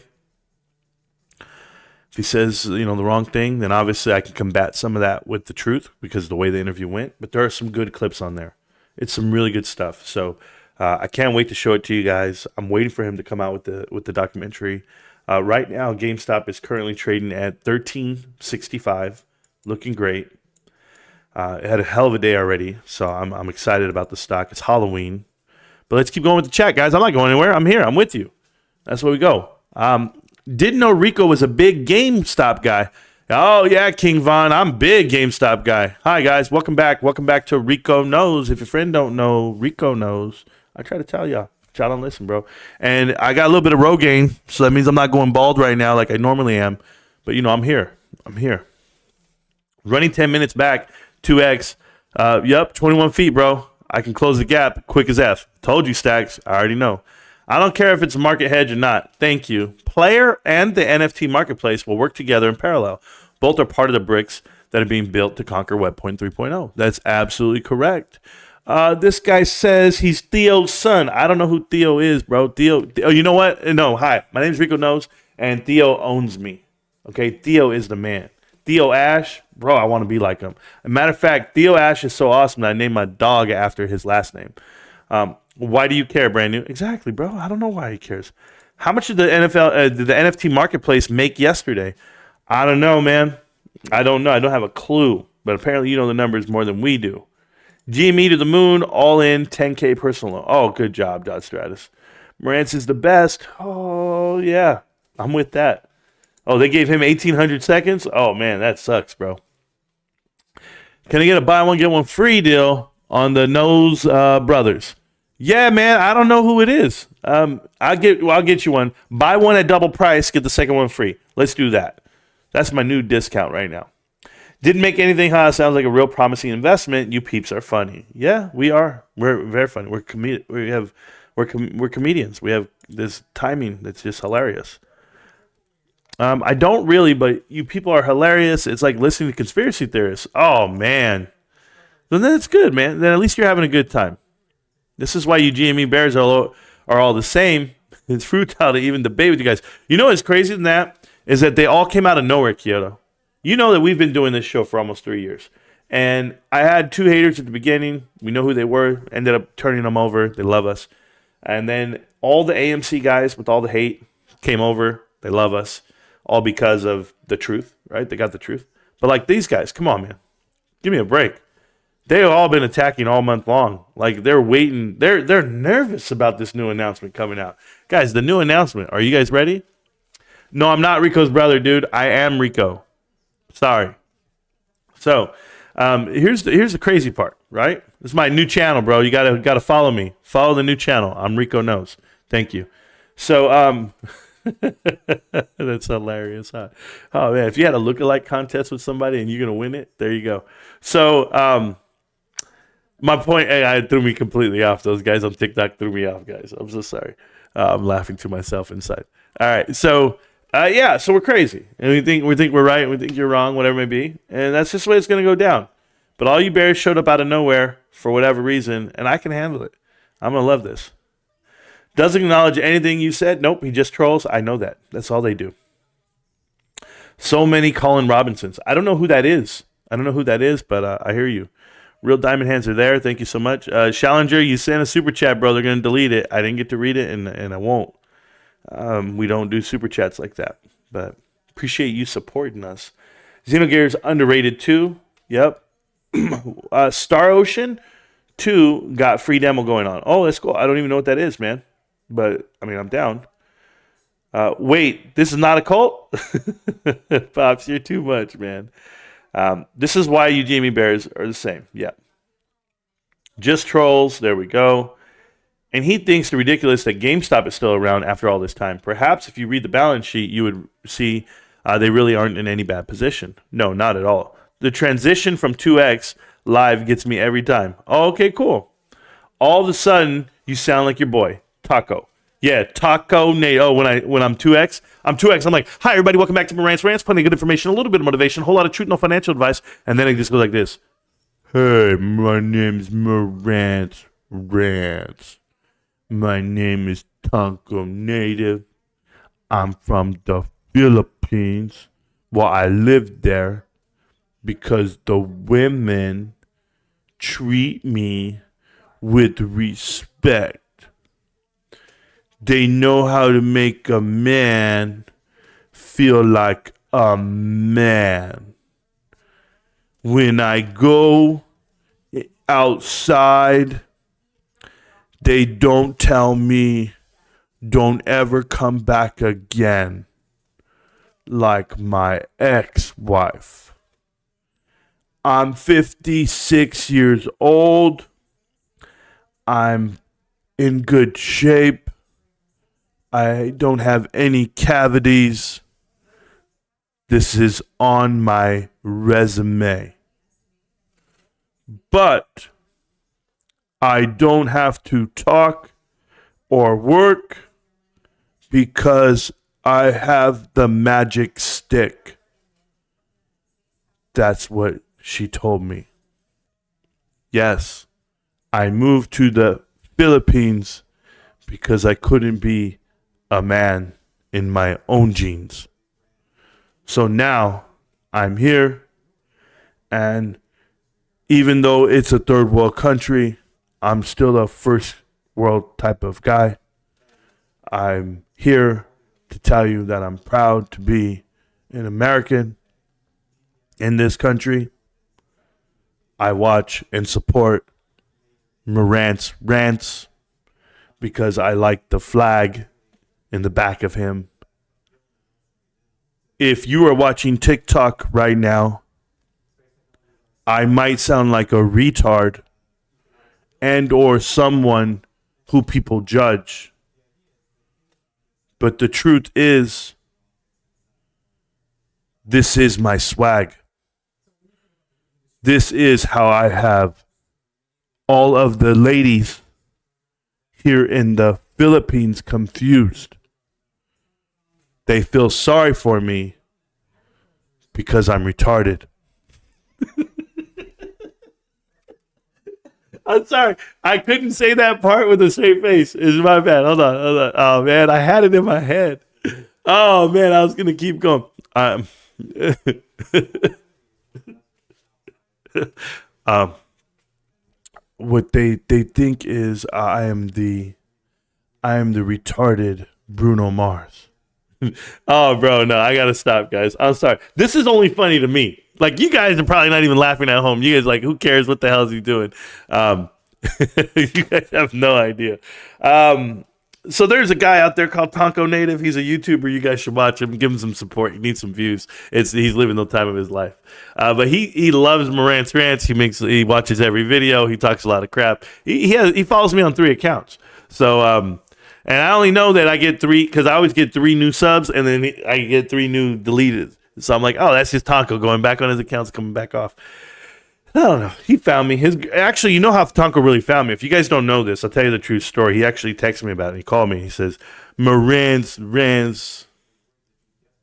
A: if he says, the wrong thing, then obviously I can combat some of that with the truth because of the way the interview went. But there are some good clips on there. It's some really good stuff. So I can't wait to show it to you guys. I'm waiting for him to come out with the documentary. Right now, GameStop is currently trading at $13.65, looking great. It had a hell of a day already, so I'm excited about the stock. It's Halloween. But let's keep going with the chat, guys. I'm not going anywhere. I'm here. I'm with you. That's where we go. Didn't know Rico was a big GameStop guy. Oh, yeah, King Von. I'm big GameStop guy. Hi, guys. Welcome back. Welcome back to Rico Knows. If your friend don't know, Rico Knows. I try to tell y'all. Y'all don't listen, bro. And I got a little bit of Rogaine, so that means I'm not going bald right now like I normally am. But, I'm here. I'm here. Running 10 minutes back, 2x. Yep, 21 feet, bro. I can close the gap quick as F. Told you, Stacks. I already know. I don't care if it's a market hedge or not. Thank you. Player and the NFT marketplace will work together in parallel. Both are part of the bricks that are being built to conquer Web 3.0. That's absolutely correct. This guy says he's Theo's son. I don't know who Theo is, bro. Theo. Oh, you know what? No, hi. My name's Rico Knows, and Theo owns me. Okay, Theo is the man. Theo Ash, bro, I want to be like him. As a matter of fact, Theo Ash is so awesome that I named my dog after his last name. Why do you care, Brand New? Exactly, bro. I don't know why he cares. How much did the NFT marketplace make yesterday? I don't know, man. I don't know. I don't have a clue. But apparently you know the numbers more than we do. GME to the moon, all in, 10K personal loan. Oh, good job, Dot Stratus. Marantz is the best. Oh, yeah. I'm with that. Oh, they gave him 1,800 seconds? Oh, man, that sucks, bro. Can I get a buy one, get one free deal on the Nose Brothers? Yeah, man, I don't know who it is. I'll get you one. Buy one at double price, get the second one free. Let's do that. That's my new discount right now. Didn't make anything, huh? Sounds like a real promising investment. You peeps are funny. Yeah, we are. We're very funny. We're comedians. We have this timing that's just hilarious. I don't really, but you people are hilarious. It's like listening to conspiracy theorists. Oh, man. Then it's good, man. Then at least you're having a good time. This is why you GME bears are all the same. It's futile to even debate with you guys. You know what's crazy than that is that they all came out of nowhere, Kyoto. You know that we've been doing this show for almost 3 years. And I had 2 haters at the beginning. We know who they were. Ended up turning them over. They love us. And then all the AMC guys with all the hate came over. They love us. All because of the truth, right? They got the truth. But like these guys, come on, man. Give me a break. They've all been attacking all month long. Like they're waiting. They're nervous about this new announcement coming out. Guys, the new announcement. Are you guys ready? No, I'm not Rico's brother, dude. I am Rico. Sorry. So, here's the crazy part, right? This is my new channel, bro. You gotta follow me. Follow the new channel. I'm Rico Knows. Thank you. So, that's hilarious, huh? Oh man, if you had a lookalike contest with somebody and you're gonna win it, there you go. So, my point, I threw me completely off. Those guys on TikTok threw me off, guys. I'm so sorry. I'm laughing to myself inside. All right, so so we're crazy, and we think we're right, and we think you're wrong, whatever it may be, and that's just the way it's gonna go down. But all you bears showed up out of nowhere for whatever reason, and I can handle it. I'm gonna love this. Doesn't acknowledge anything you said. Nope, he just trolls. I know that. That's all they do. So many Colin Robinsons. I don't know who that is. But I hear you. Real Diamond Hands are there. Thank you so much. Challenger, you sent a super chat, bro. They're going to delete it. I didn't get to read it, and I won't. We don't do super chats like that. But appreciate you supporting us. Xenogears underrated too. Yep. Star Ocean 2 got free demo going on. Oh, that's cool. I don't even know what that is, man. But, I mean, I'm down. Wait, this is not a cult? Pops, you're too much, man. This is why you GME Bears are the same. Yeah. Just trolls. There we go. And he thinks the ridiculous that GameStop is still around after all this time. Perhaps if you read the balance sheet, you would see they really aren't in any bad position. No, not at all. The transition from 2X live gets me every time. Oh, okay, cool. All of a sudden, you sound like your boy, Taco. Yeah, Taco Nate. Oh, when I'm 2X, I'm like, hi everybody, welcome back to Marantz Rantz. Plenty of good information, a little bit of motivation, a whole lot of truth, no financial advice, and then it just goes like this. Hey, my name's Marantz Rantz. My name is Taco Native. I'm from the Philippines. Well, I lived there because the women treat me with respect. They know how to make a man feel like a man. When I go outside, they don't tell me, don't ever come back again, like my ex-wife. I'm 56 years old. I'm in good shape. I don't have any cavities. This is on my resume. But I don't have to talk or work because I have the magic stick. That's what she told me. Yes, I moved to the Philippines because I couldn't be a man in my own jeans. So now I'm here, and even though it's a third world country, I'm still a first world type of guy. I'm here to tell you that I'm proud to be an American in this country. I watch and support Marantz Rantz because I like the flag in the back of him. If you are watching TikTok right now, I might sound like a retard and or someone who people judge. But the truth is, this is my swag. This is how I have all of the ladies here in the Philippines confused. They feel sorry for me because I'm retarded. I'm sorry. I couldn't say that part with a straight face. It's my bad. Hold on. Oh, man. I had it in my head. Oh, man. I was going to keep going. What they think is I am the retarded Bruno Mars. Oh, bro, no, I gotta stop, guys. I'm sorry. This is only funny to me. Like, you guys are probably not even laughing at home. You guys like, who cares? What the hell is he doing? You guys have no idea. So there's a guy out there called Tonko Native. He's a YouTuber. You guys should watch him. Give him some support. He needs some views. He's living the time of his life. But he loves Marantz Rantz. He watches every video. He talks a lot of crap. He follows me on 3 accounts. So and I only know that I get 3 because I always get 3 new subs and then I get 3 new deleted. So I'm like, oh, that's just Tonko going back on his accounts, coming back off. I don't know. He found me. Actually, you know how Tonko really found me. If you guys don't know this, I'll tell you the true story. He actually texted me about it. He called me. He says, Marantz Rantz,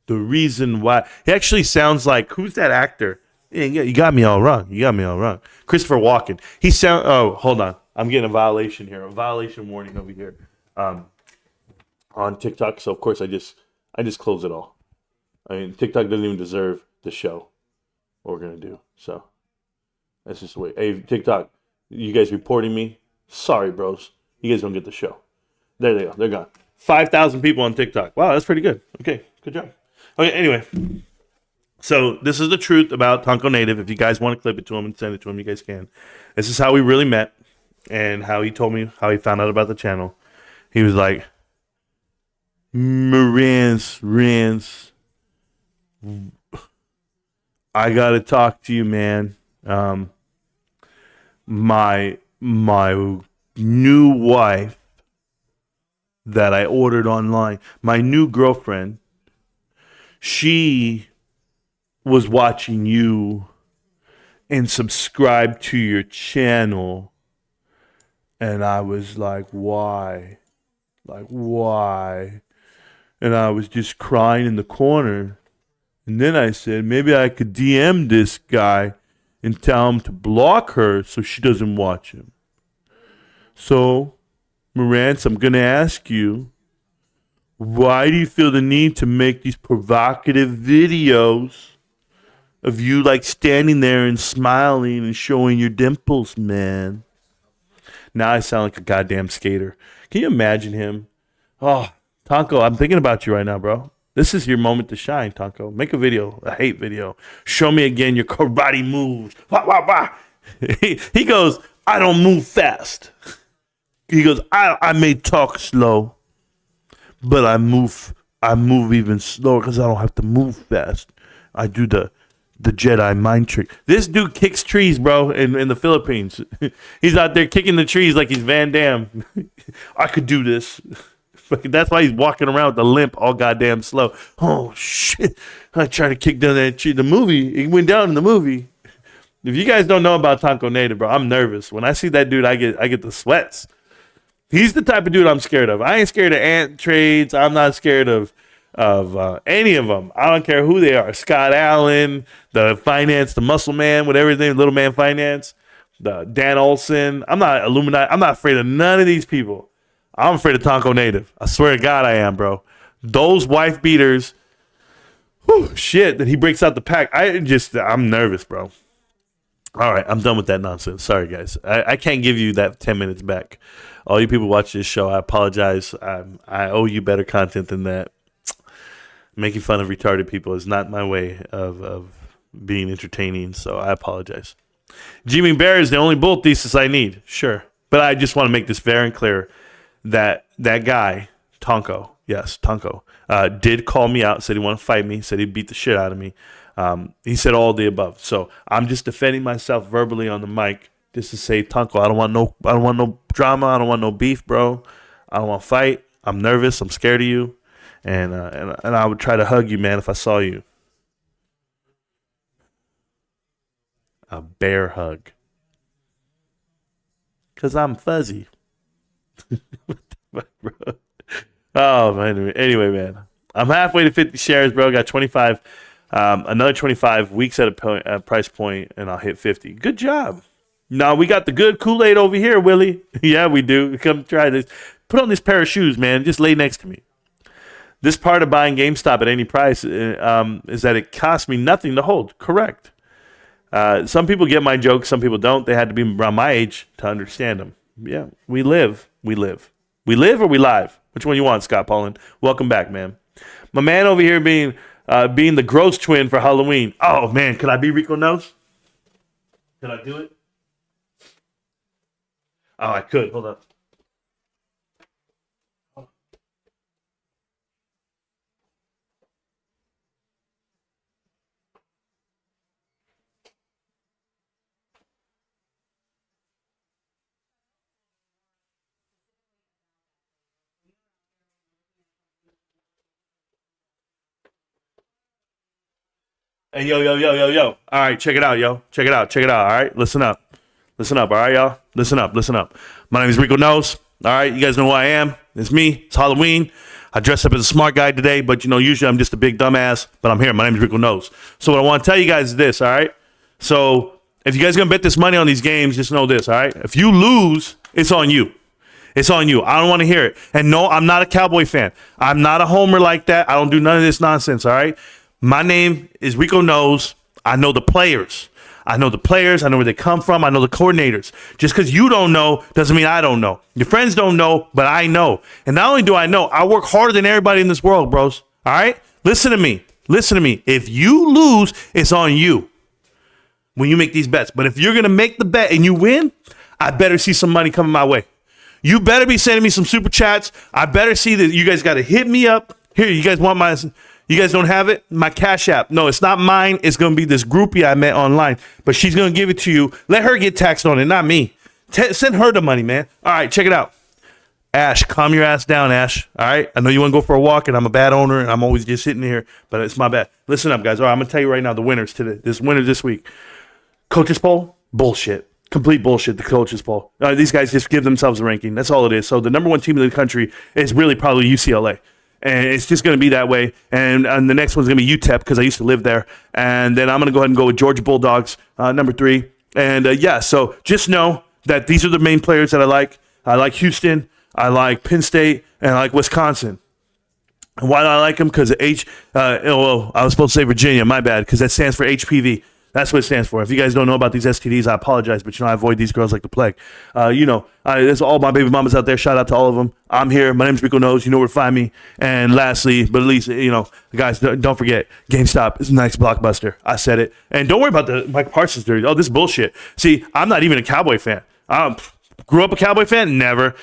A: the reason why. He actually sounds like, who's that actor? Yeah, you got me all wrong. Christopher Walken. Oh, hold on. I'm getting a violation here. A violation warning over here on TikTok. So, of course, I just close it all. I mean, TikTok doesn't even deserve the show what we're going to do. So. That's just the way. Hey, TikTok, you guys reporting me? Sorry, bros. You guys don't get the show. There they go. They're gone. 5,000 people on TikTok. Wow, that's pretty good. Okay, good job. Okay, anyway. So this is the truth about Tonko Native. If you guys want to clip it to him and send it to him, you guys can. This is how we really met and how he told me how he found out about the channel. He was like, Marantz Rantz, I got to talk to you, man. My new wife that I ordered online, my new girlfriend, she was watching you and subscribed to your channel, and I was like, why? And I was just crying in the corner. And then I said, maybe I could DM this guy and tell him to block her so she doesn't watch him. So, Marantz, I'm going to ask you, why do you feel the need to make these provocative videos of you like standing there and smiling and showing your dimples, man? Now I sound like a goddamn skater. Can you imagine him? Oh, Tonko, I'm thinking about you right now, bro. This is your moment to shine, Tonko. Make a video, a hate video. Show me again your karate moves. Wah, wah, wah. He goes, I don't move fast. He goes, I may talk slow, but I move even slower because I don't have to move fast. I do the Jedi mind trick. This dude kicks trees, bro, in the Philippines. He's out there kicking the trees like he's Van Damme. I could do this. That's why he's walking around with the limp all goddamn slow. Oh, shit. I tried to kick down that tree. The movie, it went down in the movie. If you guys don't know about Tonko Native, bro, I'm nervous. When I see that dude, I get the sweats. He's the type of dude I'm scared of. I ain't scared of ant trades. I'm not scared of any of them. I don't care who they are. Scott Allen, the muscle man, whatever his name, little man finance, the Dan Olson. I'm not Illuminati. I'm not afraid of none of these people. I'm afraid of Tonko Native. I swear to God I am, bro. Those wife beaters, shit, that he breaks out the pack. I'm nervous, bro. All right, I'm done with that nonsense. Sorry, guys. I can't give you that 10 minutes back. All you people watch this show, I apologize. I owe you better content than that. Making fun of retarded people is not my way of being entertaining, so I apologize. Jimmy Bear is the only bull thesis I need. Sure. But I just want to make this fair and clear. That guy, Tonko, yes, Tonko, did call me out, said he wanted to fight me, said he'd beat the shit out of me. He said all the above. So I'm just defending myself verbally on the mic just to say, Tonko, I don't want no drama. I don't want no beef, bro. I don't want to fight. I'm nervous. I'm scared of you. And I would try to hug you, man, if I saw you. A bear hug. Because I'm fuzzy. What the fuck, bro? Oh, man. Anyway, man. I'm halfway to 50 shares, bro. Got 25. Another 25 weeks at a price point, and I'll hit 50. Good job. No, we got the good Kool-Aid over here, Willie. Yeah, we do. Come try this. Put on this pair of shoes, man. Just lay next to me. This part of buying GameStop at any price is that it costs me nothing to hold. Correct. Some people get my jokes. Some people don't. They had to be around my age to understand them. Yeah, we live. We live. We live or we live? Which one you want, Scott Paulin? Welcome back, man. My man over here being the gross twin for Halloween. Oh, man. Could I be Rico Nose? Could I do it? Oh, I could. Hold up. Hey, yo, yo, yo, yo, yo. All right, check it out, yo. Check it out, check it out. All right, listen up. Listen up, all right, y'all? Listen up, listen up. My name is Rico Nose. All right, you guys know who I am. It's me. It's Halloween. I dressed up as a smart guy today, but, usually I'm just a big dumbass, but I'm here. My name is Rico Nose. So what I want to tell you guys is this, all right? So if you guys going to bet this money on these games, just know this, all right? If you lose, it's on you. It's on you. I don't want to hear it. And no, I'm not a Cowboy fan. I'm not a homer like that. I don't do none of this nonsense, all right? My name is Rico Nose. I know the players. I know the players. I know where they come from. I know the coordinators. Just because you don't know doesn't mean I don't know. Your friends don't know, but I know. And not only do I know, I work harder than everybody in this world, bros. All right? Listen to me. Listen to me. If you lose, it's on you when you make these bets. But if you're going to make the bet and you win, I better see some money coming my way. You better be sending me some super chats. I better see that you guys got to hit me up. Here, you guys want my... You guys don't have it? My Cash App. No, it's not mine. It's going to be this groupie I met online. But she's going to give it to you. Let her get taxed on it, not me. Send her the money, man. All right, check it out. Ash, calm your ass down, Ash. All right? I know you want to go for a walk, and I'm a bad owner, and I'm always just sitting here. But it's my bad. Listen up, guys. All right, I'm going to tell you right now the winners today. This winner this week. Coaches poll? Bullshit. Complete bullshit, the coaches poll. These guys just give themselves a ranking. That's all it is. So the number one team in the country is really probably UCLA. And it's just going to be that way. And the next one's going to be UTEP because I used to live there. And then I'm going to go ahead and go with Georgia Bulldogs, number 3. And, so just know that these are the main players that I like. I like Houston. I like Penn State. And I like Wisconsin. And why do I like them? Because I was supposed to say Virginia. My bad. Because that stands for HPV. That's what it stands for. If you guys don't know about these STDs, I apologize, but I avoid these girls like the plague. There's all my baby mamas out there. Shout out to all of them. I'm here. My name's Rico Nose. You know where to find me. And lastly, but at least, guys, don't forget, GameStop is a nice blockbuster. I said it. And don't worry about the Mike Parsons theory. Oh, this is bullshit. See, I'm not even a Cowboy fan. Grew up a Cowboy fan? Never.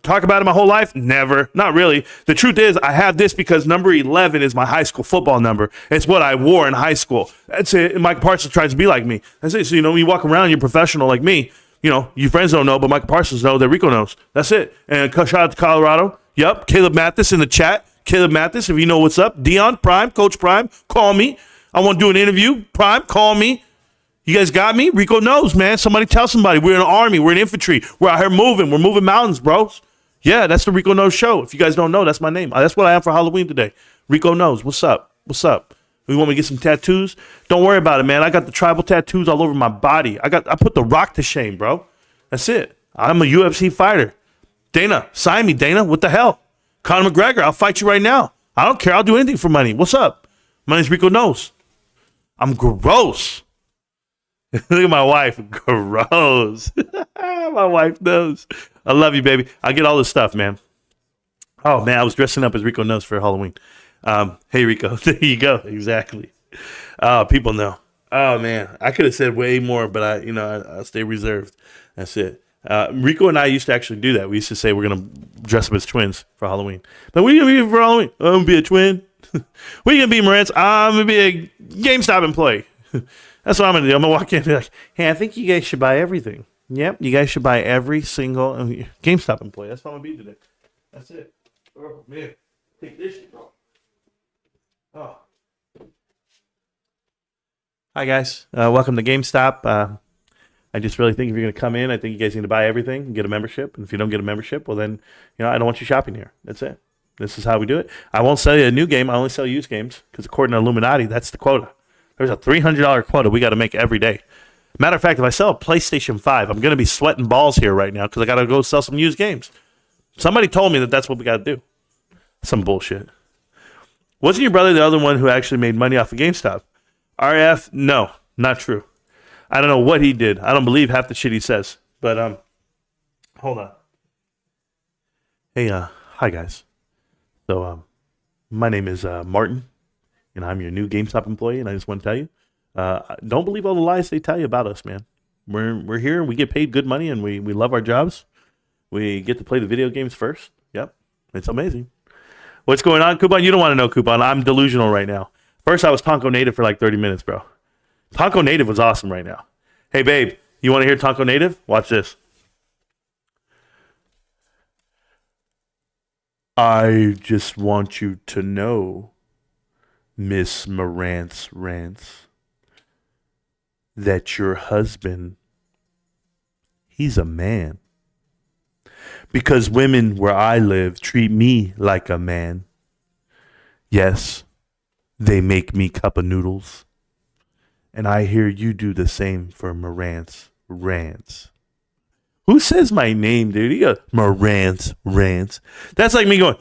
A: Talk about it my whole life? Never. Not really. The truth is, I have this because number 11 is my high school football number. It's what I wore in high school. That's it. Mike Parsons tries to be like me. That's it. So, when you walk around, you're professional like me. Your friends don't know, but Mike Parsons know that Rico knows. That's it. And shout out to Colorado. Yep. Caleb Mathis in the chat. Caleb Mathis, if you know what's up. Dion Prime, Coach Prime, call me. I want to do an interview. Prime, call me. You guys got me? Rico knows, man. Somebody tell somebody. We're in the Army. We're in infantry. We're out here moving. We're moving mountains, bros. Yeah, that's the Rico Knows Show. If you guys don't know, that's my name. That's what I am for Halloween today. Rico Knows. What's up? What's up? You want me to get some tattoos? Don't worry about it, man. I got the tribal tattoos all over my body. I put the Rock to shame, bro. That's it. I'm a UFC fighter. Dana, sign me, Dana. What the hell? Conor McGregor, I'll fight you right now. I don't care. I'll do anything for money. What's up? My name's Rico Knows. I'm gross. Look at my wife. Gross. My wife knows. I love you, baby. I get all this stuff, man. Oh, man, I was dressing up as Rico Knows for Halloween. Hey, Rico. There you go. Exactly. People know. Oh, man. I could have said way more, but I'll stay reserved. That's it. Rico and I used to actually do that. We used to say we're going to dress up as twins for Halloween. But what are you going to be for Halloween? I'm going to be a twin. What are you going to be, Marantz? I'm going to be a GameStop employee. That's what I'm going to do. I'm going to walk in and be like, hey, I think you guys should buy everything. Yep, you guys should buy every single GameStop employee. That's what I'm going to be today. That's it. Oh, man. Take this shit, bro. Oh. Hi, guys. Welcome to GameStop. I just really think if you're going to come in, I think you guys need to buy everything and get a membership. And if you don't get a membership, well, then, I don't want you shopping here. That's it. This is how we do it. I won't sell you a new game. I only sell used games because according to Illuminati, that's the quota. There's a $300 quota we got to make every day. Matter of fact, if I sell a PlayStation 5, I'm going to be sweating balls here right now because I got to go sell some used games. Somebody told me that that's what we got to do. Some bullshit. Wasn't your brother the other one who actually made money off of GameStop? RF? No, not true. I don't know what he did. I don't believe half the shit he says. But, hold on. Hey, hi guys. So, my name is Martin, and I'm your new GameStop employee, and I just want to tell you, don't believe all the lies they tell you about us, man. We're here, we get paid good money, and we love our jobs. We get to play the video games first. Yep, it's amazing. What's going on, Coupon? You don't want to know, Coupon. I'm delusional right now. First, I was Tonko Native for like 30 minutes, bro. Tonko Native was awesome right now. Hey, babe, you want to hear Tonko Native? Watch this. I just want you to know, Miss Marantz Rantz, that your husband, he's a man. Because women where I live treat me like a man. Yes, they make me cup of noodles. And I hear you do the same for Marantz Rantz. Who says my name, dude? You go, Marantz Rantz. That's like me going,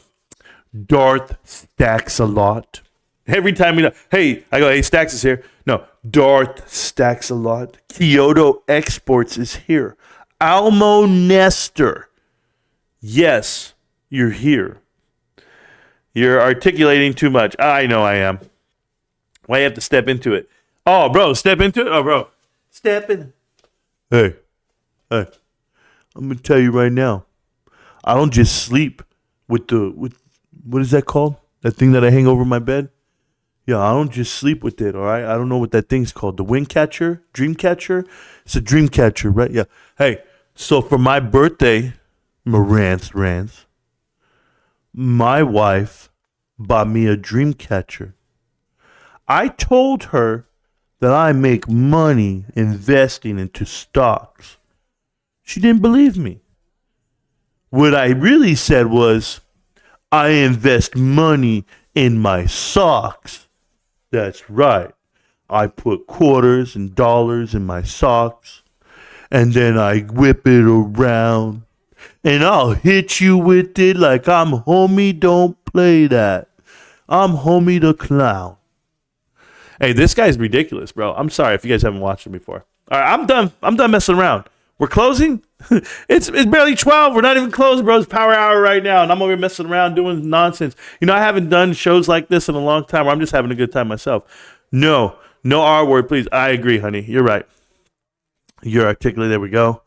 A: Darth Stacks a lot. Every time we go, hey, I go, hey, Stacks is here. No, Darth Stacks a lot. Kyoto Exports is here. Almo Nestor. Yes, you're here. You're articulating too much. I know I am. Why you have to step into it? Oh, bro, step into it? Oh, bro, step in. Hey, I'm going to tell you right now. I don't just sleep with what is that called? That thing that I hang over my bed? Yeah, I don't just sleep with it, all right? I don't know what that thing's called. The wind catcher? Dream catcher? It's a dream catcher, right? Yeah. Hey, so for my birthday, Marantz Rantz, my wife bought me a dream catcher. I told her that I make money investing into stocks. She didn't believe me. What I really said was, I invest money in my socks. That's right. I put quarters and dollars in my socks, and then I whip it around, and I'll hit you with it like I'm Homie Don't Play That. I'm Homie the Clown. Hey, this guy's ridiculous, bro. I'm sorry if you guys haven't watched him before. All right, I'm done. I'm done messing around. We're closing. It's barely 12. We're not even closing, bro. It's power hour right now, and I'm over here messing around doing nonsense. You know, I haven't done shows like this in a long time where I'm just having a good time myself. No R word, please. I agree, honey. You're right. You're articulate. There we go.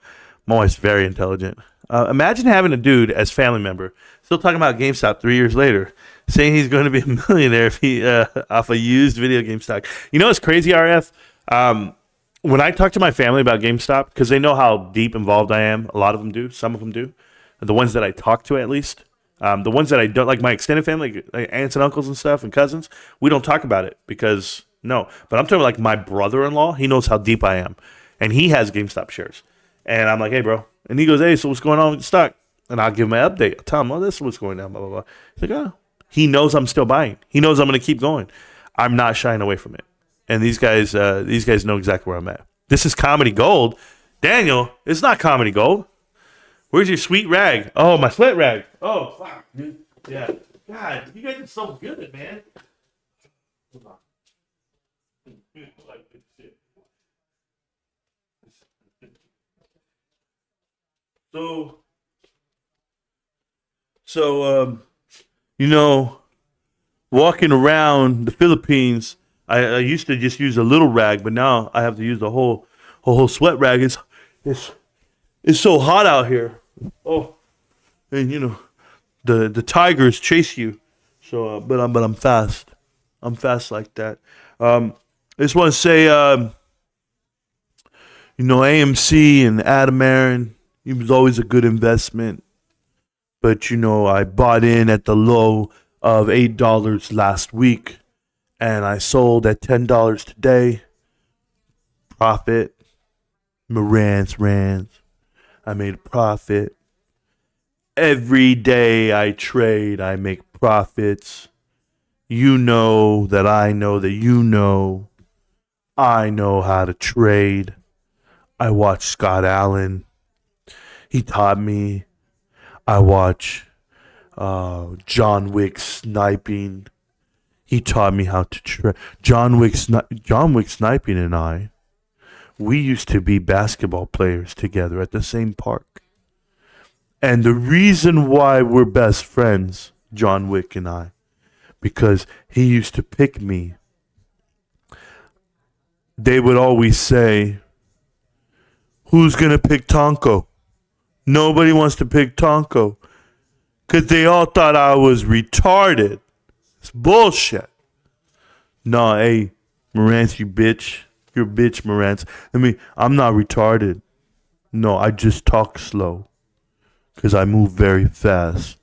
A: My wife's very intelligent. Imagine having a dude as family member, still talking about GameStop 3 years later, saying he's going to be a millionaire if he off a used video game stock. You know what's crazy, RF? When I talk to my family about GameStop, because they know how deep involved I am, a lot of them do, some of them do, the ones that I talk to at least, the ones that I don't, like my extended family, like aunts and uncles and stuff and cousins, we don't talk about it because, no. But I'm talking like my brother-in-law, he knows how deep I am, and he has GameStop shares. And I'm like, hey, bro. And he goes, hey, so what's going on with the stock? And I'll give him an update. I'll tell him, oh, this is what's going down, blah, blah, blah. He's like, oh. He knows I'm still buying. He knows I'm going to keep going. I'm not shying away from it. And these guys know exactly where I'm at. This is comedy gold. Daniel, it's not comedy gold. Where's your sweet rag? Oh, my sweat rag. Oh, fuck, dude. Yeah. God, you guys are so good, man. Hold on. So, you know, walking around the Philippines, I used to just use a little rag, but now I have to use the whole sweat rag. It's so hot out here. Oh, and you know, the tigers chase you. So, but I'm fast. I'm fast like that. I just want to say, you know, AMC and Adam Aaron, he was always a good investment. But you know, I bought in at the low of $8 last week. And I sold at $10 today. Profit. Marantz Rantz. I made a profit. Every day I trade, I make profits. You know that I know that you know. I know how to trade. I watch Scott Allen. He taught me. I watch John Wick sniping. He taught me how to John Wick sniping and I, we used to be basketball players together at the same park. And the reason why we're best friends, John Wick and I, because he used to pick me. They would always say, who's going to pick Tonko? Nobody wants to pick Tonko. Because they all thought I was retarded. It's bullshit. Nah, hey, Marantz, you bitch. You're a bitch, Marantz. I'm not retarded. No, I just talk slow. Because I move very fast.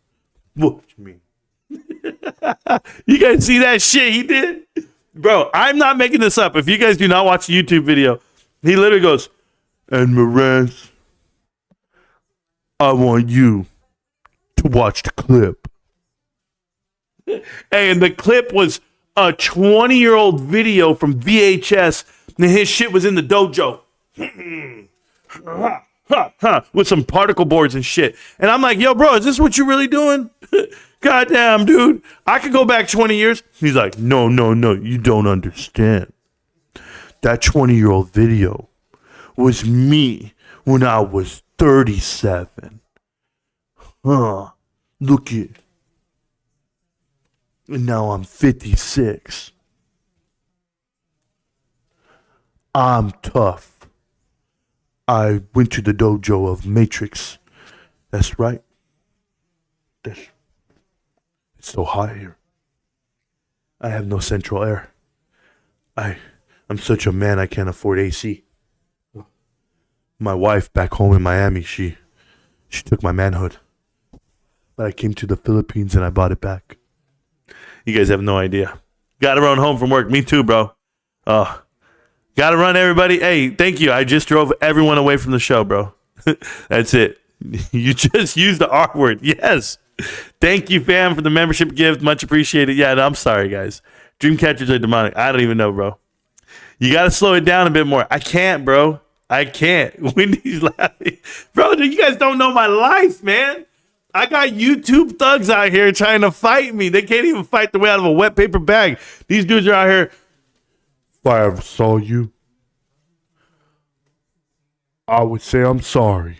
A: What you mean? You guys see that shit he did? Bro, I'm not making this up. If you guys do not watch the YouTube video, he literally goes, and Marantz, I want you to watch the clip. And the clip was a 20-year-old video from VHS, and his shit was in the dojo. With some particle boards and shit. And I'm like, yo, bro, is this what you're really doing? Goddamn, dude. I could go back 20 years. He's like, no, you don't understand. That 20-year-old video was me when I was 37. Look it. And now I'm 56. I'm tough. I went to the dojo of Matrix. That's right. It's so hot here. I have no central air. I'm such a man I can't afford AC. My wife back home in Miami, she took my manhood. But I came to the Philippines and I bought it back. You guys have no idea. Gotta run home from work. Me too, bro. Gotta run, everybody. Hey, thank you. I just drove everyone away from the show, bro. That's it. You just used the R word. Yes. Thank you, fam, for the membership gift. Much appreciated. Yeah, no, I'm sorry, guys. Dream catchers are demonic. I don't even know, bro. You got to slow it down a bit more. I can't, bro. I can't. Wendy's laughing. Bro, you guys don't know my life, man. I got YouTube thugs out here trying to fight me. They can't even fight their way out of a wet paper bag. These dudes are out here. If I ever saw you, I would say I'm sorry.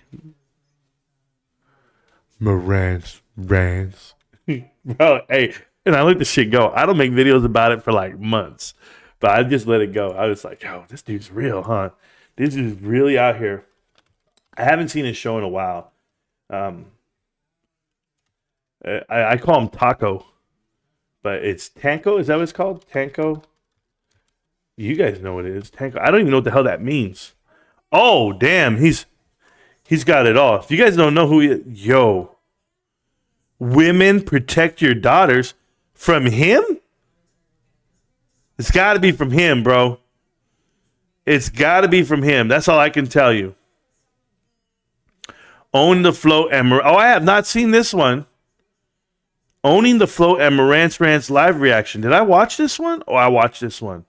A: Marantz Rantz. Bro, hey, and I let the shit go. I don't make videos about it for like months, but I just let it go. I was like, yo, this dude's real, huh? This is really out here. I haven't seen his show in a while. I call him Taco, but it's Tanko. Is that what it's called? Tanko? You guys know what it is. Tanko. I don't even know what the hell that means. Oh, damn. He's got it all. If you guys don't know who he is, yo. Women protect your daughters from him? It's got to be from him, bro. It's got to be from him. That's all I can tell you. Own the Flow and I have not seen this one. Owning the Flow and Marantz Rantz live reaction. Did I watch this one? Oh, I watched this one.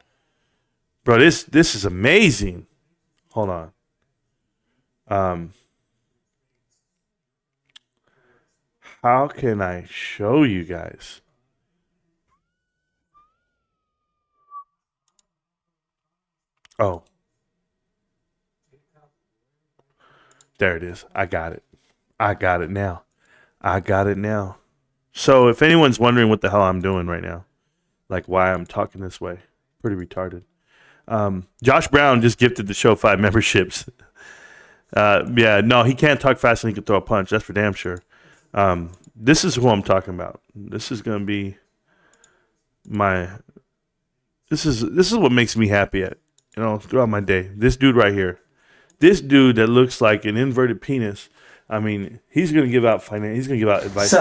A: Bro, this is amazing. Hold on. How can I show you guys? Oh. There it is. I got it. I got it now. So if anyone's wondering what the hell I'm doing right now, like why I'm talking this way, pretty retarded. Josh Brown just gifted the show 5 memberships. Yeah, no, he can't talk fast and he can throw a punch. That's for damn sure. This is who I'm talking about. This is gonna be this is what makes me happy throughout my day. This dude right here. This dude that looks like an inverted penis. I mean, he's gonna give out he's gonna give out advice.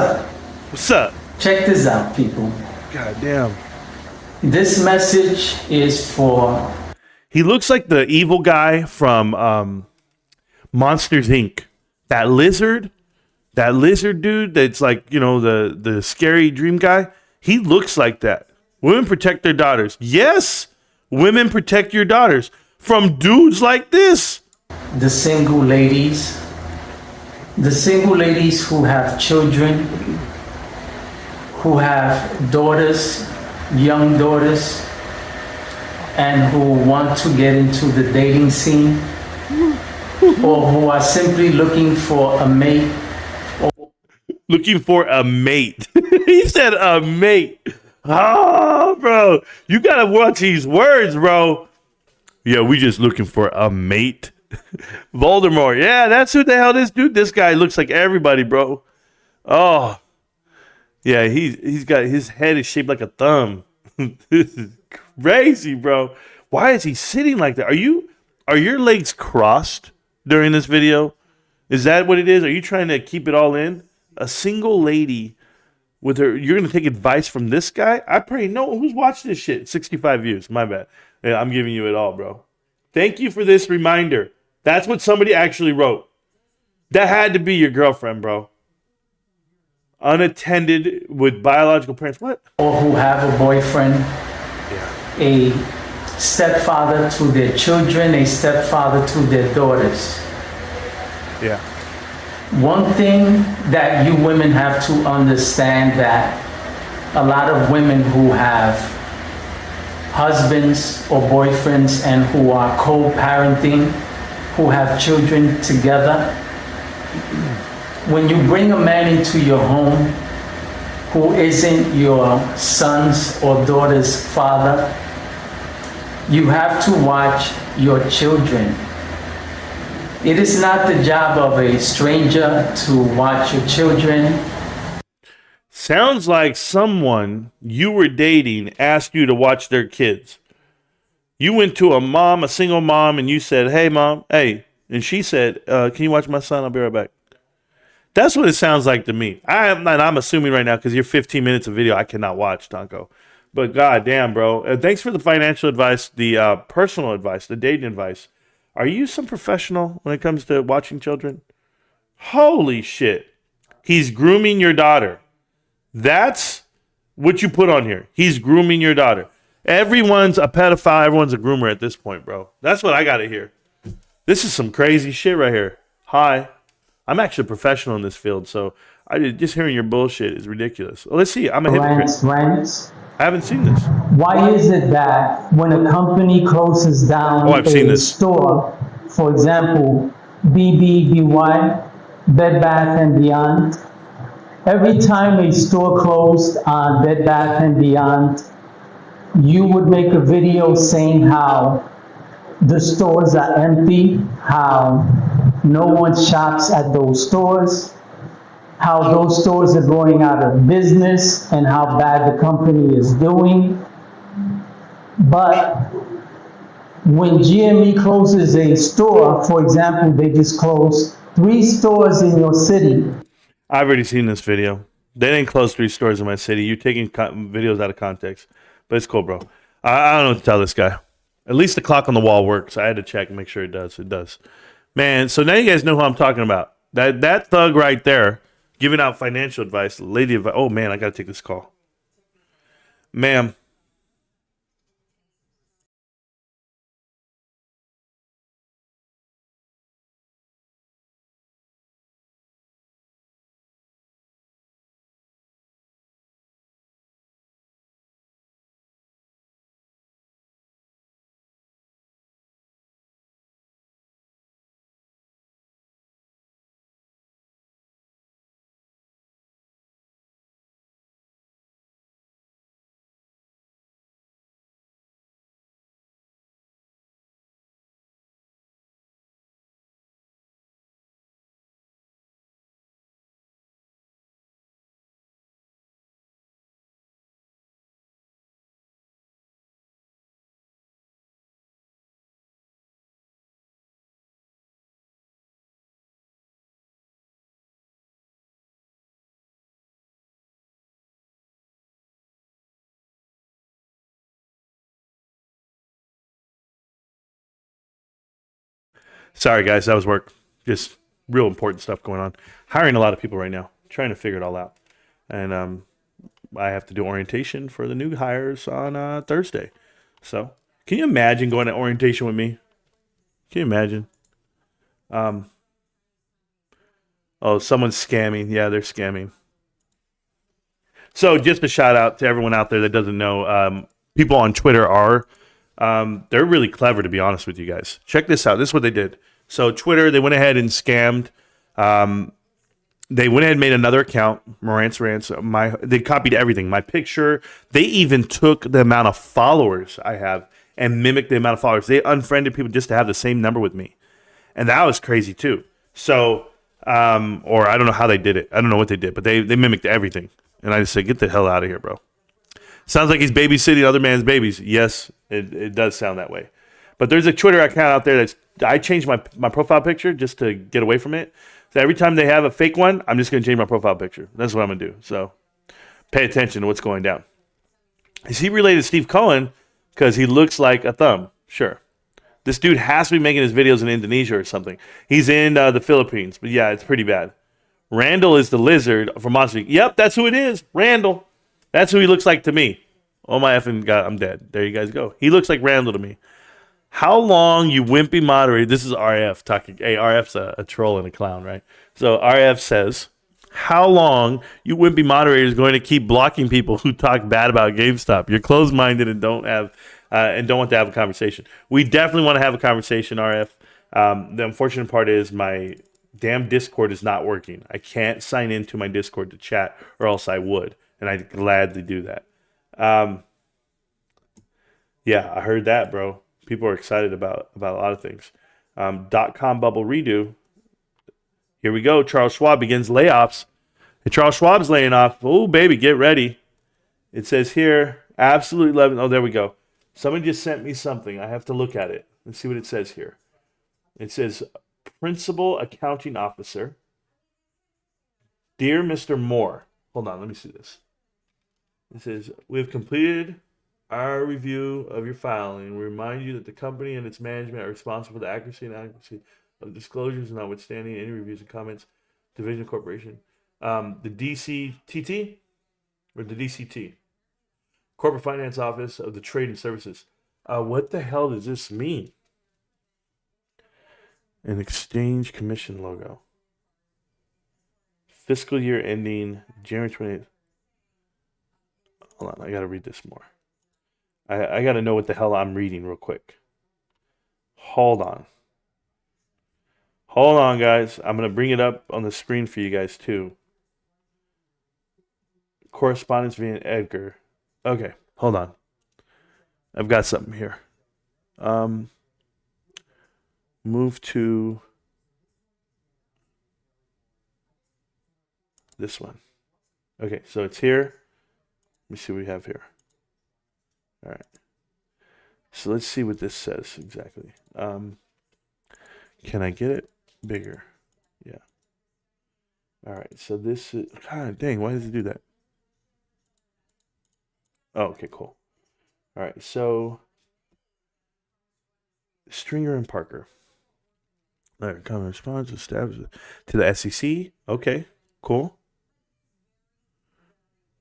A: What's up?
C: Check this out, people.
A: God damn.
C: This message is for...
A: He looks like the evil guy from Monsters, Inc. That lizard dude that's like, the scary dream guy. He looks like that. Women protect their daughters. Yes, women protect your daughters from dudes like this.
C: the single ladies, who have children, who have daughters, young daughters, and who want to get into the dating scene, or who are simply looking for a mate.
A: Looking for a mate. He said a mate. Oh, bro. You got to watch these words, bro. Yeah, we just looking for a mate. Voldemort. Yeah, that's who the hell this guy looks like everybody, bro. Oh. Yeah, he's got his head is shaped like a thumb. This is crazy, bro. Why is he sitting like that? Are your legs crossed during this video? Is that what it is? Are you trying to keep it all in? A single lady with her, you're going to take advice from this guy? I pray no. Who's watching this shit? 65 views. My bad. Yeah, I'm giving you it all, bro. Thank you for this reminder. That's what somebody actually wrote. That had to be your girlfriend, bro. Unattended with biological parents. What?
C: Or who have a boyfriend, a stepfather to their children, a stepfather to their daughters.
A: Yeah.
C: One thing that you women have to understand, that a lot of women who have husbands or boyfriends and who are co-parenting, who have children together, when you bring a man into your home who isn't your son's or daughter's father, you have to watch your children. It is not the job of a stranger to watch your children.
A: Sounds like someone you were dating asked you to watch their kids. You went to a single mom, and you said, "Hey, mom, hey." And she said, "Can you watch my son? I'll be right back." That's what it sounds like to me. I'm assuming right now, because you're 15 minutes of video I cannot watch, Tonko. But goddamn, bro. Thanks for the financial advice, the personal advice, the dating advice. Are you some professional when it comes to watching children? Holy shit. He's grooming your daughter. That's what you put on here. He's grooming your daughter. Everyone's a pedophile. Everyone's a groomer at this point, bro. That's what I got to hear. This is some crazy shit right here. Hi. I'm actually a professional in this field, so just hearing your bullshit is ridiculous. Well, let's see. I'm a hypocrite.
D: Rantz.
A: I haven't seen this.
D: Why is it that when a company closes down
A: I've seen
D: a
A: this.
D: store, for example, BBBY, Bed Bath and Beyond, every time a store closed on Bed Bath and Beyond, you would make a video saying how the stores are empty, how no one shops at those stores, how those stores are going out of business, and how bad the company is doing. But when GME closes a store, for example, they just closed 3 stores in your city.
A: I've already seen this video. They didn't close 3 stores in my city. You're taking videos out of context. But it's cool, bro. I don't know what to tell this guy. At least the clock on the wall works. I had to check and make sure it does. It does. Man, so now you guys know who I'm talking about. That thug right there giving out financial advice, lady advice. Oh, man, I got to take this call. Ma'am. Sorry, guys. That was work. Just real important stuff going on. Hiring a lot of people right now. Trying to figure it all out. And I have to do orientation for the new hires on Thursday. So, can you imagine going to orientation with me? Can you imagine? Oh, someone's scamming. Yeah, they're scamming. So just a shout out to everyone out there that doesn't know. People on Twitter are, they're really clever, to be honest with you guys. Check this out. This is what they did. So Twitter, they went ahead and scammed. They went ahead and made another account, Marantz Rantz. They copied everything. My picture. They even took the amount of followers I have and mimicked the amount of followers. They unfriended people just to have the same number with me. And that was crazy too. So, or I don't know how they did it. I don't know what they did, but they mimicked everything. And I just said, get the hell out of here, bro. Sounds like he's babysitting other man's babies. Yes, it does sound that way. But there's a Twitter account out there I changed my profile picture just to get away from it. So every time they have a fake one, I'm just going to change my profile picture. That's what I'm going to do. So pay attention to what's going down. Is he related to Steve Cohen? Because he looks like a thumb. Sure. This dude has to be making his videos in Indonesia or something. He's in the Philippines. But yeah, it's pretty bad. Randall is the lizard from Monster Inc. Yep, that's who it is. Randall. That's who he looks like to me. Oh my effing God, I'm dead. There you guys go. He looks like Randall to me. How long, you wimpy moderator? This is RF talking. Hey, RF's a troll and a clown, right? So RF says, how long you wimpy moderators going to keep blocking people who talk bad about GameStop? You're closed-minded and don't want to have a conversation. We definitely want to have a conversation, RF. The unfortunate part is my damn Discord is not working. I can't sign into my Discord to chat, or else I would, and I'd gladly do that. Yeah, I heard that, bro. People are excited about a lot of things. .com bubble redo. Here we go. Charles Schwab begins layoffs. And Charles Schwab's laying off. Oh, baby, get ready. It says here, absolute 11. Oh, there we go. Someone just sent me something. I have to look at it. Let's see what it says here. It says, Principal Accounting Officer. Dear Mr. Moore. Hold on, let me see this. It says, we have completed our review of your filing. We remind you that the company and its management are responsible for the accuracy and adequacy of disclosures, notwithstanding any reviews and comments. Division Corporation. The DCTT or the DCT? Corporate Finance Office of the Trading Services. What the hell does this mean? An exchange commission logo. Fiscal year ending January 28th. Hold on, I gotta read this more. I gotta know what the hell I'm reading real quick. Hold on. Hold on, guys. I'm gonna bring it up on the screen for you guys too. Correspondence via Edgar. Okay, hold on. I've got something here. Move to this one. Okay, so it's here. Let me see what we have here. All right. So let's see what this says exactly. Can I get it bigger? Yeah. All right. So this is, God dang, why does it do that? Oh, okay, cool. All right. So Stringer and Parker. All right, common response established to the SEC. Okay, cool.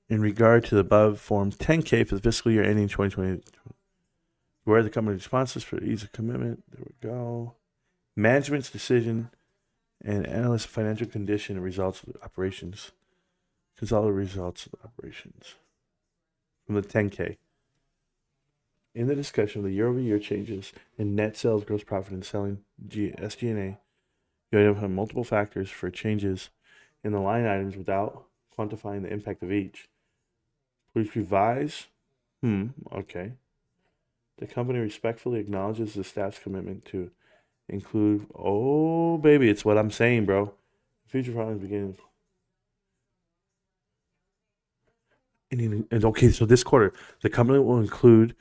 A: In regard to the above Form 10K for the fiscal year ending 2020, where the company responses for ease of commitment. There we go. Management's decision and analyst financial condition and results of the operations. Consolidated results of the operations from the 10K. In the discussion of the year-over-year changes in net sales, gross profit, and selling SG&A, you identify multiple factors for changes in the line items without quantifying the impact of each. Please revise. Okay. The company respectfully acknowledges the staff's commitment to include. Oh, baby, it's what I'm saying, bro. Future filings beginning. And okay, so this quarter, the company will include,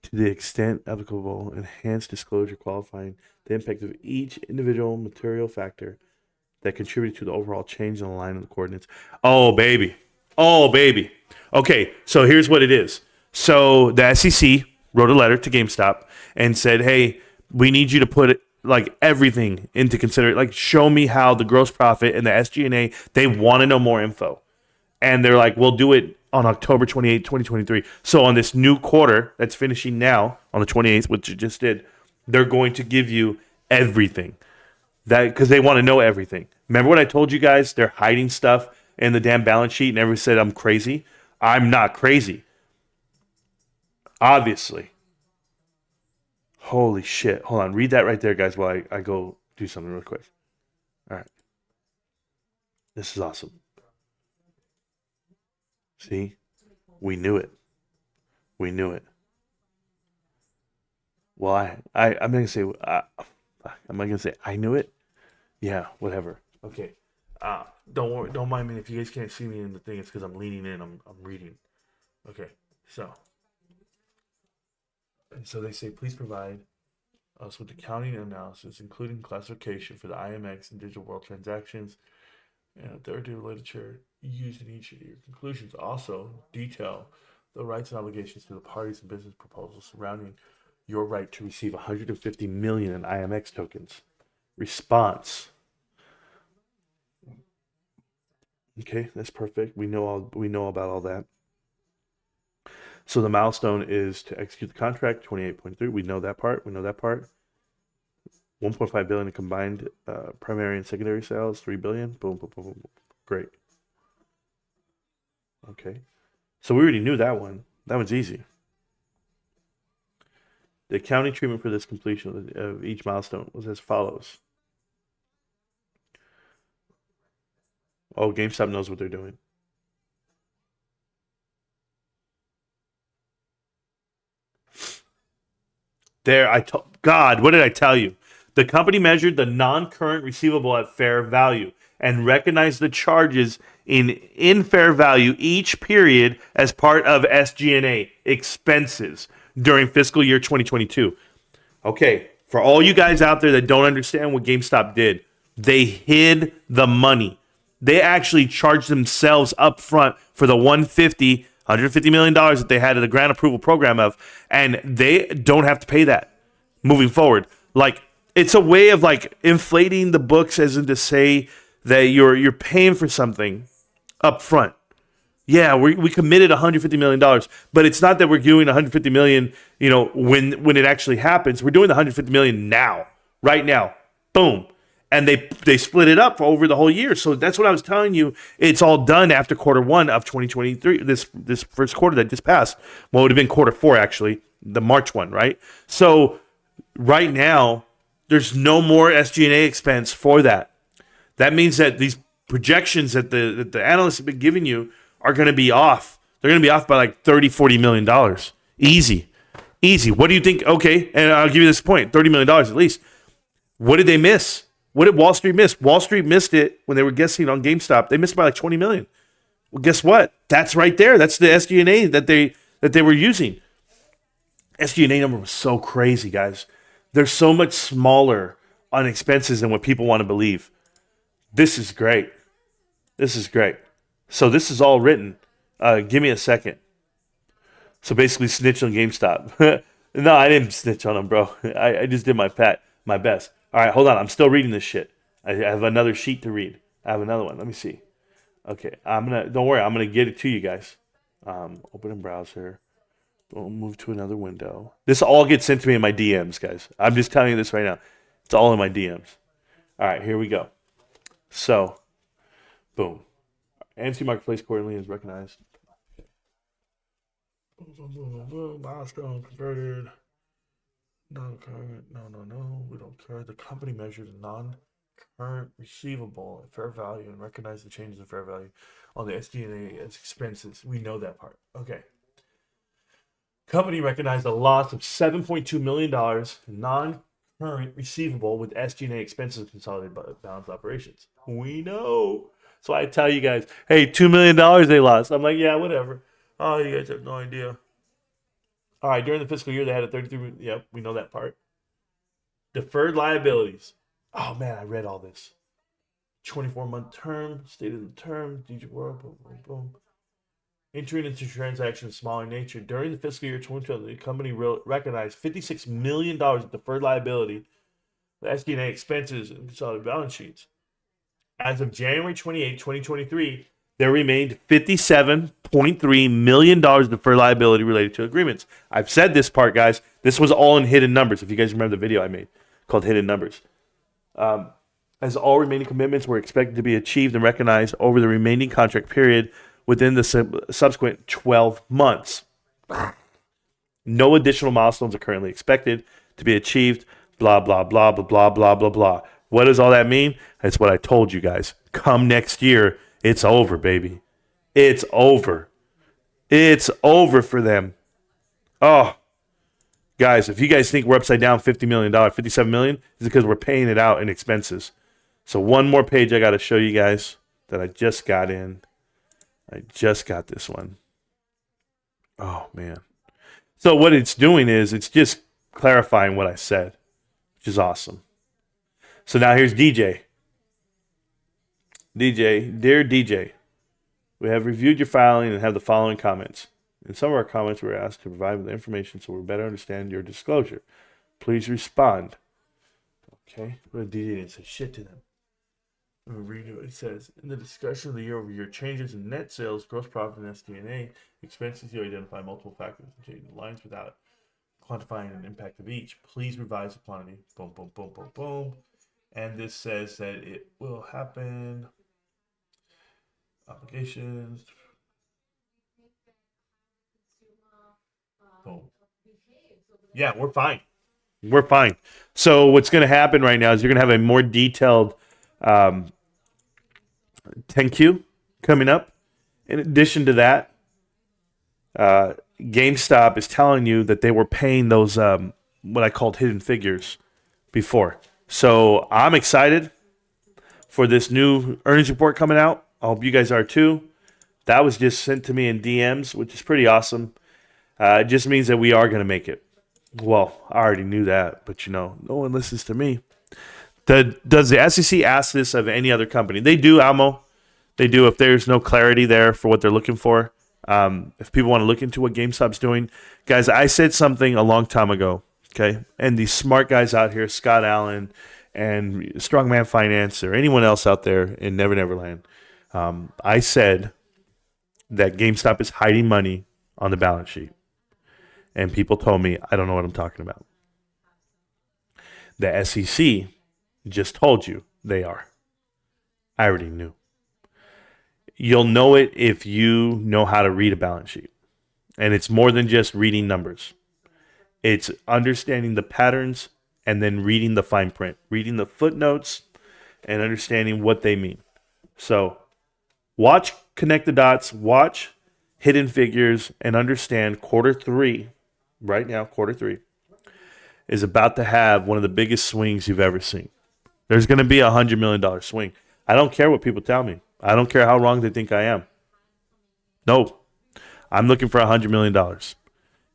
A: to the extent applicable, enhanced disclosure qualifying the impact of each individual material factor that contributed to the overall change in the line of the coordinates. Oh, baby. Oh, baby. Okay, so here's what it is. So the SEC wrote a letter to GameStop and said, hey, we need you to put like everything into consideration. Like, show me how the gross profit and the SG&A, they want to know more info. And they're like, we'll do it on October 28, 2023. So on this new quarter that's finishing now on the 28th, which you just did, they're going to give you everything. That because they want to know everything. Remember what I told you guys? They're hiding stuff in the damn balance sheet, and everyone said I'm crazy. I'm not crazy. Obviously. Holy shit. Hold on. Read that right there, guys, while I go do something real quick. All right. This is awesome. See? We knew it. We knew it. Well, I'm going to say, am I going to say I knew it? Yeah, whatever. Okay. Don't worry. Don't mind me if you guys can't see me in the thing. It's because I'm leaning in. I'm reading. Okay. So they say, please provide us with accounting analysis, including classification for the IMX and digital world transactions and authoritative literature used in each of your conclusions. Also, detail the rights and obligations to the parties and business proposals surrounding your right to receive 150 million in IMX tokens. Response. Okay, that's perfect. We know about all that. So the milestone is to execute the contract, 28.3. We know that part. 1.5 billion in combined primary and secondary sales, 3 billion. Boom, boom, boom, boom. Great. Okay. So we already knew that one. That one's easy. The accounting treatment for this completion of each milestone was as follows. Oh, GameStop knows what they're doing. God, what did I tell you? The company measured the non-current receivable at fair value and recognized the charges in fair value each period as part of SG&A expenses during fiscal year 2022. Okay, for all you guys out there that don't understand what GameStop did, they hid the money. They actually charged themselves up front for the $150 million that they had in the grant approval program of, and they don't have to pay that moving forward. Like, it's a way of like inflating the books as in to say that you're paying for something up front. Yeah, we committed $150 million, but it's not that we're doing $150 million, when it actually happens. We're doing the $150 million now, right now. Boom. And they split it up over the whole year. So that's what I was telling you. It's all done after quarter one of 2023, this first quarter that just passed. Well, it would have been quarter four, actually, the March one, right? So right now, there's no more SG&A expense for that. That means that these projections that the analysts have been giving you are going to be off. They're going to be off by like $30-40 million. Easy. What do you think? Okay, and I'll give you this point, $30 million at least. What did they miss? What did Wall Street miss? Wall Street missed it when they were guessing on GameStop. They missed by like 20 million. Well, guess what? That's right there. That's the SG&A that they were using. SG&A number was so crazy, guys. They're so much smaller on expenses than what people want to believe. This is great. So this is all written. Give me a second. So basically snitch on GameStop. No, I didn't snitch on them, bro. I just did my best. All right, hold on. I'm still reading this shit. I have another sheet to read. I have another one. Let me see. Okay, don't worry. I'm gonna get it to you guys. Open in browser. Boom, move to another window. This all gets sent to me in my DMs, guys. I'm just telling you this right now. It's all in my DMs. All right, here we go. So, boom. NFT Marketplace currently is recognized. Boom. Milestone converted. Non-current. No. We don't care. The company measured a non-current receivable at fair value and recognized the changes in fair value on the SG&A as expenses. We know that part. Okay. Company recognized a loss of $7.2 million in non-current receivable with SG&A expenses and consolidated balance operations. We know. So I tell you guys, hey, $2 million they lost. I'm like, yeah, whatever. Oh, you guys have no idea. All right, during the fiscal year, they had a 33. Yep, we know that part. Deferred liabilities. Oh, man, I read all this. 24-month term, stated the term, DJ World, boom, boom, boom. Entering into transactions of smaller nature. During the fiscal year 2012, the company recognized $56 million of deferred liability, SG&A expenses, and consolidated balance sheets. As of January 28, 2023, there remained $57.3 million deferred liability related to agreements. I've said this part, guys. This was all in hidden numbers. If you guys remember the video I made called Hidden Numbers. as all remaining commitments were expected to be achieved and recognized over the remaining contract period within the subsequent 12 months. No additional milestones are currently expected to be achieved. Blah, blah, blah, blah, blah, blah, blah, blah. What does all that mean? That's what I told you guys. Come next year, it's over, baby. It's over. It's over for them. Oh, guys, if you guys think we're upside down $50 million, $57 million, it's because we're paying it out in expenses. So one more page I got to show you guys that I just got in. I just got this one. Oh, man. So what it's doing is it's just clarifying what I said, which is awesome. So now here's DJ. Dear DJ, we have reviewed your filing and have the following comments. In some of our comments, we were asked to provide the information so we better understand your disclosure. Please respond. Okay, but DJ didn't say shit to them. I'm going to read it. It says, in the discussion of the year-over-year changes in net sales, gross profit, and SG&A expenses, you identify multiple factors and change the lines without quantifying an impact of each. Please revise the quantity. Boom, boom, boom, boom, boom. And this says that it will happen. Obligations. Boom. Yeah, we're fine. We're fine. So what's going to happen right now is you're going to have a more detailed 10Q coming up. In addition to that, GameStop is telling you that they were paying those what I called hidden figures before. So I'm excited for this new earnings report coming out. I hope you guys are too. That was just sent to me in DMs, which is pretty awesome. It just means that we are going to make it. Well, I already knew that, but no one listens to me. Does the SEC ask this of any other company? They do, Almo. They do if there's no clarity there for what they're looking for. If people want to look into what GameStop's doing. Guys, I said something a long time ago, okay? And these smart guys out here, Scott Allen and Strongman Finance or anyone else out there in Never Never Land, I said that GameStop is hiding money on the balance sheet. And people told me, I don't know what I'm talking about. The SEC just told you they are. I already knew. You'll know it if you know how to read a balance sheet. And it's more than just reading numbers. It's understanding the patterns and then reading the fine print, reading the footnotes and understanding what they mean. So watch Connect the Dots, watch Hidden Figures, and understand quarter three, right now, quarter three, is about to have one of the biggest swings you've ever seen. There's going to be a $100 million swing. I don't care what people tell me. I don't care how wrong they think I am. No, I'm looking for $100 million.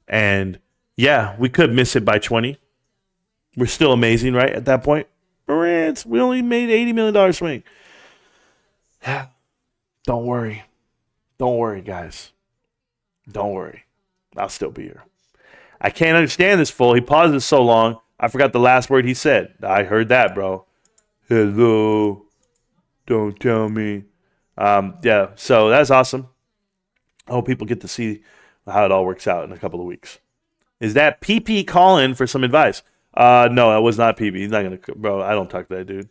A: And yeah, we could miss it by 20. We're still amazing, right? At that point, Marantz, we only made $80 million swing. Don't worry. Don't worry, guys. Don't worry. I'll still be here. I can't understand this fool. He pauses so long. I forgot the last word he said. I heard that, bro. Hello. Don't tell me. Yeah, so that's awesome. I hope people get to see how it all works out in a couple of weeks. Is that PP calling for some advice? No, that was not PP. He's not going to, bro, I don't talk to that dude.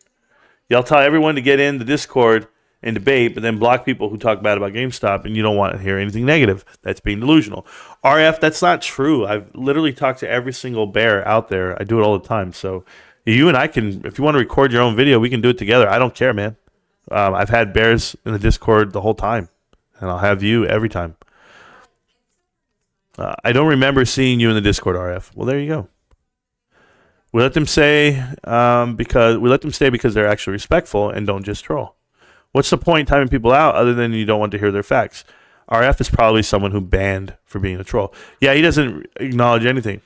A: Y'all tell everyone to get in the Discord and debate, but then block people who talk bad about GameStop, and you don't want to hear anything negative. That's being delusional. RF, that's not true. I've literally talked to every single bear out there. I do it all the time. So you and I can, if you want to record your own video, we can do it together. I don't care, man. I've had bears in the Discord the whole time, and I'll have you every time. I don't remember seeing you in the Discord, RF. Well, there you go. We let them stay because they're actually respectful and don't just troll. What's the point in timing people out other than you don't want to hear their facts? RF is probably someone who banned for being a troll. Yeah, he doesn't acknowledge anything.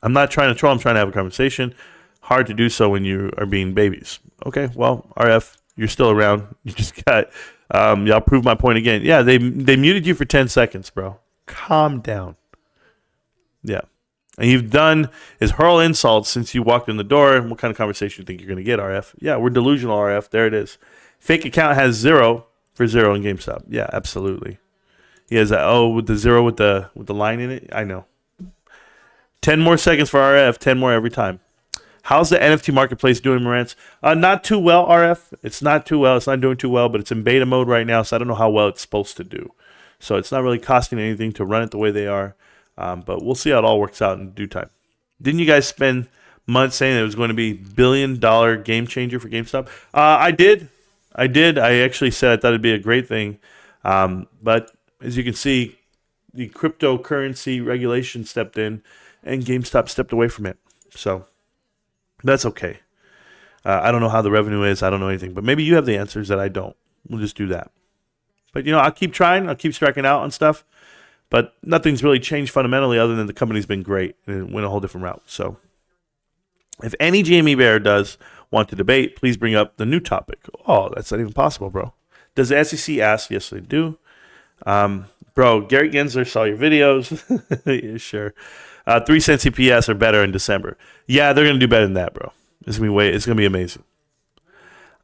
A: I'm not trying to troll. I'm trying to have a conversation. Hard to do so when you are being babies. Okay, well, RF, you're still around. You just got, y'all proved my point again. Yeah, they muted you for 10 seconds, bro. Calm down. Yeah. And you've done is hurl insults since you walked in the door. What kind of conversation do you think you're going to get, RF? Yeah, we're delusional, RF. There it is. Fake account has 0 for 0 in GameStop. Yeah, absolutely. He has that, with the 0 with the line in it. I know. 10 more seconds for RF. 10 more every time. How's the NFT marketplace doing, Marantz? Not too well, RF. It's not too well. It's not doing too well, but it's in beta mode right now, so I don't know how well it's supposed to do. So it's not really costing anything to run it the way they are, but we'll see how it all works out in due time. Didn't you guys spend months saying it was going to be $1 billion game changer for GameStop? I did. I actually said I thought it'd be a great thing, but as you can see, the cryptocurrency regulation stepped in, and GameStop stepped away from it. So that's okay. I don't know how the revenue is. I don't know anything, but maybe you have the answers that I don't. We'll just do that. But, I'll keep trying. I'll keep striking out on stuff. But nothing's really changed fundamentally other than the company's been great and went a whole different route. So if any GME bear does want to debate, please bring up the new topic. Oh, that's not even possible, bro. Does the SEC ask? Yes, they do. Bro, Gary Gensler saw your videos. Yeah, sure. 3 cents CPS or better in December. Yeah, they're going to do better than that, bro. It's going to be amazing.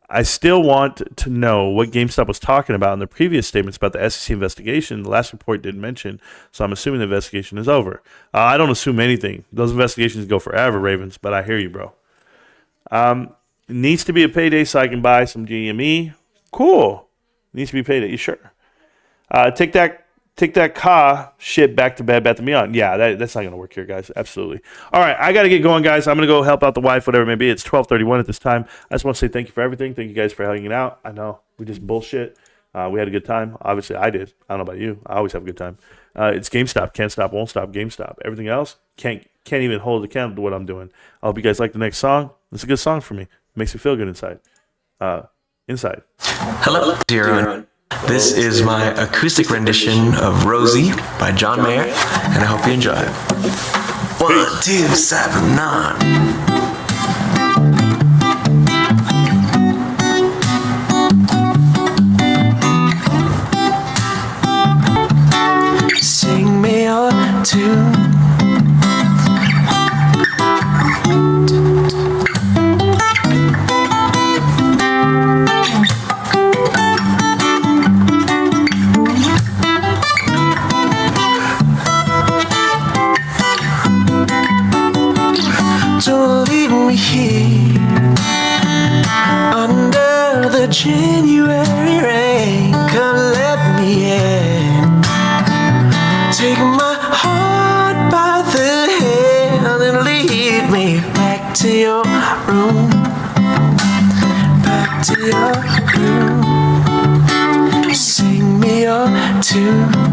A: I still want to know what GameStop was talking about in the previous statements about the SEC investigation. The last report didn't mention, so I'm assuming the investigation is over. I don't assume anything. Those investigations go forever, Ravens, but I hear you, bro. It needs to be a payday so I can buy some GME. Cool. Needs to be payday. You sure? Take that car shit back to Bed Bath & Beyond. Yeah, that's not going to work here, guys. Absolutely. All right, I got to get going, guys. I'm going to go help out the wife, whatever it may be. It's 12:31 at this time. I just want to say thank you for everything. Thank you guys for hanging out. I know we just bullshit. We had a good time. Obviously, I did. I don't know about you. I always have a good time. It's GameStop. Can't stop, won't stop. GameStop. Everything else can't even hold a candle to what I'm doing. I hope you guys like the next song. It's a good song for me. It makes me feel good inside.
E: Hello, dear. This is my acoustic rendition of Rosie by John Mayer, and I hope you enjoy it. 1, 2, 7, 9. Sing me your tune. Don't leave me here under the January rain. Come let me in. Take my heart by the hand and lead me back to your room. Back to your room. Sing me your tune.